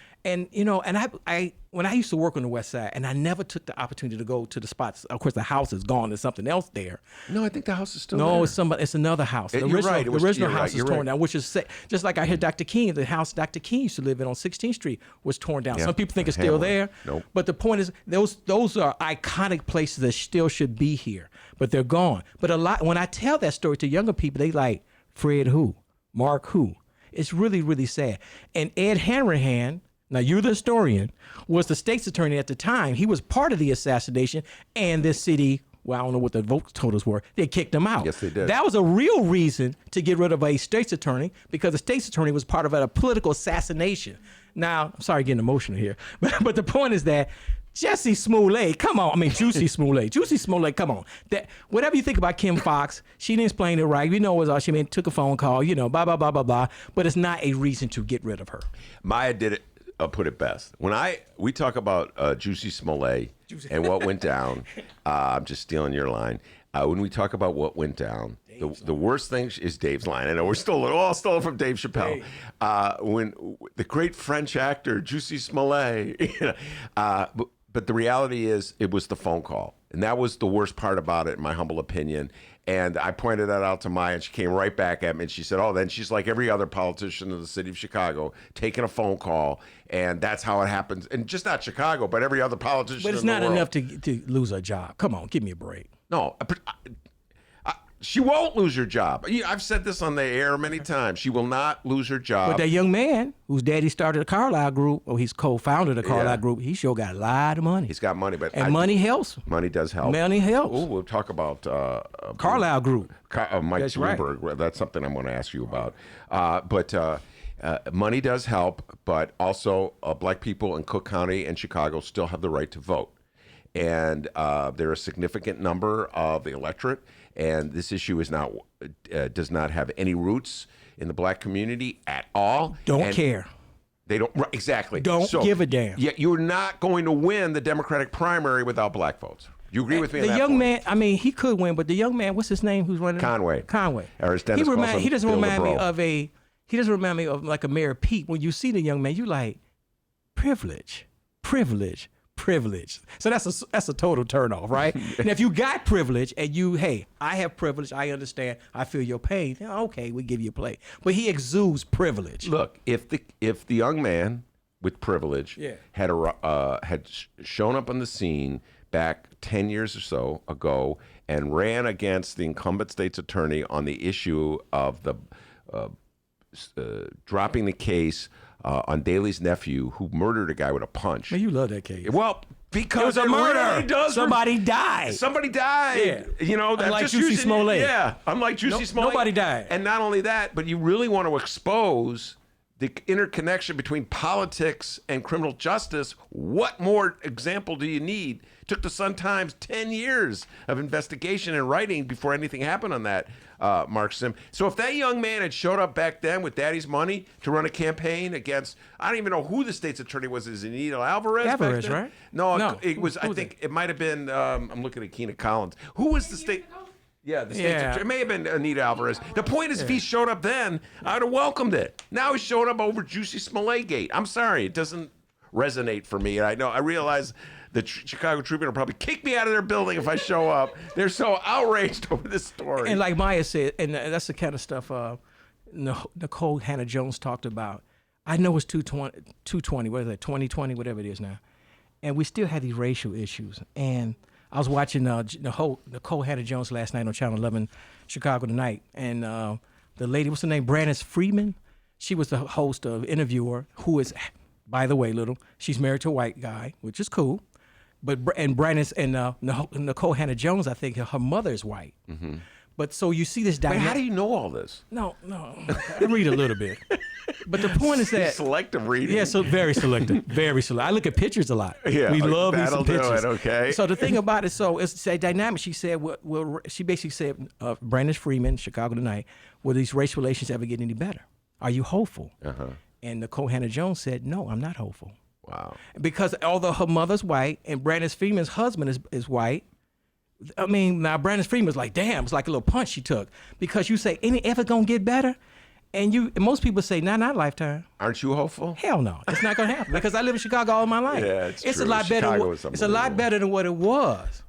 [SPEAKER 15] you know, and I when I used to work on the West Side, and I never took the opportunity to go to the spots. Of course, the house is gone. There's something else there.
[SPEAKER 3] No, I think the house is still
[SPEAKER 15] no,
[SPEAKER 3] there.
[SPEAKER 15] It's another house. The
[SPEAKER 3] You're
[SPEAKER 15] original,
[SPEAKER 3] right.
[SPEAKER 15] the original
[SPEAKER 3] You're
[SPEAKER 15] house
[SPEAKER 3] right.
[SPEAKER 15] is
[SPEAKER 3] You're
[SPEAKER 15] torn
[SPEAKER 3] right.
[SPEAKER 15] down, which is just like I heard Dr. King, the house Dr. King used to live in on 16th Street was torn down.
[SPEAKER 3] Yeah.
[SPEAKER 15] Some people think it's still
[SPEAKER 3] Hamlin.
[SPEAKER 15] there.
[SPEAKER 3] Nope.
[SPEAKER 15] But the point is, those are iconic places that still should be here, but they're gone. But a lot when I tell that story to younger people, they like Fred who, Marc who. It's really, really sad. And Ed Hanrahan, now you're the historian, was the state's attorney at the time. He was part of the assassination, and this city, well, I don't know what the vote totals were, they kicked him out.
[SPEAKER 3] Yes, they did.
[SPEAKER 15] That was a real reason to get rid of a state's attorney, because the state's attorney was part of a political assassination. Now, I'm sorry getting emotional here, but the point is that Jussie Smollett, come on. I mean, Juicy Smollett. Juicy Smollett, come on. That whatever you think about Kim Fox, she didn't explain it right. We know it was all she took a phone call, you know, blah, blah, blah, blah, blah. But it's not a reason to get rid of her.
[SPEAKER 3] Maya did it. Put it best. When we talk about Juicy Smollett and what went down, I'm just stealing your line. When we talk about what went down, the worst thing is Dave's line. I know we're all stole from Dave Chappelle. When the great French actor Juicy Smollett, but the reality is it was the phone call. And that was the worst part about it, in my humble opinion. And I pointed that out to Maya, and she came right back at me, and she said, oh, then she's like every other politician in the city of Chicago, taking a phone call, and that's how it happens. And just not Chicago, but every other politician
[SPEAKER 15] But it's
[SPEAKER 3] in the
[SPEAKER 15] not
[SPEAKER 3] world.
[SPEAKER 15] enough to lose her job. Come on, give me a break.
[SPEAKER 3] No, she won't lose her job. I've said this on the air many times. She will not lose her job.
[SPEAKER 15] But that young man whose daddy started the Carlisle Group, or he's co-founded the Carlisle Group, he sure got a lot of money.
[SPEAKER 3] He's got money, but
[SPEAKER 15] money helps.
[SPEAKER 3] Money does help.
[SPEAKER 15] Money helps.
[SPEAKER 3] Ooh, we'll talk about
[SPEAKER 15] Carlisle Group.
[SPEAKER 3] Mike
[SPEAKER 15] That's right.
[SPEAKER 3] Bloomberg. That's something I'm going to ask you about. But money does help, but also black people in Cook County and Chicago still have the right to vote. And there are a significant number of the electorate, and this issue is not does not have any roots in the black community at all.
[SPEAKER 15] Don't care.
[SPEAKER 3] They don't exactly.
[SPEAKER 15] Don't give a damn.
[SPEAKER 3] Yet you're not going to win the Democratic primary without black votes. You agree with me on
[SPEAKER 15] The
[SPEAKER 3] that
[SPEAKER 15] young
[SPEAKER 3] point?
[SPEAKER 15] man, I mean, he could win, but the young man, what's his name? Who's running?
[SPEAKER 3] Conway.
[SPEAKER 15] Or
[SPEAKER 3] as Dennis calls him,
[SPEAKER 15] he doesn't
[SPEAKER 3] Bill
[SPEAKER 15] remind me
[SPEAKER 3] LeBron.
[SPEAKER 15] of he doesn't remind me of like a Mayor Pete. When you see the young man, you like privilege. So that's a total turnoff, right? And if you got privilege and I have privilege, I understand, I feel your pain. Then okay, we give you a play. But he exudes privilege.
[SPEAKER 3] Look, if the young man with privilege had shown up on the scene back 10 years or so ago and ran against the incumbent state's attorney on the issue of the dropping the case on Daley's nephew who murdered a guy with a punch.
[SPEAKER 15] Man, you love that case.
[SPEAKER 3] Well, because
[SPEAKER 15] it was a murder.
[SPEAKER 3] Really does
[SPEAKER 15] Somebody died.
[SPEAKER 3] Somebody died.
[SPEAKER 15] Yeah.
[SPEAKER 3] You know,
[SPEAKER 15] Unlike
[SPEAKER 3] just
[SPEAKER 15] Juicy
[SPEAKER 3] using,
[SPEAKER 15] Smollett.
[SPEAKER 3] Yeah, unlike Juicy Smollett.
[SPEAKER 15] Nobody died.
[SPEAKER 3] And not only that, but you really want to expose the interconnection between politics and criminal justice. What more example do you need? Took the Sun-Times 10 years of investigation and writing before anything happened on that, Mark Sim. So if that young man had showed up back then with daddy's money to run a campaign against, I don't even know who the state's attorney was. Is it Anita Alvarez? back
[SPEAKER 15] Alvarez,
[SPEAKER 3] then?
[SPEAKER 15] right?
[SPEAKER 3] No, it was.
[SPEAKER 15] Who
[SPEAKER 3] I
[SPEAKER 15] was
[SPEAKER 3] think it might have been. I'm looking at Kina Collins. Who was the state? Yeah, the state's attorney. It may have been Anita Alvarez. The point is, if he showed up then, I would have welcomed it. Now he's showing up over Juicy Smollett Gate. I'm sorry, it doesn't resonate for me. And I realize the Chicago Tribune will probably kick me out of their building if I show up. They're so outraged over this story.
[SPEAKER 15] And like Maya said, and that's the kind of stuff Nicole Hannah-Jones talked about. I know it's 220, what is that, 2020, whatever it is now. And we still have these racial issues. And I was watching Nicole Hannah-Jones last night on Channel 11, Chicago Tonight. And the lady, what's her name, Brannis Freeman? She was the host of Interviewer, who is, by the way, she's married to a white guy, which is cool. But Brannis and Nicole Hannah-Jones, I think her mother is white. Mm-hmm. But so you see this dynamic.
[SPEAKER 3] How do you know all this?
[SPEAKER 15] No, I read a little bit. But the point is that
[SPEAKER 3] selective reading.
[SPEAKER 15] Yeah, so very selective, very selective. I look at pictures a lot.
[SPEAKER 3] Yeah,
[SPEAKER 15] we love these
[SPEAKER 3] that'll do
[SPEAKER 15] pictures.
[SPEAKER 3] it, okay.
[SPEAKER 15] So the thing about it, so it's a dynamic. She said, she basically said, Brannis Freeman, Chicago Tonight, will these race relations ever get any better? Are you hopeful?
[SPEAKER 3] Uh-huh.
[SPEAKER 15] And Nicole Hannah-Jones said, no, I'm not hopeful.
[SPEAKER 3] Wow.
[SPEAKER 15] Because although her mother's white and Brannis Freeman's husband is white, I mean, now Brannis Freeman's like, damn, it's like a little punch she took. Because you say, any ever gonna get better? And most people say, not Lifetime.
[SPEAKER 3] Aren't you hopeful?
[SPEAKER 15] Hell no, it's not gonna happen because I live in Chicago all my life.
[SPEAKER 3] Yeah, it's
[SPEAKER 15] a
[SPEAKER 3] true.
[SPEAKER 15] lot better.
[SPEAKER 3] Chicago is
[SPEAKER 15] It's a lot better than what it was.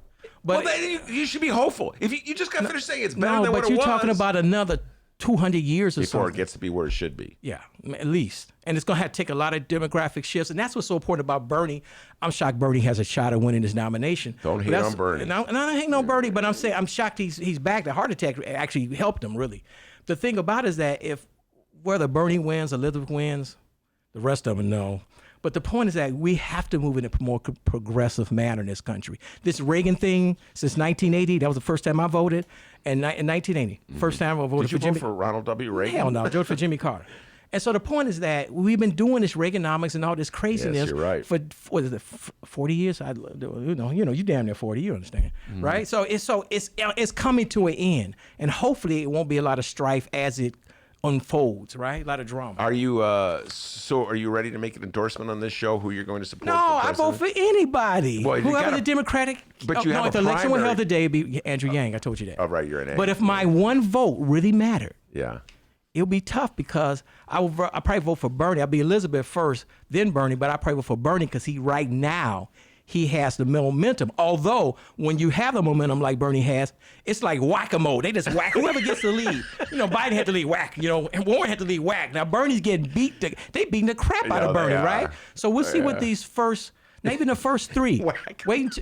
[SPEAKER 15] But
[SPEAKER 3] well, then you should be hopeful. If you just got finished saying it's better than what it was.
[SPEAKER 15] No, but you're talking about another 200 years or
[SPEAKER 3] before
[SPEAKER 15] something.
[SPEAKER 3] it gets to be where it should be.
[SPEAKER 15] Yeah, at least. And it's going to have to take a lot of demographic shifts. And that's what's so important about Bernie. I'm shocked Bernie has a shot at winning this nomination.
[SPEAKER 3] Don't hate on Bernie.
[SPEAKER 15] And I don't hate on Bernie, but I'm shocked he's back. The heart attack actually helped him, really. The thing about it is that whether Bernie wins, Elizabeth wins, the rest of them know. But the point is that we have to move in a more progressive manner in this country. This Reagan thing, since 1980, that was the first time I voted. And in 1980, first time I voted
[SPEAKER 3] Did you
[SPEAKER 15] for Jimmy.
[SPEAKER 3] vote for Ronald W. Reagan?
[SPEAKER 15] Hell no, I voted for Jimmy Carter. And so the point is that we've been doing this Reaganomics and all this craziness
[SPEAKER 3] Yes, you're right.
[SPEAKER 15] for what is it, 40 years? You damn near 40. You understand, right? So it's coming to an end, and hopefully it won't be a lot of strife as it unfolds, right? A lot of drama.
[SPEAKER 3] Are you are you ready to make an endorsement on this show? Who you're going to support?
[SPEAKER 15] No, I vote for anybody.
[SPEAKER 3] Well,
[SPEAKER 15] Whoever the Democratic.
[SPEAKER 3] But you have
[SPEAKER 15] if
[SPEAKER 3] a
[SPEAKER 15] the election were
[SPEAKER 3] primary.
[SPEAKER 15] held today, it'd be Andrew Yang. I told you that.
[SPEAKER 3] Oh, right, you're an A.
[SPEAKER 15] But if my one vote really mattered,
[SPEAKER 3] yeah,
[SPEAKER 15] it'll be tough because I probably vote for Bernie. I'll be Elizabeth first, then Bernie, but I probably vote for Bernie because right now he has the momentum. Although when you have the momentum like Bernie has, it's like whack-a-mole. They just whack whoever gets the lead. Biden had to lead whack. And Warren had to lead whack. Now Bernie's getting beat. They beating the crap out of Bernie, right? So we'll see what these first. Not even the first three.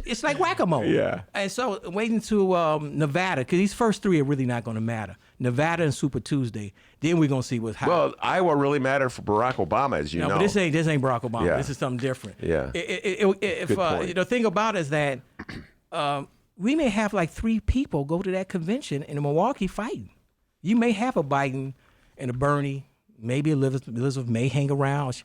[SPEAKER 15] It's like whack-a-mole.
[SPEAKER 3] Yeah.
[SPEAKER 15] And so waiting to Nevada, because these first three are really not going to matter. Nevada and Super Tuesday. Then we're going to see what's happening.
[SPEAKER 3] Well, Iowa really mattered for Barack Obama, as you know.
[SPEAKER 15] But this ain't Barack Obama.
[SPEAKER 3] Yeah.
[SPEAKER 15] This is something different.
[SPEAKER 3] Yeah.
[SPEAKER 15] If
[SPEAKER 3] point.
[SPEAKER 15] the thing about it is that we may have like 3 people go to that convention in Milwaukee fighting. You may have a Biden and a Bernie. Maybe Elizabeth may hang around.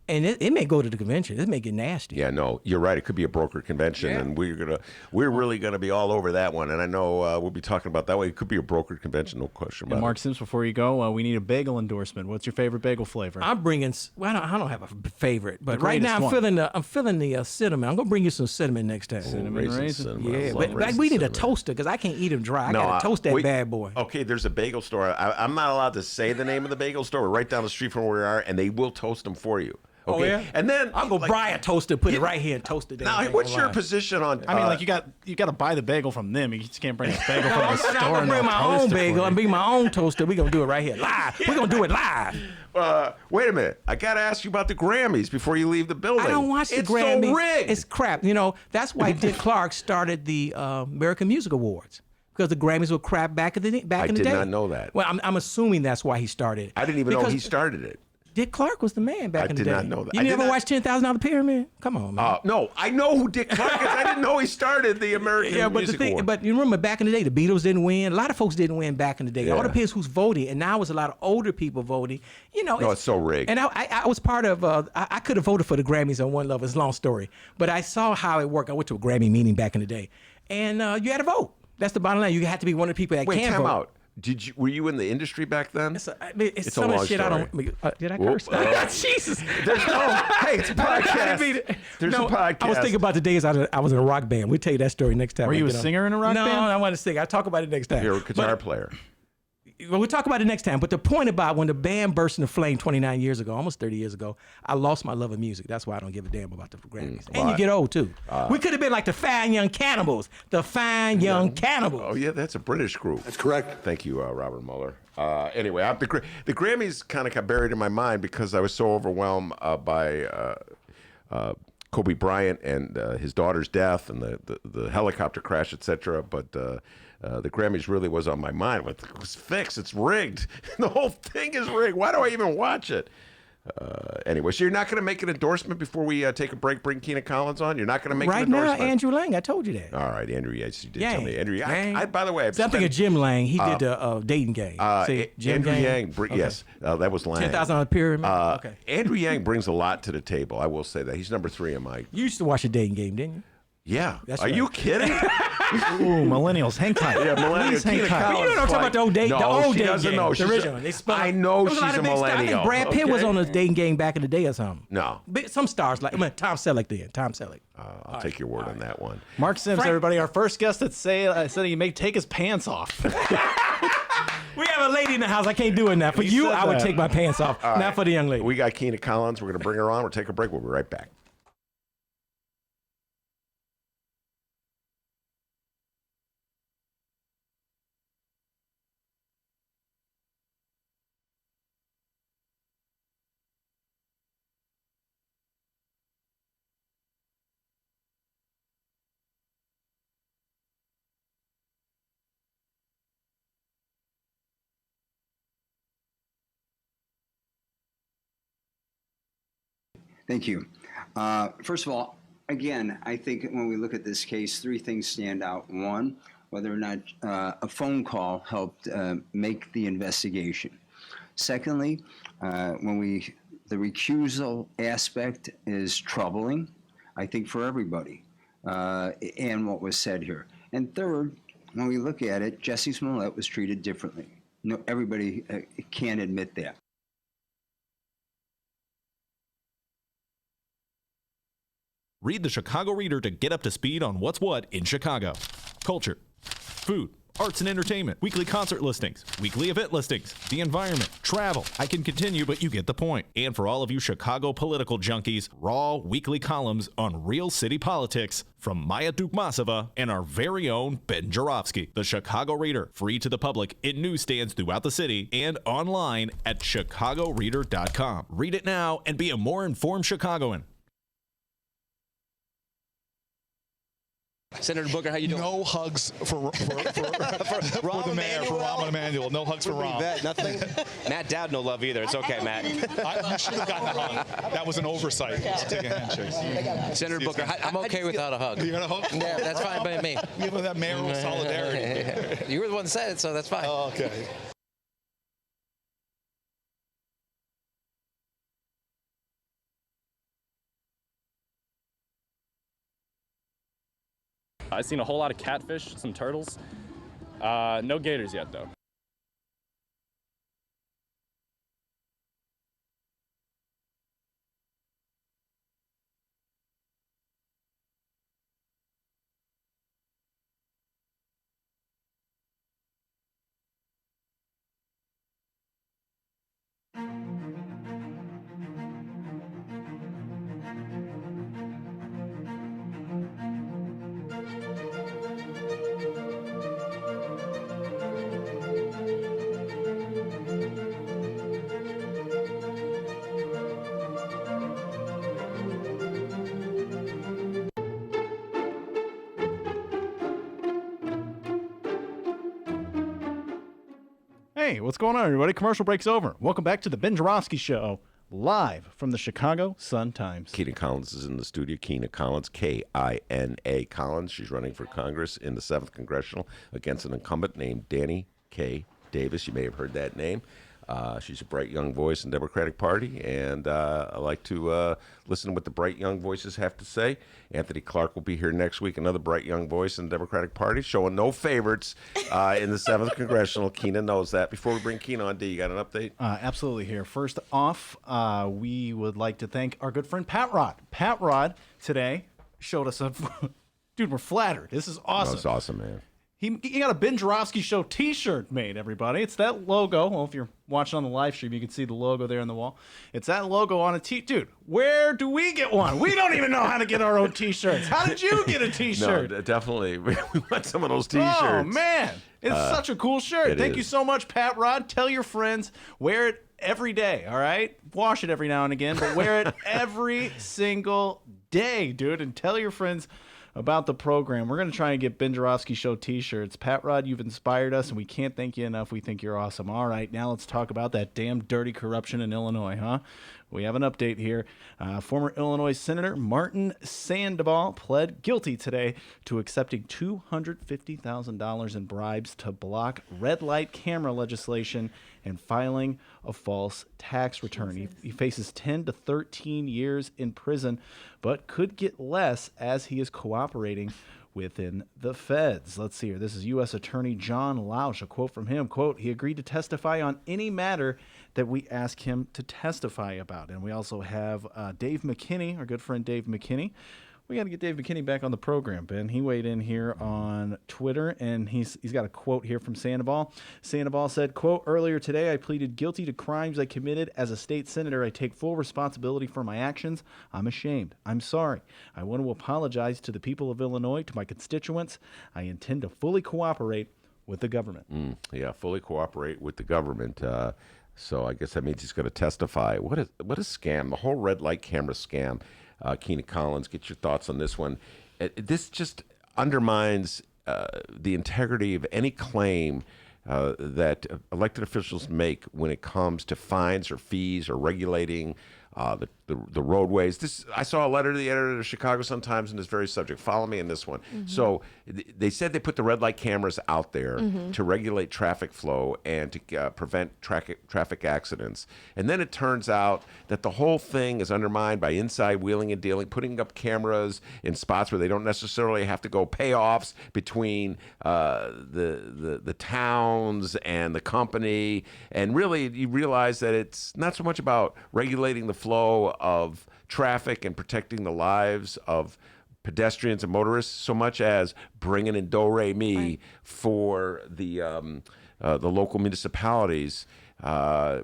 [SPEAKER 15] And it may go to the convention. It may get nasty.
[SPEAKER 3] Yeah, no, you're right. It could be a broker convention, and we're really gonna be all over that one. And I know we'll be talking about that way. It could be a broker convention, no question about
[SPEAKER 2] And Mark
[SPEAKER 3] it.
[SPEAKER 2] Sims, before you go, we need a bagel endorsement. What's your favorite bagel flavor?
[SPEAKER 15] I'm bringing. Well, I don't have a favorite, but
[SPEAKER 2] The
[SPEAKER 15] right now
[SPEAKER 2] greatest
[SPEAKER 15] I'm feeling the cinnamon. I'm gonna bring you some cinnamon next time.
[SPEAKER 2] Cinnamon raisin.
[SPEAKER 3] Cinnamon. I
[SPEAKER 15] Yeah,
[SPEAKER 3] love
[SPEAKER 15] but
[SPEAKER 3] raisin
[SPEAKER 15] we need a
[SPEAKER 3] cinnamon.
[SPEAKER 15] toaster because I can't eat them dry. I gotta toast that
[SPEAKER 3] wait.
[SPEAKER 15] bad boy.
[SPEAKER 3] Okay, there's a bagel store. I'm not allowed to say the name of the bagel store. We're right down the street from where we are, and they will toast them for you. Okay?
[SPEAKER 15] Oh, yeah?
[SPEAKER 3] And then
[SPEAKER 15] I'm gonna buy a toaster, put it right here, and toast it.
[SPEAKER 3] Now, what's your position on?
[SPEAKER 2] I mean, like you got to buy the bagel from them. You just can't bring a bagel from the
[SPEAKER 15] I'm
[SPEAKER 2] store.
[SPEAKER 15] gonna
[SPEAKER 2] and
[SPEAKER 15] bring
[SPEAKER 2] they'll
[SPEAKER 15] my
[SPEAKER 2] toast
[SPEAKER 15] own
[SPEAKER 2] it for
[SPEAKER 15] bagel
[SPEAKER 2] you.
[SPEAKER 15] and bring my own toaster. We're gonna do it right here live. We're gonna do it live.
[SPEAKER 3] Wait a minute. I got to ask you about the Grammys before you leave the building.
[SPEAKER 15] I don't watch the
[SPEAKER 3] it's
[SPEAKER 15] Grammys.
[SPEAKER 3] So rigged.
[SPEAKER 15] It's crap. That's why Dick Clark started the American Music Awards. Because the Grammys were crap back in the day.
[SPEAKER 3] I did not know that.
[SPEAKER 15] Well, I'm assuming that's why he started it.
[SPEAKER 3] I didn't even know he started it.
[SPEAKER 15] Dick Clark was the man back in the day.
[SPEAKER 3] I did not know that.
[SPEAKER 15] You
[SPEAKER 3] I did
[SPEAKER 15] never
[SPEAKER 3] not-
[SPEAKER 15] watched $10,000 Pyramid? Come on, man.
[SPEAKER 3] No, I know who Dick Clark is. I didn't know he started the American Music Award.
[SPEAKER 15] But you remember back in the day, the Beatles didn't win. A lot of folks didn't win back in the day. It all
[SPEAKER 3] Yeah.
[SPEAKER 15] depends who's voting, and now it's a lot of older people voting.
[SPEAKER 3] No, it's so rigged.
[SPEAKER 15] And I was part of. I could have voted for the Grammys on one level. It's a long story, but I saw how it worked. I went to a Grammy meeting back in the day, and you had to vote. That's the bottom line. You had to be one of the people that
[SPEAKER 3] Wait,
[SPEAKER 15] can
[SPEAKER 3] time
[SPEAKER 15] vote.
[SPEAKER 3] Out. Were you in the industry back then?
[SPEAKER 15] It's
[SPEAKER 3] a
[SPEAKER 15] some of
[SPEAKER 3] long
[SPEAKER 15] the shit I
[SPEAKER 3] story.
[SPEAKER 15] don't. Did I curse? Jesus.
[SPEAKER 3] There's no. Hey, it's a podcast. There's a podcast.
[SPEAKER 15] I was thinking about the days I was in a rock band. We'll tell you that story next time.
[SPEAKER 2] Were you a singer in a rock
[SPEAKER 15] no,
[SPEAKER 2] band?
[SPEAKER 15] No, I want to sing. I'll talk about it next time.
[SPEAKER 3] You're a guitar player.
[SPEAKER 15] Well, we'll talk about it next time. But the point about when the band burst into flame 29 years ago, almost 30 years ago, I lost my love of music. That's why I don't give a damn about the Grammys. And you get old, too. We could have been like the Fine Young Cannibals. The Fine Young Cannibals.
[SPEAKER 3] Oh, yeah, that's a British group.
[SPEAKER 4] That's correct.
[SPEAKER 3] Thank you, Robert Mueller. Anyway, the Grammys kind of got buried in my mind because I was so overwhelmed by Kobe Bryant and his daughter's death and the helicopter crash, etc. But the Grammys really was on my mind. It was fixed. It's rigged. The whole thing is rigged. Why do I even watch it? Anyway, so you're not going to make an endorsement before we take a break, bring Kina Collins on? You're not going to make
[SPEAKER 15] right
[SPEAKER 3] an
[SPEAKER 15] now,
[SPEAKER 3] endorsement?
[SPEAKER 15] Andrew Lang, I told you that.
[SPEAKER 3] All right, Andrew, yes, you did
[SPEAKER 15] Yang.
[SPEAKER 3] tell me. Andrew,
[SPEAKER 15] Yang.
[SPEAKER 3] I by the way, I've
[SPEAKER 15] I'm thinking of Jim Lang. He did the dating game. See, Jim
[SPEAKER 3] Andrew
[SPEAKER 15] Gang?
[SPEAKER 3] Yang,
[SPEAKER 15] Okay.
[SPEAKER 3] yes, that was Lang.
[SPEAKER 15] $10,000 Pyramid. Okay.
[SPEAKER 3] Andrew Yang brings a lot to the table. I will say that. He's number 3 in my.
[SPEAKER 15] You used to watch the dating game, didn't you?
[SPEAKER 3] Yeah.
[SPEAKER 15] That's
[SPEAKER 3] Are
[SPEAKER 15] right.
[SPEAKER 3] you kidding?
[SPEAKER 2] Ooh, millennials, hang tight.
[SPEAKER 3] Yeah, millennials.
[SPEAKER 2] Please hang
[SPEAKER 3] Kina
[SPEAKER 2] tight.
[SPEAKER 3] Collins
[SPEAKER 15] You know what I'm talking about, the old date,
[SPEAKER 3] no,
[SPEAKER 15] the old
[SPEAKER 3] she
[SPEAKER 15] dating
[SPEAKER 3] doesn't
[SPEAKER 15] game.
[SPEAKER 3] know.
[SPEAKER 15] The
[SPEAKER 3] She's
[SPEAKER 15] original. They spun.
[SPEAKER 3] I know
[SPEAKER 15] There was a lot
[SPEAKER 3] she's
[SPEAKER 15] of
[SPEAKER 3] a
[SPEAKER 15] big stars. I
[SPEAKER 3] millennial.
[SPEAKER 15] think Brad Pitt was
[SPEAKER 3] okay?
[SPEAKER 15] on a dating game back in the day or something.
[SPEAKER 3] No.
[SPEAKER 15] Some stars like Tom Selleck did. Tom Selleck.
[SPEAKER 3] I'll take your word on that one.
[SPEAKER 2] Mark Sims,
[SPEAKER 15] Frank-
[SPEAKER 2] everybody, our first guest that said he may take his pants off.
[SPEAKER 15] We have a lady in the house. I can't do it now. For
[SPEAKER 2] He
[SPEAKER 15] you,
[SPEAKER 2] said
[SPEAKER 15] I would
[SPEAKER 2] that.
[SPEAKER 15] take my pants off.
[SPEAKER 3] All
[SPEAKER 15] Not
[SPEAKER 3] right.
[SPEAKER 15] for the young lady.
[SPEAKER 3] We got Kina Collins. We're going to bring her on. We'll take a break. We'll be right back.
[SPEAKER 8] Thank you. First of all, again, I think when we look at this case, three things stand out. One, whether or not a phone call helped make the investigation. Secondly, the recusal aspect is troubling, I think, for everybody, and what was said here. And third, when we look at it, Jesse Smollett was treated differently. No, everybody can admit that.
[SPEAKER 12] Read the Chicago Reader to get up to speed on what's what in Chicago. Culture, food, arts and entertainment, weekly concert listings, weekly event listings, the environment, travel. I can continue, but you get the point. And for all of you Chicago political junkies, raw weekly columns on real city politics from Maya Dukmasova and our very own Ben Joravsky. The Chicago Reader, free to the public in newsstands throughout the city and online at chicagoreader.com. Read it now and be a more informed Chicagoan.
[SPEAKER 16] Senator Booker, how you doing?
[SPEAKER 17] No hugs for the mayor, for Rahm Emanuel. No hugs for Rahm.
[SPEAKER 16] Nothing? Matt Dowd, no love either. It's okay, Matt.
[SPEAKER 17] You should have gotten a hug. That was an oversight. Just take a handshake.
[SPEAKER 16] Senator Booker, I'm okay without a hug.
[SPEAKER 17] You got a hug?
[SPEAKER 16] Yeah, that's fine by me.
[SPEAKER 17] Give him that mayoral solidarity.
[SPEAKER 16] You were the one that said it, so that's fine.
[SPEAKER 17] Oh, okay.
[SPEAKER 18] I've seen a whole lot of catfish, some turtles. No gators yet, though.
[SPEAKER 2] Hey, what's going on, everybody? Commercial break's over. Welcome back to the Ben Joravsky Show, live from the Chicago Sun-Times.
[SPEAKER 3] Kina Collins is in the studio. Kina Collins, K-I-N-A Collins. She's running for Congress in the 7th Congressional against an incumbent named Danny K. Davis. You may have heard that name. She's a bright young voice in the Democratic Party, and I like to listen to what the bright young voices have to say. Anthony Clark will be here next week, another bright young voice in the Democratic Party, showing no favorites in the 7th Congressional. Kina knows that. Before we bring Kina on, D, you got an update?
[SPEAKER 2] Absolutely here. First off, we would like to thank our good friend Pat Rod. Pat Rod today showed us a... Dude, we're flattered. This is awesome.
[SPEAKER 3] That's awesome, man.
[SPEAKER 2] He got a Ben Joravsky Show t-shirt made, everybody. It's that logo. Well, if you're watching on the live stream, you can see the logo there on the wall. It's that logo on a Dude, where do we get one? We don't even know how to get our own t-shirts. How did you get a t-shirt?
[SPEAKER 3] No, definitely. We want some of those t-shirts.
[SPEAKER 2] Oh, man. It's such a cool shirt. Thank you so much, Pat Rod. Tell your friends. Wear it every day, all right? Wash it every now and again, but wear it every single day, dude. And tell your friends about the program. We're going to try and get Ben Joravsky Show t-shirts. Pat Rod, you've inspired us, and we can't thank you enough. We think you're awesome. All right, now let's talk about that damn dirty corruption in Illinois, huh? We have an update here. Former Illinois Senator Martin Sandoval pled guilty today to accepting $250,000 in bribes to block red light camera legislation and filing a false tax return. He faces 10 to 13 years in prison, but could get less as he is cooperating within the feds. Let's see here. This is U.S. Attorney John Lausch. A quote from him, quote, "He agreed to testify on any matter that we ask him to testify about." And we also have Dave McKinney, our good friend Dave McKinney, We got to get Dave McKinney back on the program, Ben. He weighed in here on Twitter, and he's got a quote here from Sandoval. Sandoval said, quote, "Earlier today, I pleaded guilty to crimes I committed. As a state senator, I take full responsibility for my actions. I'm ashamed. I'm sorry. I want to apologize to the people of Illinois, to my constituents. I intend to fully cooperate with the government."
[SPEAKER 3] Yeah, fully cooperate with the government. So I guess that means he's going to testify. What a scam. The whole red light camera scam. Kina Collins, get your thoughts on this one. This just undermines the integrity of any claim that elected officials make when it comes to fines or fees or regulating the roadways. I saw a letter to the editor of Chicago Sun-Times on this very subject. Follow me in this one. So they said they put the red light cameras out there to regulate traffic flow and to prevent traffic accidents. And then it turns out that the whole thing is undermined by inside wheeling and dealing, putting up cameras in spots where they don't necessarily have to go payoffs between the towns and the company. And really, you realize that it's not so much about regulating the flow of traffic and protecting the lives of pedestrians and motorists so much as bringing in do-re-mi for the local municipalities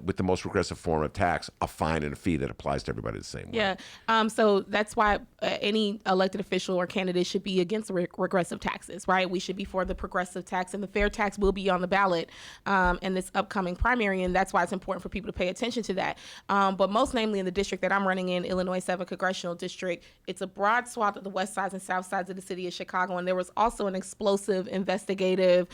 [SPEAKER 3] with the most regressive form of tax, a fine and a fee that applies to everybody the same way.
[SPEAKER 19] Yeah. So that's why any elected official or candidate should be against regressive taxes, right? We should be for the progressive tax, and the fair tax will be on the ballot in this upcoming primary, and that's why it's important for people to pay attention to that. But most namely in the district that I'm running in, Illinois 7th Congressional District, it's a broad swath of the west sides and south sides of the city of Chicago, and there was also an explosive investigative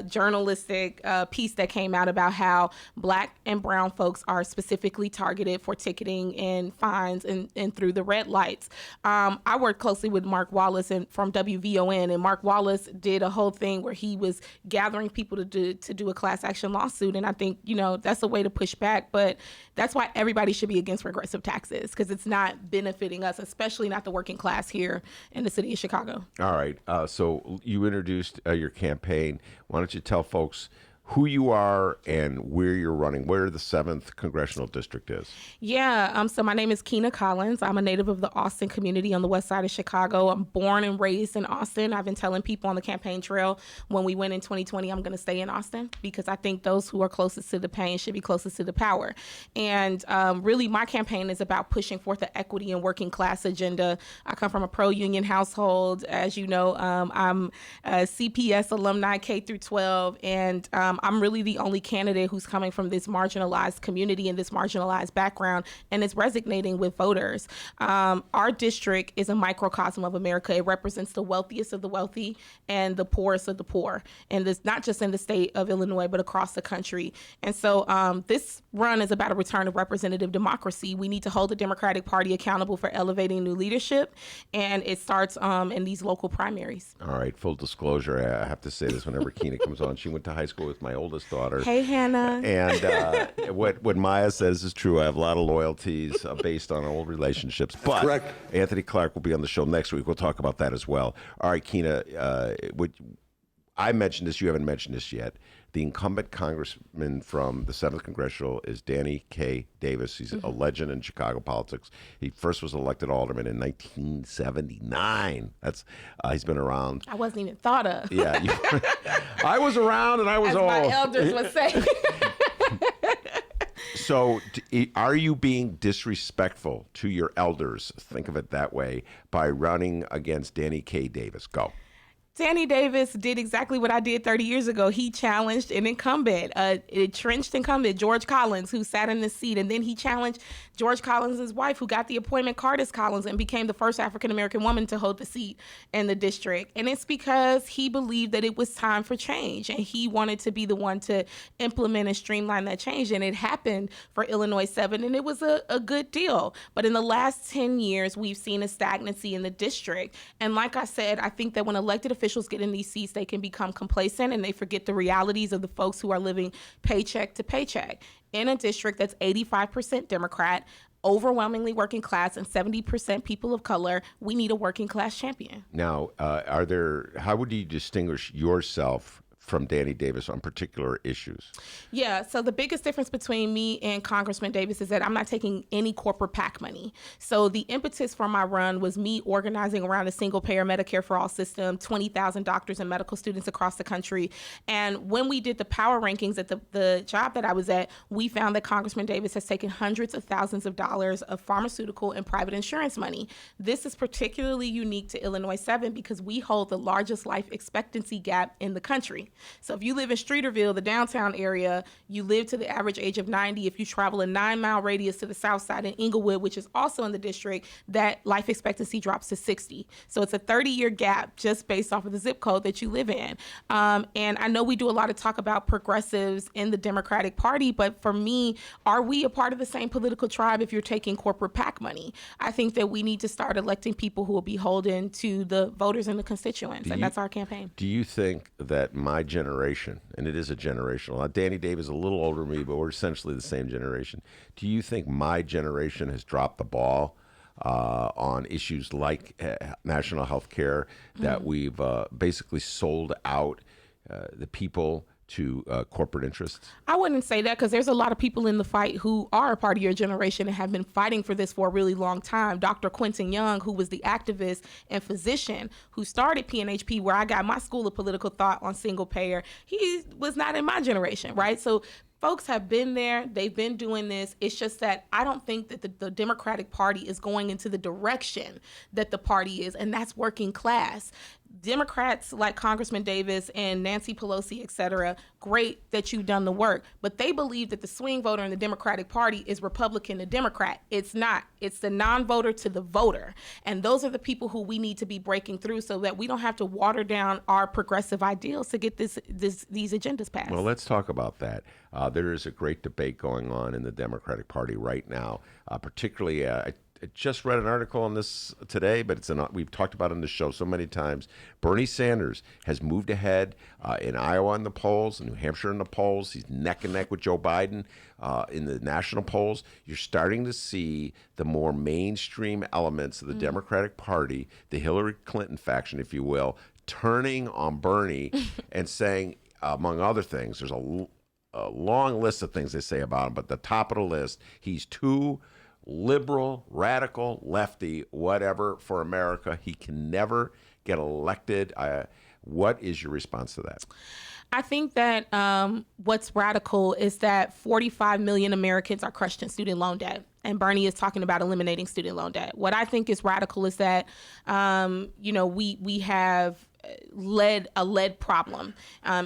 [SPEAKER 19] journalistic piece that came out about how Black and brown folks are specifically targeted for ticketing and fines and through the red lights. I worked closely with Marc Wallace from WVON, and Marc Wallace did a whole thing where he was gathering people to do a class action lawsuit. And I think, that's a way to push back, but that's why everybody should be against regressive taxes, because it's not benefiting us, especially not the working class here in the city of Chicago.
[SPEAKER 3] All right. So you introduced your campaign. Why don't you tell folks who you are and where you're running, where the 7th Congressional District is?
[SPEAKER 19] Yeah, so my name is Kina Collins. I'm a native of the Austin community on the west side of Chicago. I'm born and raised in Austin. I've been telling people on the campaign trail when we win in 2020, I'm going to stay in Austin, because I think those who are closest to the pain should be closest to the power. And really, my campaign is about pushing forth the equity and working class agenda. I come from a pro-union household. As you know, I'm a CPS alumni K through 12, and I'm really the only candidate who's coming from this marginalized community and this marginalized background, and it's resonating with voters. Our district is a microcosm of America. It represents the wealthiest of the wealthy and the poorest of the poor, and this not just in the state of Illinois, but across the country. And so this run is about a return of representative democracy. We need to hold the Democratic Party accountable for elevating new leadership, and it starts in these local primaries.
[SPEAKER 3] All right, full disclosure, I have to say this whenever Kina comes on. She went to high school with my oldest daughter.
[SPEAKER 19] Hey, Hannah.
[SPEAKER 3] And what Maya says is true. I have a lot of loyalties based on old relationships. But correct. Anthony Clark will be on the show next week. We'll talk about that as well. All right, Kina, I mentioned this. You haven't mentioned this yet. The incumbent congressman from the 7th Congressional is Danny K. Davis. He's a legend in Chicago politics. He first was elected alderman in 1979. He's been around.
[SPEAKER 19] I wasn't even thought of.
[SPEAKER 3] Yeah, I was around and I was
[SPEAKER 19] As
[SPEAKER 3] old.
[SPEAKER 19] my elders would say.
[SPEAKER 3] So are you being disrespectful to your elders, think of it that way, by running against Danny K. Davis? Go.
[SPEAKER 19] Danny Davis did exactly what I did 30 years ago. He challenged an incumbent, a entrenched incumbent, George Collins, who sat in the seat. And then he challenged George Collins' wife, who got the appointment, Cardis Collins, and became the first African-American woman to hold the seat in the district. And it's because he believed that it was time for change, and he wanted to be the one to implement and streamline that change. And it happened for Illinois 7, and it was a good deal. But in the last 10 years, we've seen a stagnancy in the district. And like I said, I think that when elected officials get in these seats, they can become complacent and they forget the realities of the folks who are living paycheck to paycheck. In a district that's 85% Democrat, overwhelmingly working class, and 70% people of color, we need a working class champion.
[SPEAKER 3] Now, how would you distinguish yourself from Danny Davis on particular issues?
[SPEAKER 19] Yeah, so the biggest difference between me and Congressman Davis is that I'm not taking any corporate PAC money. So the impetus for my run was me organizing around a single payer Medicare for all system, 20,000 doctors and medical students across the country. And when we did the power rankings at the job that I was at, we found that Congressman Davis has taken hundreds of thousands of dollars of pharmaceutical and private insurance money. This is particularly unique to Illinois 7 because we hold the largest life expectancy gap in the country. So if you live in Streeterville, the downtown area, you live to the average age of 90. If you travel a 9-mile radius to the south side in Inglewood, which is also in the district, that life expectancy drops to 60. So it's a 30-year gap just based off of the zip code that you live in. And I know we do a lot of talk about progressives in the Democratic Party, but for me, are we a part of the same political tribe if you're taking corporate PAC money? I think that we need to start electing people who will be beholden to the voters and the constituents, and that's our campaign.
[SPEAKER 3] Do you think that my generation, and it is a generational, Danny Davis is a little older than me, but we're essentially the same generation. Do you think my generation has dropped the ball on issues like national health care, that we've basically sold out the people to corporate interests?
[SPEAKER 19] I wouldn't say that because there's a lot of people in the fight who are a part of your generation and have been fighting for this for a really long time. Dr. Quentin Young, who was the activist and physician who started PNHP, where I got my school of political thought on single payer, he was not in my generation, right? So folks have been there. They've been doing this. It's just that I don't think that the Democratic Party is going into the direction that the party is, and that's working class. Democrats like Congressman Davis and Nancy Pelosi, et cetera, great that you've done the work, but they believe that the swing voter in the Democratic Party is Republican to Democrat. It's not. It's the non-voter to the voter. And those are the people who we need to be breaking through so that we don't have to water down our progressive ideals to get these agendas passed.
[SPEAKER 3] Well, let's talk about that. There is a great debate going on in the Democratic Party right now, particularly I just read an article on this today, but we've talked about it on the show so many times. Bernie Sanders has moved ahead in Iowa in the polls, in New Hampshire in the polls. He's neck and neck with Joe Biden in the national polls. You're starting to see the more mainstream elements of the Democratic Party, the Hillary Clinton faction, if you will, turning on Bernie and saying, among other things, there's a long list of things they say about him, but the top of the list, he's too liberal, radical, lefty, whatever for America. He can never get elected. What is your response to that?
[SPEAKER 19] I think that what's radical is that 45 million Americans are crushed in student loan debt. And Bernie is talking about eliminating student loan debt. What I think is radical is that, we have a lead problem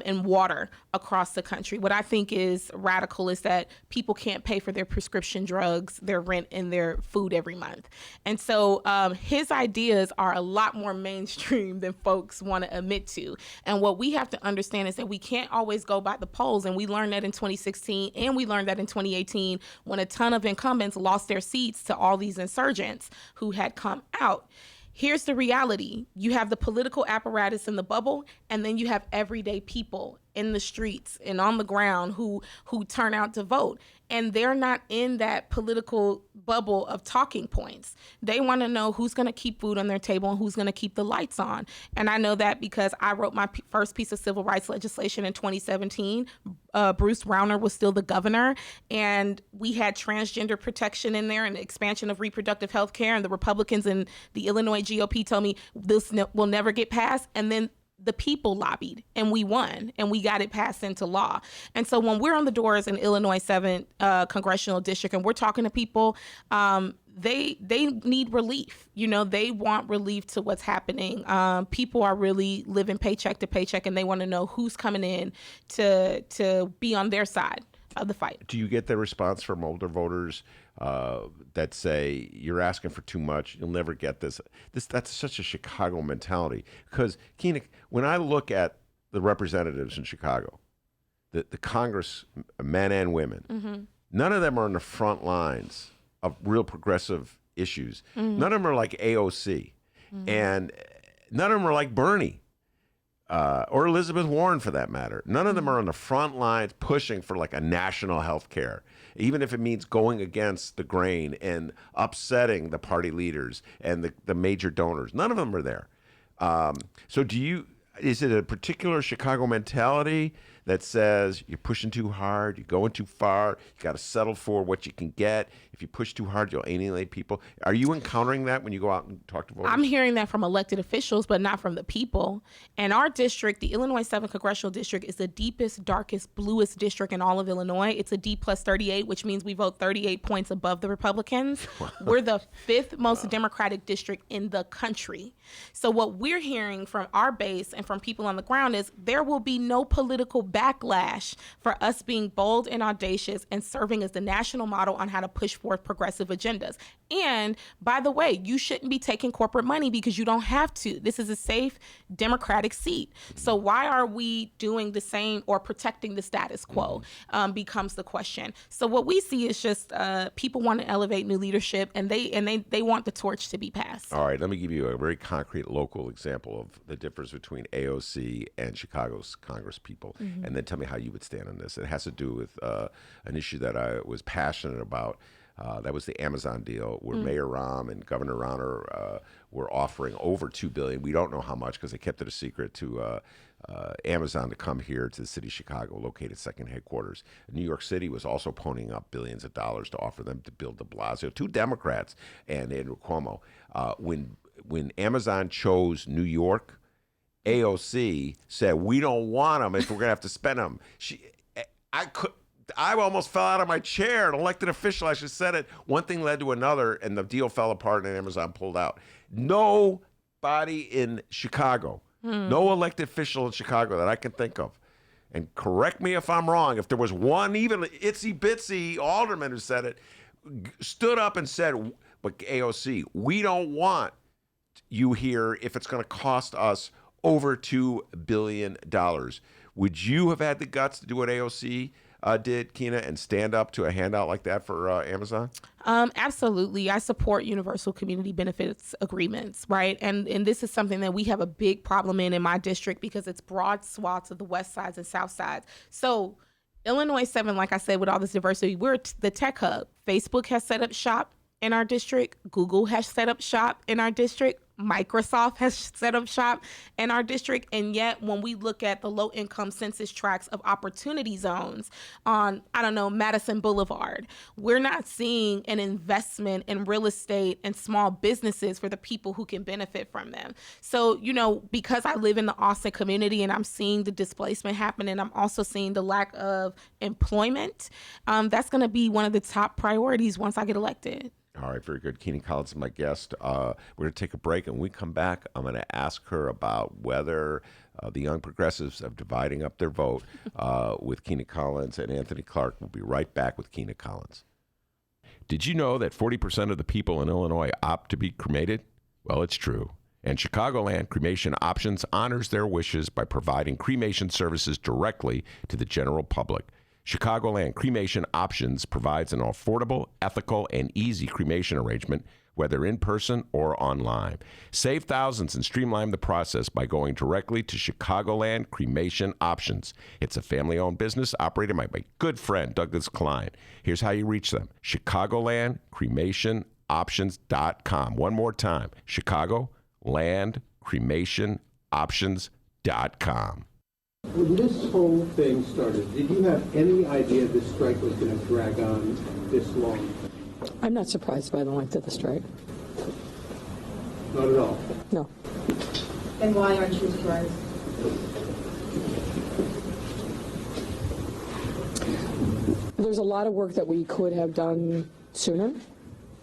[SPEAKER 19] in water across the country. What I think is radical is that people can't pay for their prescription drugs, their rent, and their food every month. And so his ideas are a lot more mainstream than folks want to admit to. And what we have to understand is that we can't always go by the polls. And we learned that in 2016 and we learned that in 2018 when a ton of incumbents lost their seats to all these insurgents who had come out. Here's the reality. You have the political apparatus in the bubble, and then you have everyday people in the streets and on the ground who turn out to vote. And they're not in that political bubble of talking points. They want to know who's going to keep food on their table and who's going to keep the lights on. And I know that because I wrote my first piece of civil rights legislation in 2017. Bruce Rauner was still the governor, and we had transgender protection in there and the expansion of reproductive health care. And the Republicans and the Illinois GOP told me this will never get passed. And then the people lobbied and we won and we got it passed into law. And so when we're on the doors in Illinois 7th congressional district and we're talking to people, they need relief. They want relief to what's happening. People are really living paycheck to paycheck and they want to know who's coming in to be on their side of the fight.
[SPEAKER 3] Do you get the response from older voters that say you're asking for too much, you'll never get this? That's such a Chicago mentality. Because Kina, when I look at the representatives in Chicago, the Congress men and women, none of them are on the front lines of real progressive issues. None of them are like AOC, and none of them are like Bernie. Or Elizabeth Warren, for that matter. None of them are on the front lines pushing for like a national health care, even if it means going against the grain and upsetting the party leaders and the major donors. None of them are there. So do you is it a particular Chicago mentality that says you're pushing too hard, you're going too far, you got to settle for what you can get? If you push too hard, you'll alienate people. Are you encountering that when you go out and talk to voters?
[SPEAKER 19] I'm hearing that from elected officials, but not from the people. And our district, the Illinois 7th Congressional District, is the deepest, darkest, bluest district in all of Illinois. It's a D plus 38, which means we vote 38 points above the Republicans. We're the 5th most Democratic district in the country. So what we're hearing from our base and from people on the ground is there will be no political backlash for us being bold and audacious and serving as the national model on how to push forth progressive agendas. And by the way, you shouldn't be taking corporate money because you don't have to. This is a safe Democratic seat. So why are we doing the same or protecting the status quo becomes the question. So what we see is just people want to elevate new leadership, and they want the torch to be passed.
[SPEAKER 3] All right, let me give you a very concrete local example of the difference between AOC and Chicago's Congress people, and then tell me how you would stand on this. It has to do with an issue that I was passionate about. That was the Amazon deal, where Mayor Rahm and Governor Rauner were offering over $2 billion. We don't know how much because they kept it a secret to Amazon to come here to the city of Chicago, located second headquarters. New York City was also ponying up billions of dollars to offer them to build de Blasio. 2 Democrats and Andrew Cuomo. When Amazon chose New York, AOC said, "We don't want them if we're going to have to spend them." I almost fell out of my chair. An elected official, I should have said it. One thing led to another, and the deal fell apart, and Amazon pulled out. Nobody in Chicago, no elected official in Chicago that I can think of, and correct me if I'm wrong, if there was one even itsy-bitsy alderman who said it, stood up and said, "But AOC, we don't want you here if it's going to cost us over $2 billion. Would you have had the guts to do what AOC did, Kina, and stand up to a handout like that for Amazon?
[SPEAKER 19] Absolutely. I support universal community benefits agreements, right? And this is something that we have a big problem in my district because it's broad swaths of the west sides and south sides. So Illinois 7, like I said, with all this diversity, we're the tech hub. Facebook has set up shop in our district. Google has set up shop in our district. Microsoft has set up shop in our district. And yet when we look at the low income census tracts of opportunity zones on, Madison Boulevard, we're not seeing an investment in real estate and small businesses for the people who can benefit from them. So, because I live in the Austin community and I'm seeing the displacement happen, and I'm also seeing the lack of employment, that's going to be one of the top priorities once I get elected.
[SPEAKER 3] All right, very good. Kina Collins is my guest. We're going to take a break, and when we come back, I'm going to ask her about whether the young progressives are dividing up their vote with Kina Collins and Anthony Clark. We'll be right back with Kina Collins. Did you know that 40% of the people in Illinois opt to be cremated? Well, it's true. And Chicagoland Cremation Options honors their wishes by providing cremation services directly to the general public. Chicagoland Cremation Options provides an affordable, ethical, and easy cremation arrangement, whether in person or online. Save thousands and streamline the process by going directly to Chicagoland Cremation Options. It's a family-owned business operated by my good friend, Douglas Klein. Here's how you reach them: ChicagolandCremationOptions.com. One more time, ChicagolandCremationOptions.com.
[SPEAKER 20] When this whole thing started, did you have any idea this strike was going to drag on this long?
[SPEAKER 21] I'm not surprised by the length of the strike.
[SPEAKER 20] Not at all?
[SPEAKER 21] No.
[SPEAKER 10] And why aren't you surprised?
[SPEAKER 21] There's a lot of work that we could have done sooner,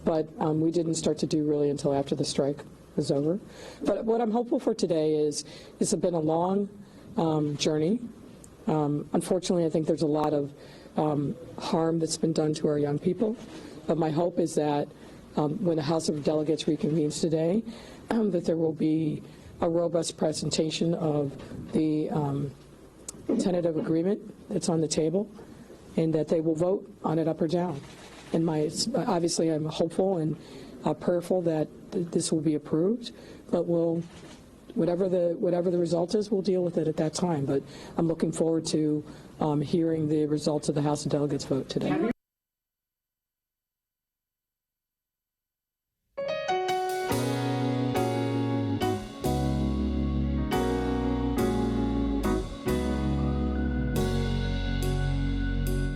[SPEAKER 21] but we didn't start to do really until after the strike was over. But what I'm hopeful for today is it's been a long journey. Unfortunately, I think there's a lot of harm that's been done to our young people. But my hope is that when the House of Delegates reconvenes today, that there will be a robust presentation of the tentative agreement that's on the table, and that they will vote on it up or down. And obviously, I'm hopeful and prayerful that this will be approved, but whatever the result is, we'll deal with it at that time. But I'm looking forward to hearing the results of the House of Delegates vote today.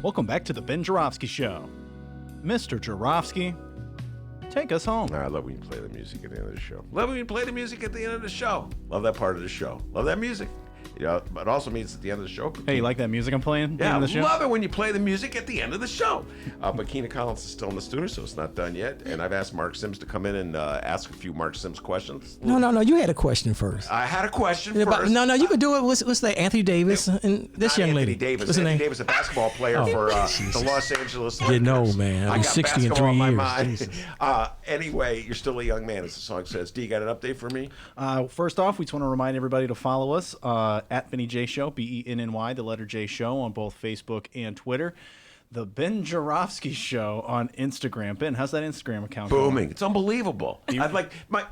[SPEAKER 2] Welcome back to the Ben Joravsky Show. Mr. Joravsky, take us home.
[SPEAKER 3] I love when you play the music at the end of the show. Love when you play the music at the end of the show. Love that part of the show. Love that music. You know, but it also means at the end of the show.
[SPEAKER 2] Hey, you like that music I'm playing?
[SPEAKER 3] Yeah,
[SPEAKER 2] the show?
[SPEAKER 3] love it when you play the music at the end of the show. But Kina Collins is still in the studio, so it's not done yet. And I've asked Marc Sims to come in and ask a few Marc Sims questions.
[SPEAKER 15] No. You had a question first.
[SPEAKER 3] I had a question
[SPEAKER 15] Yeah,
[SPEAKER 3] first.
[SPEAKER 15] No, you could do it. What's that? Anthony Davis and this
[SPEAKER 3] Not
[SPEAKER 15] young
[SPEAKER 3] Anthony
[SPEAKER 15] lady.
[SPEAKER 3] Davis.
[SPEAKER 15] What's her
[SPEAKER 3] Anthony
[SPEAKER 15] name?
[SPEAKER 3] Davis, a basketball player
[SPEAKER 15] Oh,
[SPEAKER 3] for
[SPEAKER 15] Jesus.
[SPEAKER 3] the Los Angeles
[SPEAKER 15] Getting
[SPEAKER 3] Lakers.
[SPEAKER 15] old, man.
[SPEAKER 3] I
[SPEAKER 15] I'm
[SPEAKER 3] got
[SPEAKER 15] 60 in
[SPEAKER 3] basketball
[SPEAKER 15] 3
[SPEAKER 3] on my
[SPEAKER 15] years.
[SPEAKER 3] mind.
[SPEAKER 15] Jesus.
[SPEAKER 3] Anyway, you're still a young man, as the song says. D, you got an update for me?
[SPEAKER 2] First off, we just want to remind everybody to follow us at Benny J Show, BENNY, the letter J Show, on both Facebook and Twitter. The Ben Joravsky Show on Instagram. Ben, how's that Instagram account
[SPEAKER 3] Booming.
[SPEAKER 2] going?
[SPEAKER 3] It's unbelievable. I'd like my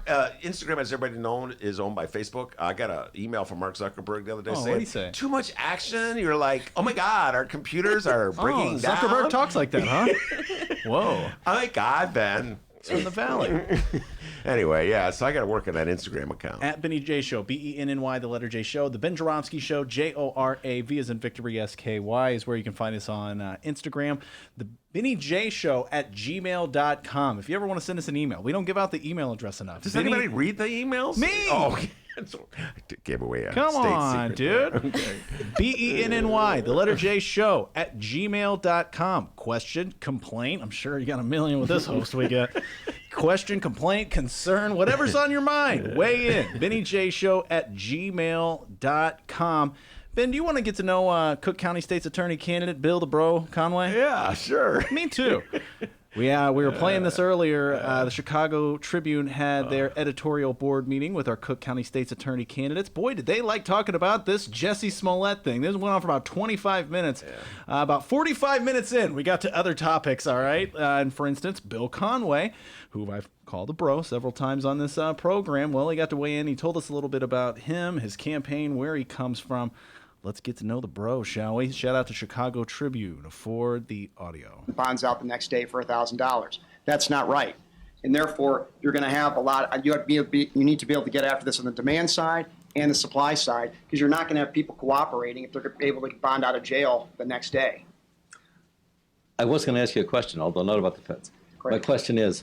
[SPEAKER 3] Instagram, as everybody knows, is owned by Facebook. I got an email from Mark Zuckerberg the other day
[SPEAKER 2] Oh,
[SPEAKER 3] saying,
[SPEAKER 2] what'd he say?
[SPEAKER 3] too much action. You're like, oh my God, our computers are breaking down.
[SPEAKER 2] Zuckerberg talks like that, huh? Whoa.
[SPEAKER 3] Oh my God, Ben.
[SPEAKER 2] It's from the Valley.
[SPEAKER 3] Anyway, yeah, so I got to work on that Instagram account.
[SPEAKER 2] At Benny J Show, BENNY, the letter J Show. The Ben Joravsky Show, JORAV as in Victory SKY, is where you can find us on Instagram. The Benny J Show at gmail.com. If you ever want to send us an email, we don't give out the email address enough.
[SPEAKER 3] Does anybody read the emails?
[SPEAKER 2] Me!
[SPEAKER 3] Oh, okay. I gave away a
[SPEAKER 2] Come
[SPEAKER 3] state
[SPEAKER 2] on,
[SPEAKER 3] secret.
[SPEAKER 2] dude. BENNY, the letter J Show at gmail.com. Question, complaint. I'm sure you got a million with this host we got. Question, complaint, concern, whatever's on your mind. Weigh in. Benny J Show at gmail.com. Ben, do you want to get to know Cook County State's Attorney candidate Bill the Bro Conway?
[SPEAKER 3] Yeah, sure.
[SPEAKER 2] Me too. We were playing this earlier. The Chicago Tribune had their editorial board meeting with our Cook County State's Attorney candidates. Boy, did they like talking about this Jussie Smollett thing. This went on for about 25 minutes. About 45 minutes in, we got to other topics, all right? And for instance, Bill Conway, who I've called a bro several times on this program. Well, he got to weigh in. He told us a little bit about him, his campaign, where he comes from. Let's get to know the bro, shall we? Shout out to Chicago Tribune for the audio.
[SPEAKER 6] Bonds out the next day for $1,000. That's not right. And therefore, you're going to have a lot. You need to be able to get after this on the demand side and the supply side, because you're not going to have people cooperating if they're able to bond out of jail the next day.
[SPEAKER 7] I was going to ask you a question, although not about the feds.
[SPEAKER 6] Great.
[SPEAKER 7] My question is,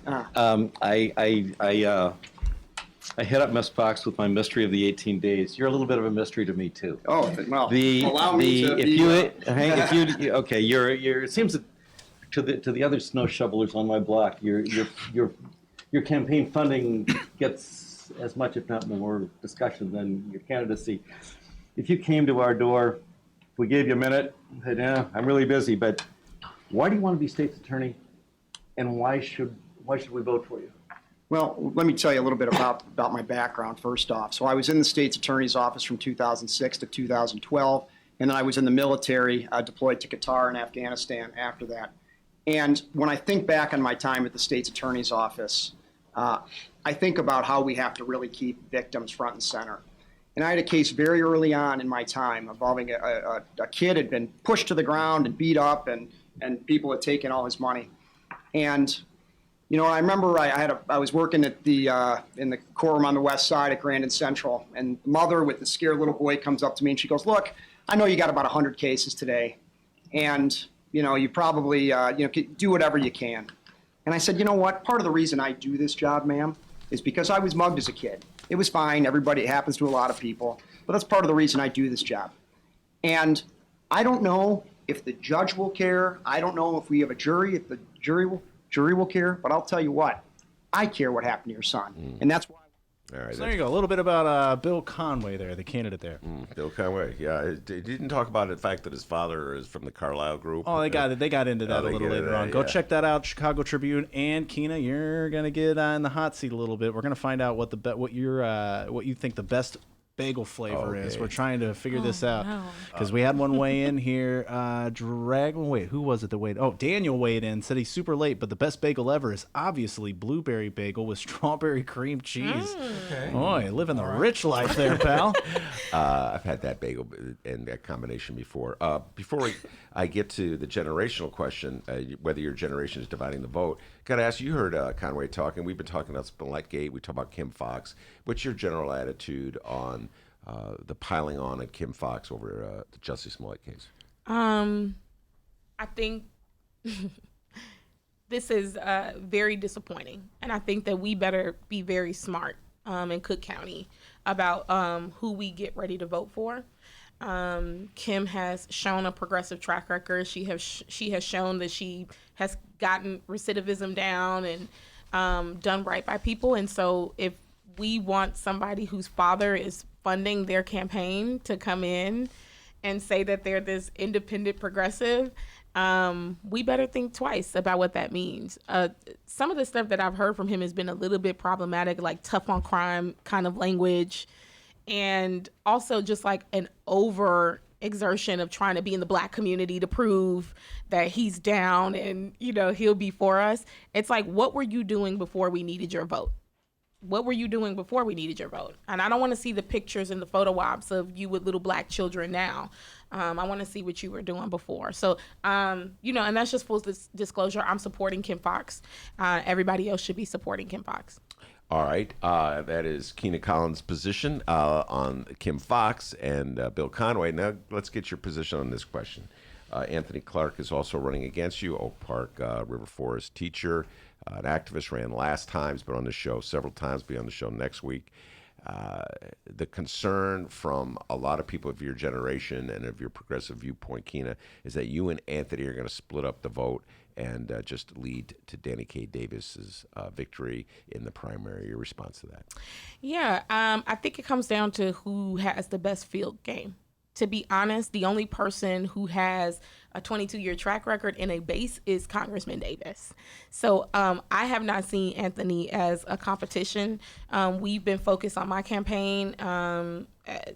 [SPEAKER 7] I hit up Miss Fox with my mystery of the 18 days. You're a little bit of a mystery to me too.
[SPEAKER 6] Oh, well, allow me to be.
[SPEAKER 7] Okay, you're. It seems that to the other snow shovelers on my block, your campaign funding gets as much, if not more, discussion than your candidacy. If you came to our door, if we gave you a minute, said, "Yeah, I'm really busy, but why do you want to be state's attorney, and why should we vote for you?"
[SPEAKER 6] Well, let me tell you a little bit about my background first off. So I was in the state's attorney's office from 2006 to 2012, and then I was in the military, deployed to Qatar and Afghanistan after that. And when I think back on my time at the state's attorney's office, I think about how we have to really keep victims front and center. And I had a case very early on in my time involving a kid had been pushed to the ground and beat up, and people had taken all his money. And you know, I remember I was working at in the courtroom on the west side at Grandin Central, and the mother with the scared little boy comes up to me and she goes, "Look, I know you got about 100 cases today, and you know you probably do whatever you can." And I said, "You know what? Part of the reason I do this job, ma'am, is because I was mugged as a kid. It was fine. It happens to a lot of people, but that's part of the reason I do this job. And I don't know if the judge will care. I don't know if we have a jury, if the jury will care, but I'll tell you what, I care what happened to your son." And that's why.
[SPEAKER 3] All right,
[SPEAKER 2] So there you go. A little bit about Bill Conway there, the candidate there.
[SPEAKER 3] Bill Conway, yeah. He didn't talk about the fact that his father is from the Carlisle group.
[SPEAKER 2] Oh, they got into that a little later on. Go check that out, Chicago Tribune. And Kina, you're gonna get in the hot seat a little bit. We're gonna find out what you think the best bagel flavor is. We're trying to figure this out because we had one weigh in here. Who was it that weighed? Oh, Daniel weighed in, said he's super late, but the best bagel ever is obviously blueberry bagel with strawberry cream cheese.
[SPEAKER 3] Okay.
[SPEAKER 2] Boy, living the rich life there, pal.
[SPEAKER 3] I've had that bagel and that combination before. Before I get to the generational question, whether your generation is dividing the vote, got to ask you. Heard Conway talking. We've been talking about Smollett-gate. We talk about Kim Foxx. What's your general attitude on the piling on at Kim Foxx over the Jussie Smollett case?
[SPEAKER 19] I I think this is very disappointing. And I think that we better be very smart in Cook County about who we get ready to vote for. Kim has shown a progressive track record. She has shown that she has gotten recidivism down and done right by people. And so if we want somebody whose father is funding their campaign to come in and say that they're this independent progressive, we better think twice about what that means. Some of the stuff that I've heard from him has been a little bit problematic, like tough on crime kind of language, and also just like an over exertion of trying to be in the Black community to prove that he's down and, you know, he'll be for us. It's like, what were you doing before we needed your vote? What were you doing before we needed your vote? And I don't want to see the pictures and the photo ops of you with little Black children now. I want to see what you were doing before. So, you know, and that's just full disclosure. I'm supporting Kim Foxx. Everybody else should be supporting Kim Foxx.
[SPEAKER 3] All right. That is Kina Collins' position on Kim Foxx and Bill Conway. Now, let's get your position on this question. Anthony Clark is also running against you, Oak Park River Forest teacher, an activist, ran last time, has been on the show several times, be on the show next week. The concern from a lot of people of your generation and of your progressive viewpoint, Kina, is that you and Anthony are going to split up the vote and just lead to Danny K. Davis's victory in the primary. Your response to that?
[SPEAKER 19] Yeah, I think it comes down to who has the best field game. To be honest, the only person who has a 22-year track record in a base is Congressman Davis. So I have not seen Anthony as a competition. We've been focused on my campaign,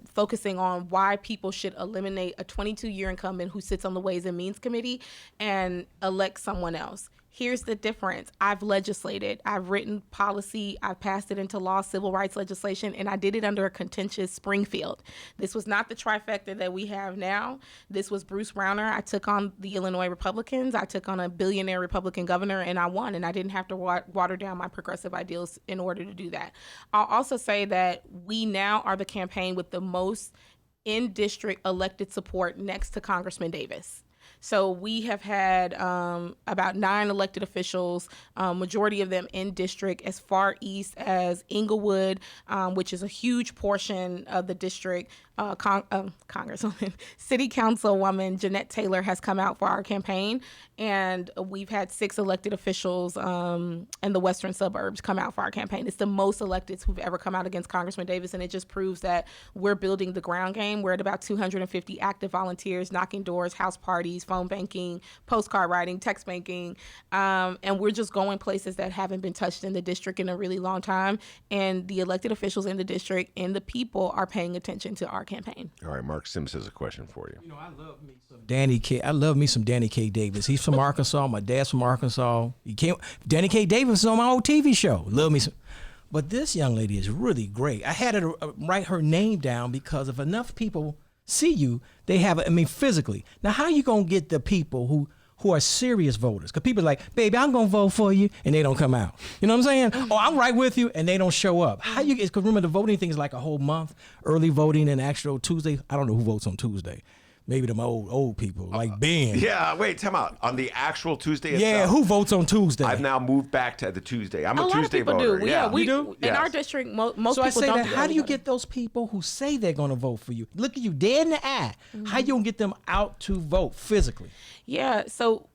[SPEAKER 19] focusing on why people should eliminate a 22-year incumbent who sits on the Ways and Means Committee and elect someone else. Here's the difference. I've legislated, I've written policy, I've passed it into law, civil rights legislation, and I did it under a contentious Springfield. This was not the trifecta that we have now. This was Bruce Rauner. I took on the Illinois Republicans. I took on a billionaire Republican governor, and I won, and I didn't have to water down my progressive ideals in order to do that. I'll also say that we now are the campaign with the most in-district elected support next to Congressman Davis. So we have had about 9 elected officials, majority of them in district as far east as Inglewood, which is a huge portion of the district. Congresswoman, City Councilwoman Jeanette Taylor has come out for our campaign, and we've had 6 elected officials in the western suburbs come out for our campaign. It's the most electeds who've ever come out against Congressman Davis, and it just proves that we're building the ground game. We're at about 250 active volunteers, knocking doors, house parties, phone banking, postcard writing, text banking, and we're just going places that haven't been touched in the district in a really long time, and the elected officials in the district and the people are paying attention to our campaign.
[SPEAKER 3] All right, Mark Sims has a question for you.
[SPEAKER 15] You know, I love me some Danny K. Davis. He's from Arkansas. My dad's from Arkansas. Danny K. Davis is on my old TV show. Love me some. But this young lady is really great. I had to write her name down because if enough people see you, they have, physically. Now, how you going to get the people who are serious voters? Because people are like, baby, I'm going to vote for you, and they don't come out. You know what I'm saying? Oh, I'm right with you, and they don't show up. How you? Because remember, the voting thing is like a whole month. Early voting and actual Tuesday. I don't know who votes on Tuesday. Maybe them old people, like Ben.
[SPEAKER 3] Yeah, wait, time out. On the actual Tuesday itself?
[SPEAKER 15] Yeah, who votes on Tuesday?
[SPEAKER 3] I've now moved back to the Tuesday. I'm a
[SPEAKER 19] lot
[SPEAKER 3] Tuesday
[SPEAKER 19] of people
[SPEAKER 3] voter.
[SPEAKER 19] do. Yeah, we do. In our district, most
[SPEAKER 15] so
[SPEAKER 19] people
[SPEAKER 15] I say
[SPEAKER 19] don't
[SPEAKER 15] that,
[SPEAKER 19] do
[SPEAKER 15] how do you
[SPEAKER 19] early
[SPEAKER 15] get those people who say they're going to vote for you? Look at you dead in the eye. How you going to get them out to vote physically?
[SPEAKER 19] Yeah, so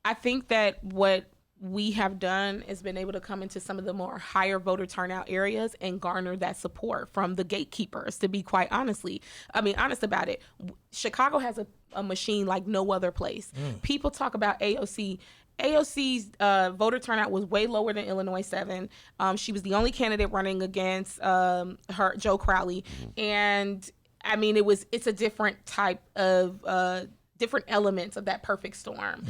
[SPEAKER 19] I think that what we have done is been able to come into some of the more higher voter turnout areas and garner that support from the gatekeepers, to be quite honest about it. Chicago has a machine like no other place. People talk about AOC. AOC's voter turnout was way lower than Illinois 7. She was the only candidate running against her, Joe Crowley. And I mean, it's a different type of different elements of that perfect storm.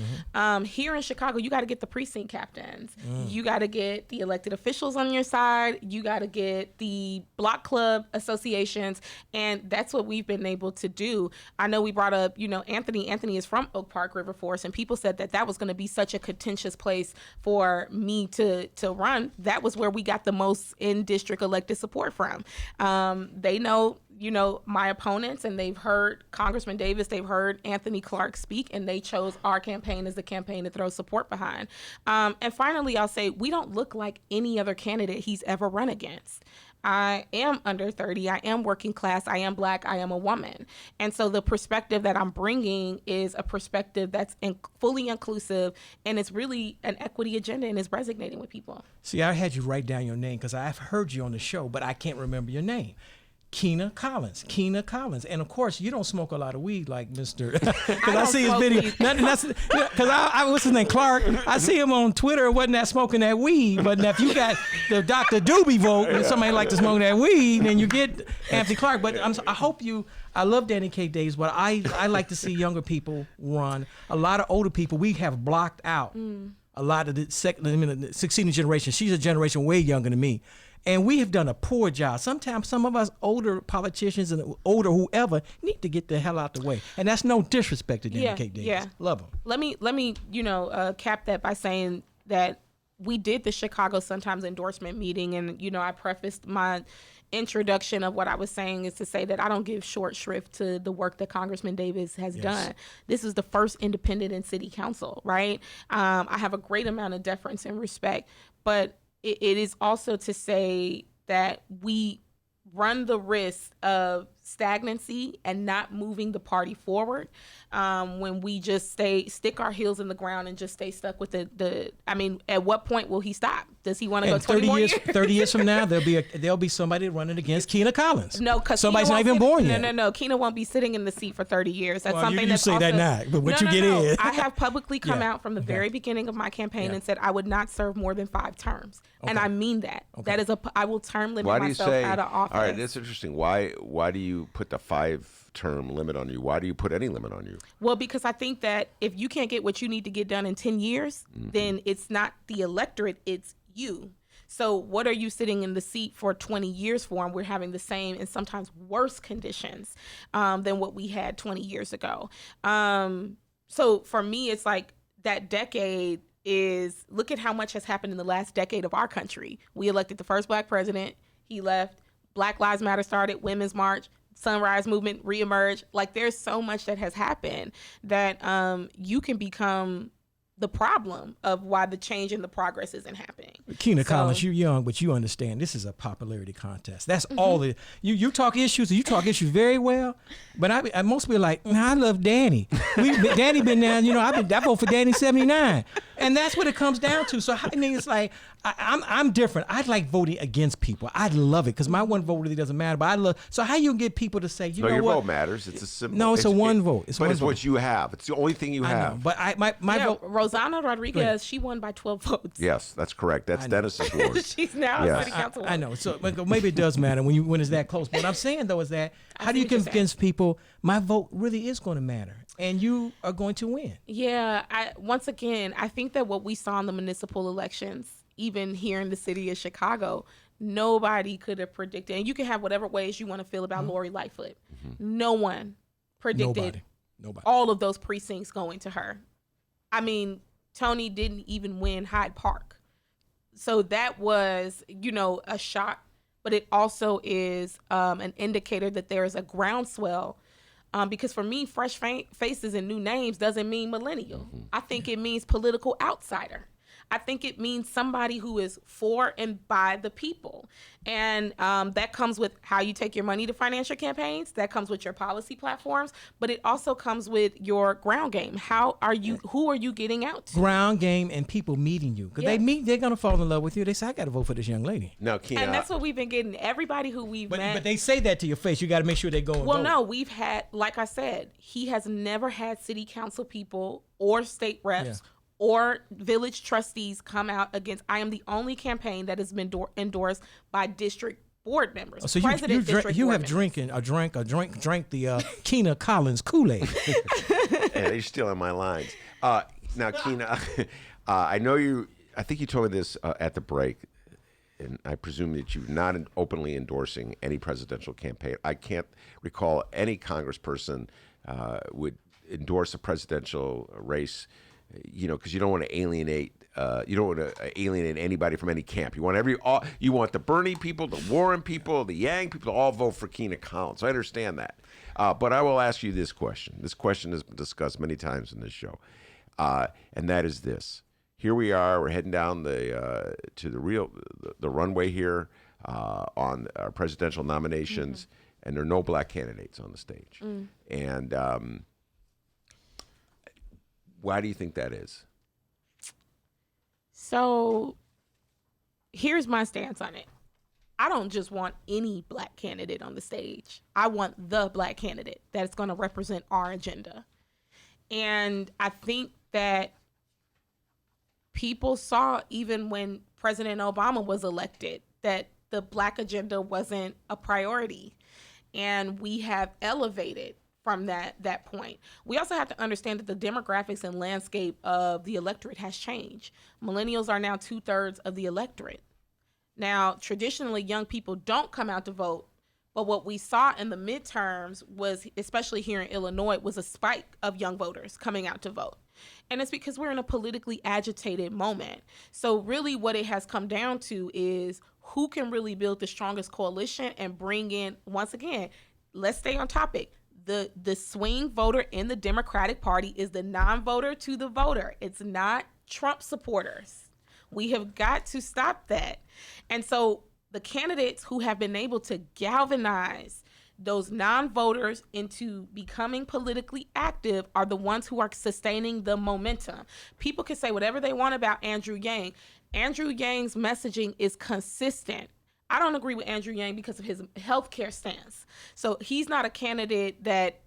[SPEAKER 19] Here in Chicago, you got to get the precinct captains. You got to get the elected officials on your side. You got to get the block club associations. And that's what we've been able to do. I know we brought up, Anthony. Anthony is from Oak Park River Forest, and people said that was going to be such a contentious place for me to run. That was where we got the most in-district elected support from. They know, my opponents, and they've heard Congressman Davis, they've heard Anthony Clark speak, and they chose our campaign as the campaign to throw support behind. And finally, I'll say we don't look like any other candidate he's ever run against. I am under 30. I am working class. I am Black. I am a woman. And so the perspective that I'm bringing is a perspective that's fully inclusive, and it's really an equity agenda, and is resonating with people.
[SPEAKER 15] See, I had you write down your name because I've heard you on the show, but I can't remember your name. Kina Collins. And of course, you don't smoke a lot of weed like Mr. Because I see his video. Because what's his name? Clark. I see him on Twitter. Wasn't that smoking that weed? But if you got the Dr. Doobie vote and somebody like to smoke that weed, then you get Anthony Clark. But I love Danny K. Davis, but I like to see younger people run. A lot of older people we have blocked out. A lot of the succeeding generation. She's a generation way younger than me. And we have done a poor job. Sometimes some of us older politicians and older whoever need to get the hell out the way. And that's no disrespect to Danny K. Davis.
[SPEAKER 19] Yeah.
[SPEAKER 15] Love him.
[SPEAKER 19] Let me cap that by saying that we did the Chicago Sun-Times endorsement meeting, and I prefaced my introduction of what I was saying is to say that I don't give short shrift to the work that Congressman Davis has done. This is the first independent in city council, right? I have a great amount of deference and respect, but it is also to say that we run the risk of stagnancy and not moving the party forward when we just stick our heels in the ground and just stay stuck with at what point will he stop? Does he want to go 20 more years?
[SPEAKER 15] 30 years from now, there'll be somebody running against Kina Collins.
[SPEAKER 19] No, because
[SPEAKER 15] somebody's not even born yet.
[SPEAKER 19] No. Kina won't be sitting in the seat for 30 years. That's something
[SPEAKER 15] you say that now, but once you get in.
[SPEAKER 19] I have publicly come out from the very beginning of my campaign and said I would not serve more than 5 terms. And I mean that. That is I will term limit myself out of office.
[SPEAKER 3] All right, that's interesting. Why do you put the 5-term limit on you? Why do you put any limit on you?
[SPEAKER 19] Well, because I think that if you can't get what you need to get done in 10 years, then it's not the electorate, it's you. So what are you sitting in the seat for 20 years for? And we're having the same and sometimes worse conditions than what we had 20 years ago. So for me, it's like that decade is, look at how much has happened in the last decade of our country. We elected the first Black president. He left. Black Lives Matter started, Women's March, Sunrise Movement reemerged. Like, there's so much that has happened that you can become the problem of why the change and the progress isn't happening.
[SPEAKER 15] Kina Collins, you're young, but you understand this is a popularity contest. That's all it. You talk issues, and you talk issues very well. But I most people are like, I love Danny. Danny been down. I vote for Danny 79, and that's what it comes down to. So I mean, it's like I'm different. I like voting against people. I love it because my one vote really doesn't matter. But I love. So how you get people to say, you know
[SPEAKER 3] your
[SPEAKER 15] what?
[SPEAKER 3] vote matters. It's a simple.
[SPEAKER 15] No, it's a one vote. It's
[SPEAKER 3] what you have. It's the only thing you have.
[SPEAKER 15] Know, but my vote.
[SPEAKER 19] Rosanna Rodriguez, she won by 12 votes.
[SPEAKER 3] Yes, that's correct. That's Dennis's ward.
[SPEAKER 19] She's now a city council.
[SPEAKER 15] I know. So maybe it does matter when it's that close. But what I'm saying though is that how do you convince people my vote really is going to matter and you are going to win?
[SPEAKER 19] Yeah. Once again, I think that what we saw in the municipal elections, even here in the city of Chicago, nobody could have predicted. And you can have whatever ways you want to feel about Lori Lightfoot. No one predicted
[SPEAKER 15] Nobody.
[SPEAKER 19] all of those precincts going to her. I mean, Tony didn't even win Hyde Park. So that was, a shock. But it also is an indicator that there is a groundswell. Because for me, fresh faces and new names doesn't mean millennial. I think it means political outsider. I think it means somebody who is for and by the people. And that comes with how you take your money to financial campaigns. That comes with your policy platforms. But it also comes with your ground game. Who are you getting out to?
[SPEAKER 15] Ground game and people meeting you. Because they're going to fall in love with you. They say, I got to vote for this young lady.
[SPEAKER 3] No, Kina.
[SPEAKER 19] And that's what we've been getting. Everybody who we've met.
[SPEAKER 15] But they say that to your face. You got to make sure they go and vote.
[SPEAKER 19] No, we've had, like I said, he has never had city council people or state reps or village trustees come out against. I am the only campaign that has been endorsed by district board members.
[SPEAKER 15] So drank the Kina Collins Kool-Aid.
[SPEAKER 3] Yeah, you're stealing my lines. Now, Kina, I know you. I think you told me this at the break, and I presume that you're not openly endorsing any presidential campaign. I can't recall any congressperson would endorse a presidential race because you don't want to alienate. You don't want to alienate anybody from any camp. You want you want the Bernie people, the Warren people, the Yang people to all vote for Kina Collins. I understand that, but I will ask you this question. This question has been discussed many times in this show, and that is this: here we are. We're heading down to the runway here on our presidential nominations, and there are no black candidates on the stage. And why do you think that is?
[SPEAKER 19] So here's my stance on it. I don't just want any black candidate on the stage. I want the black candidate that's going to represent our agenda. And I think that people saw, even when President Obama was elected, that the black agenda wasn't a priority. And we have elevated from that point. We also have to understand that the demographics and landscape of the electorate has changed. Millennials are now 2/3 of the electorate. Now, traditionally, young people don't come out to vote, but what we saw in the midterms was, especially here in Illinois, was a spike of young voters coming out to vote. And it's because we're in a politically agitated moment. So really what it has come down to is who can really build the strongest coalition and bring in, once again, let's stay on topic. The swing voter in the Democratic Party is the non-voter to the voter. It's not Trump supporters. We have got to stop that. And so the candidates who have been able to galvanize those non-voters into becoming politically active are the ones who are sustaining the momentum. People can say whatever they want about Andrew Yang. Andrew Yang's messaging is consistent. I don't agree with Andrew Yang because of his healthcare stance. So he's not a candidate that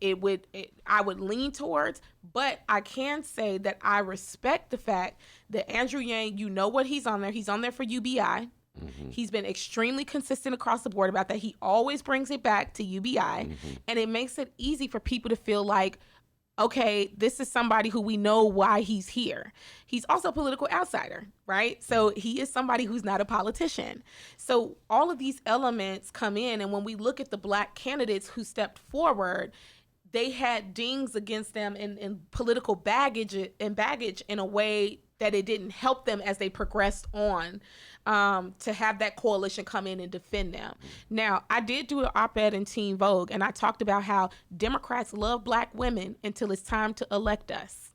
[SPEAKER 19] I would lean towards, but I can say that I respect the fact that Andrew Yang, you know what he's on there. He's on there for UBI. He's been extremely consistent across the board about that. He always brings it back to UBI, and it makes it easy for people to feel like, okay, this is somebody who we know why he's here. He's also a political outsider, right? So he is somebody who's not a politician. So all of these elements come in, and when we look at the black candidates who stepped forward, they had dings against them in political baggage in a way that it didn't help them as they progressed on to have that coalition come in and defend them. Now, I did do an op-ed in Teen Vogue, and I talked about how Democrats love black women until it's time to elect us,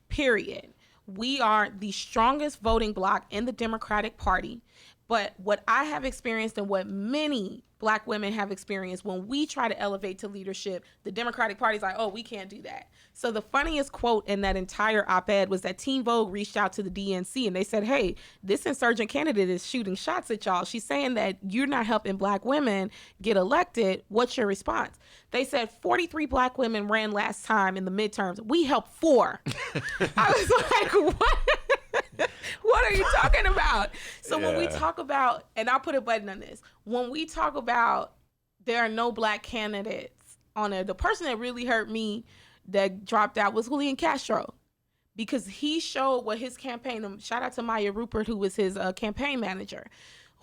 [SPEAKER 19] period. We are the strongest voting bloc in the Democratic Party, but what I have experienced and what many black women have experienced, when we try to elevate to leadership, the Democratic Party is like, oh, we can't do that. So the funniest quote in that entire op-ed was that Teen Vogue reached out to the DNC and they said, hey, this insurgent candidate is shooting shots at y'all. She's saying that you're not helping black women get elected. What's your response? They said 43 black women ran last time in the midterms. We helped 4. I was like, what? What are you talking about? So when we talk about, and I'll put a button on this, when we talk about there are no black candidates on there, the person that really hurt me that dropped out was Julian Castro, because he showed what his campaign, shout out to Maya Rupert, who was his campaign manager.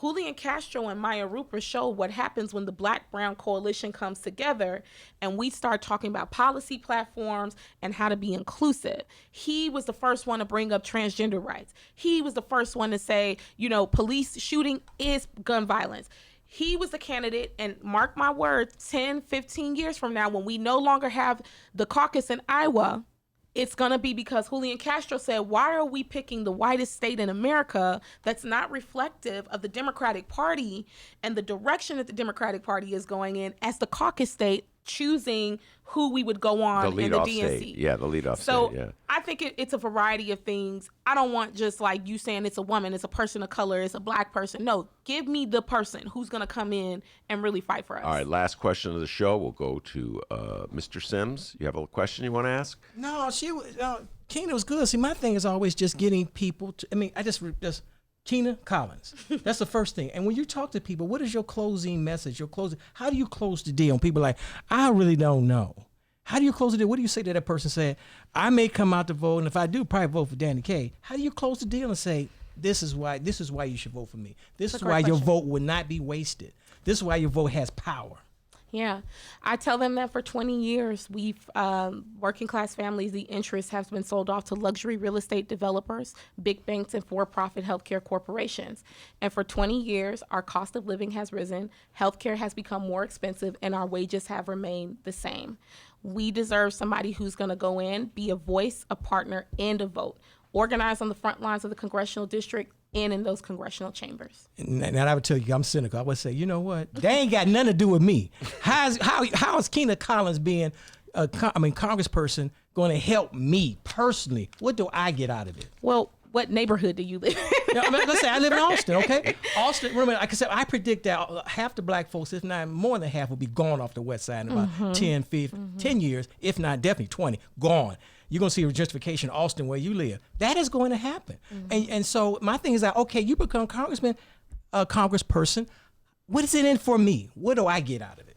[SPEAKER 19] Julian Castro and Maya Rupert showed what happens when the Black-Brown coalition comes together and we start talking about policy platforms and how to be inclusive. He was the first one to bring up transgender rights. He was the first one to say, police shooting is gun violence. He was the candidate, and mark my words, 10, 15 years from now, when we no longer have the caucus in Iowa, it's going to be because Julian Castro said, why are we picking the whitest state in America that's not reflective of the Democratic Party and the direction that the Democratic Party is going in as the caucus state, choosing who we would go on in the DNC.
[SPEAKER 3] State. Yeah, the leadoff
[SPEAKER 19] so
[SPEAKER 3] state, yeah.
[SPEAKER 19] I think it's a variety of things. I don't want just like you saying it's a woman, it's a person of color, it's a black person. No, give me the person who's going to come in and really fight for us.
[SPEAKER 3] All right, last question of the show. We'll go to Mr. Sims. You have a question you want to ask?
[SPEAKER 15] No, Kina was good. See, my thing is always just getting people to, I just Kina Collins. That's the first thing. And when you talk to people, what is your closing message? How do you close the deal? And people are like, I really don't know. How do you close the deal? What do you say to that person saying, I may come out to vote, and if I do, probably vote for Danny Kaye? How do you close the deal and say, this is why you should vote for me. This is why your vote would not be wasted. This is why your vote has power.
[SPEAKER 19] Yeah, I tell them that for 20 years, we've working class families, the interest has been sold off to luxury real estate developers, big banks, and for-profit healthcare corporations. And for 20 years, our cost of living has risen, healthcare has become more expensive, and our wages have remained the same. We deserve somebody who's going to go in, be a voice, a partner, and a vote. Organize on the front lines of the congressional district and in those congressional chambers.
[SPEAKER 15] And I would tell you, I'm cynical. I would say, you know what? They ain't got nothing to do with me. How is Kina Collins being a congressperson going to help me personally? What do I get out of it?
[SPEAKER 19] Well, what neighborhood do you live in?
[SPEAKER 15] Let's say I live in Austin, okay? Austin, remember, like I said, I predict that half the black folks, if not more than half, will be gone off the west side in about 10 years, if not definitely 20, gone. You're going to see a gentrification in Austin where you live. That is going to happen. And so my thing is that, okay, you become congressperson. What is it in for me? What do I get out of it?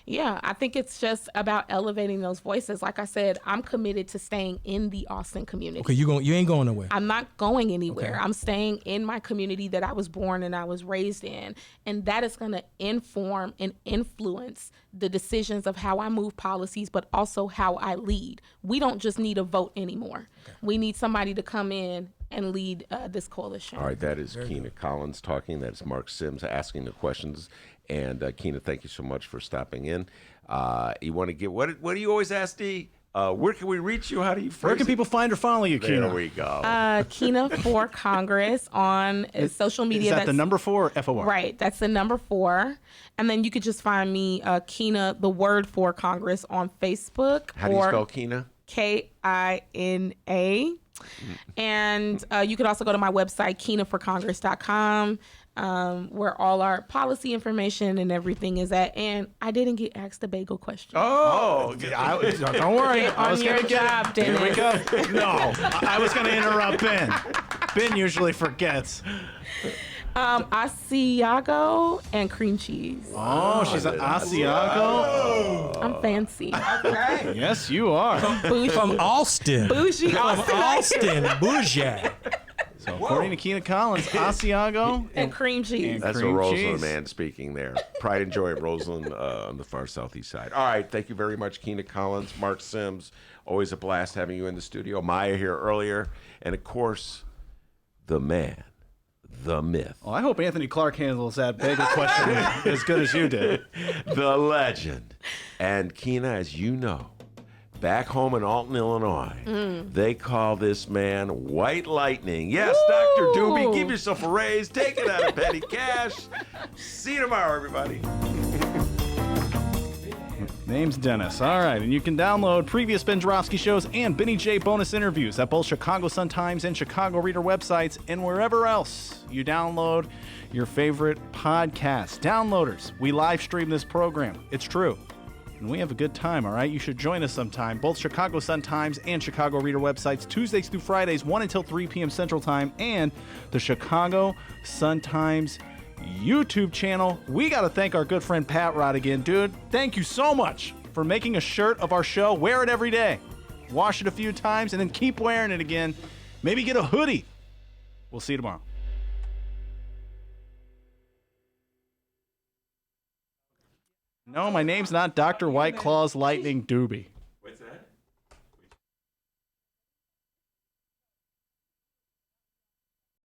[SPEAKER 19] Yeah, I think it's just about elevating those voices. Like I said, I'm committed to staying in the Austin community.
[SPEAKER 15] Okay, you ain't going nowhere.
[SPEAKER 19] I'm not going anywhere.
[SPEAKER 15] Okay.
[SPEAKER 19] I'm staying in my community that I was born and I was raised in. And that is going to inform and influence the decisions of how I move policies, but also how I lead. We don't just need a vote anymore. Okay. We need somebody to come in and lead this coalition.
[SPEAKER 3] All right, that is Kina Collins talking. That is Marc Sims asking the questions. And Kina, thank you so much for stopping in. You want to get what do you always ask, Dee? Where can we reach you? How do you phrase
[SPEAKER 2] Where can
[SPEAKER 3] it?
[SPEAKER 2] people find or follow you, Kina?
[SPEAKER 3] There we go.
[SPEAKER 19] Kina for Congress on social media.
[SPEAKER 2] Is that the number 4 or FOR?
[SPEAKER 19] Right, that's the number 4. And then you could just find me, Kina, the word for Congress on Facebook.
[SPEAKER 3] How do you spell Kina?
[SPEAKER 19] Kina. And you could also go to my website, kinaforcongress.com. Where all our policy information and everything is at. And I didn't get asked a bagel question.
[SPEAKER 2] Oh, don't worry. I was
[SPEAKER 19] your
[SPEAKER 2] gonna
[SPEAKER 19] job,
[SPEAKER 2] Here we
[SPEAKER 19] Dennis.
[SPEAKER 2] go. No, I was going to interrupt Ben. Ben usually forgets.
[SPEAKER 19] Asiago and cream cheese.
[SPEAKER 2] Oh, she's an Asiago.
[SPEAKER 19] I'm fancy.
[SPEAKER 15] Okay.
[SPEAKER 2] Yes, you are.
[SPEAKER 15] From Austin.
[SPEAKER 19] Bougie
[SPEAKER 15] From Austin. Bougie.
[SPEAKER 2] So according to Kina Collins, Asiago
[SPEAKER 19] and cream cheese.
[SPEAKER 3] That's
[SPEAKER 2] cream
[SPEAKER 3] a Roseland
[SPEAKER 2] cheese.
[SPEAKER 3] man speaking there. Pride and Joy at Roseland on the far southeast side. All right, thank you very much, Kina Collins, Marc Sims. Always a blast having you in the studio. Maya here earlier. And, of course, the man, the myth.
[SPEAKER 2] Well, I hope Anthony Clark handles that bagel question as good as you did.
[SPEAKER 3] The legend. And, Kina, as you know, back home in Alton, Illinois, they call this man White Lightning. Yes, Dr. Doobie, give yourself a raise. Take it out of petty cash. See you tomorrow, everybody.
[SPEAKER 2] Name's Dennis. All right, and you can download previous Ben Joravsky shows and Benny J bonus interviews at both Chicago Sun-Times and Chicago Reader websites and wherever else you download your favorite podcasts. Downloaders, we live stream this program. It's true. And we have a good time, all right? You should join us sometime. Both Chicago Sun-Times and Chicago Reader websites, Tuesdays through Fridays, 1 until 3 p.m. Central Time, and the Chicago Sun-Times YouTube channel. We got to thank our good friend Pat Rod again. Dude, thank you so much for making a shirt of our show. Wear it every day. Wash it a few times, and then keep wearing it again. Maybe get a hoodie. We'll see you tomorrow. No, my name's not Dr. White Claw's Lightning Doobie.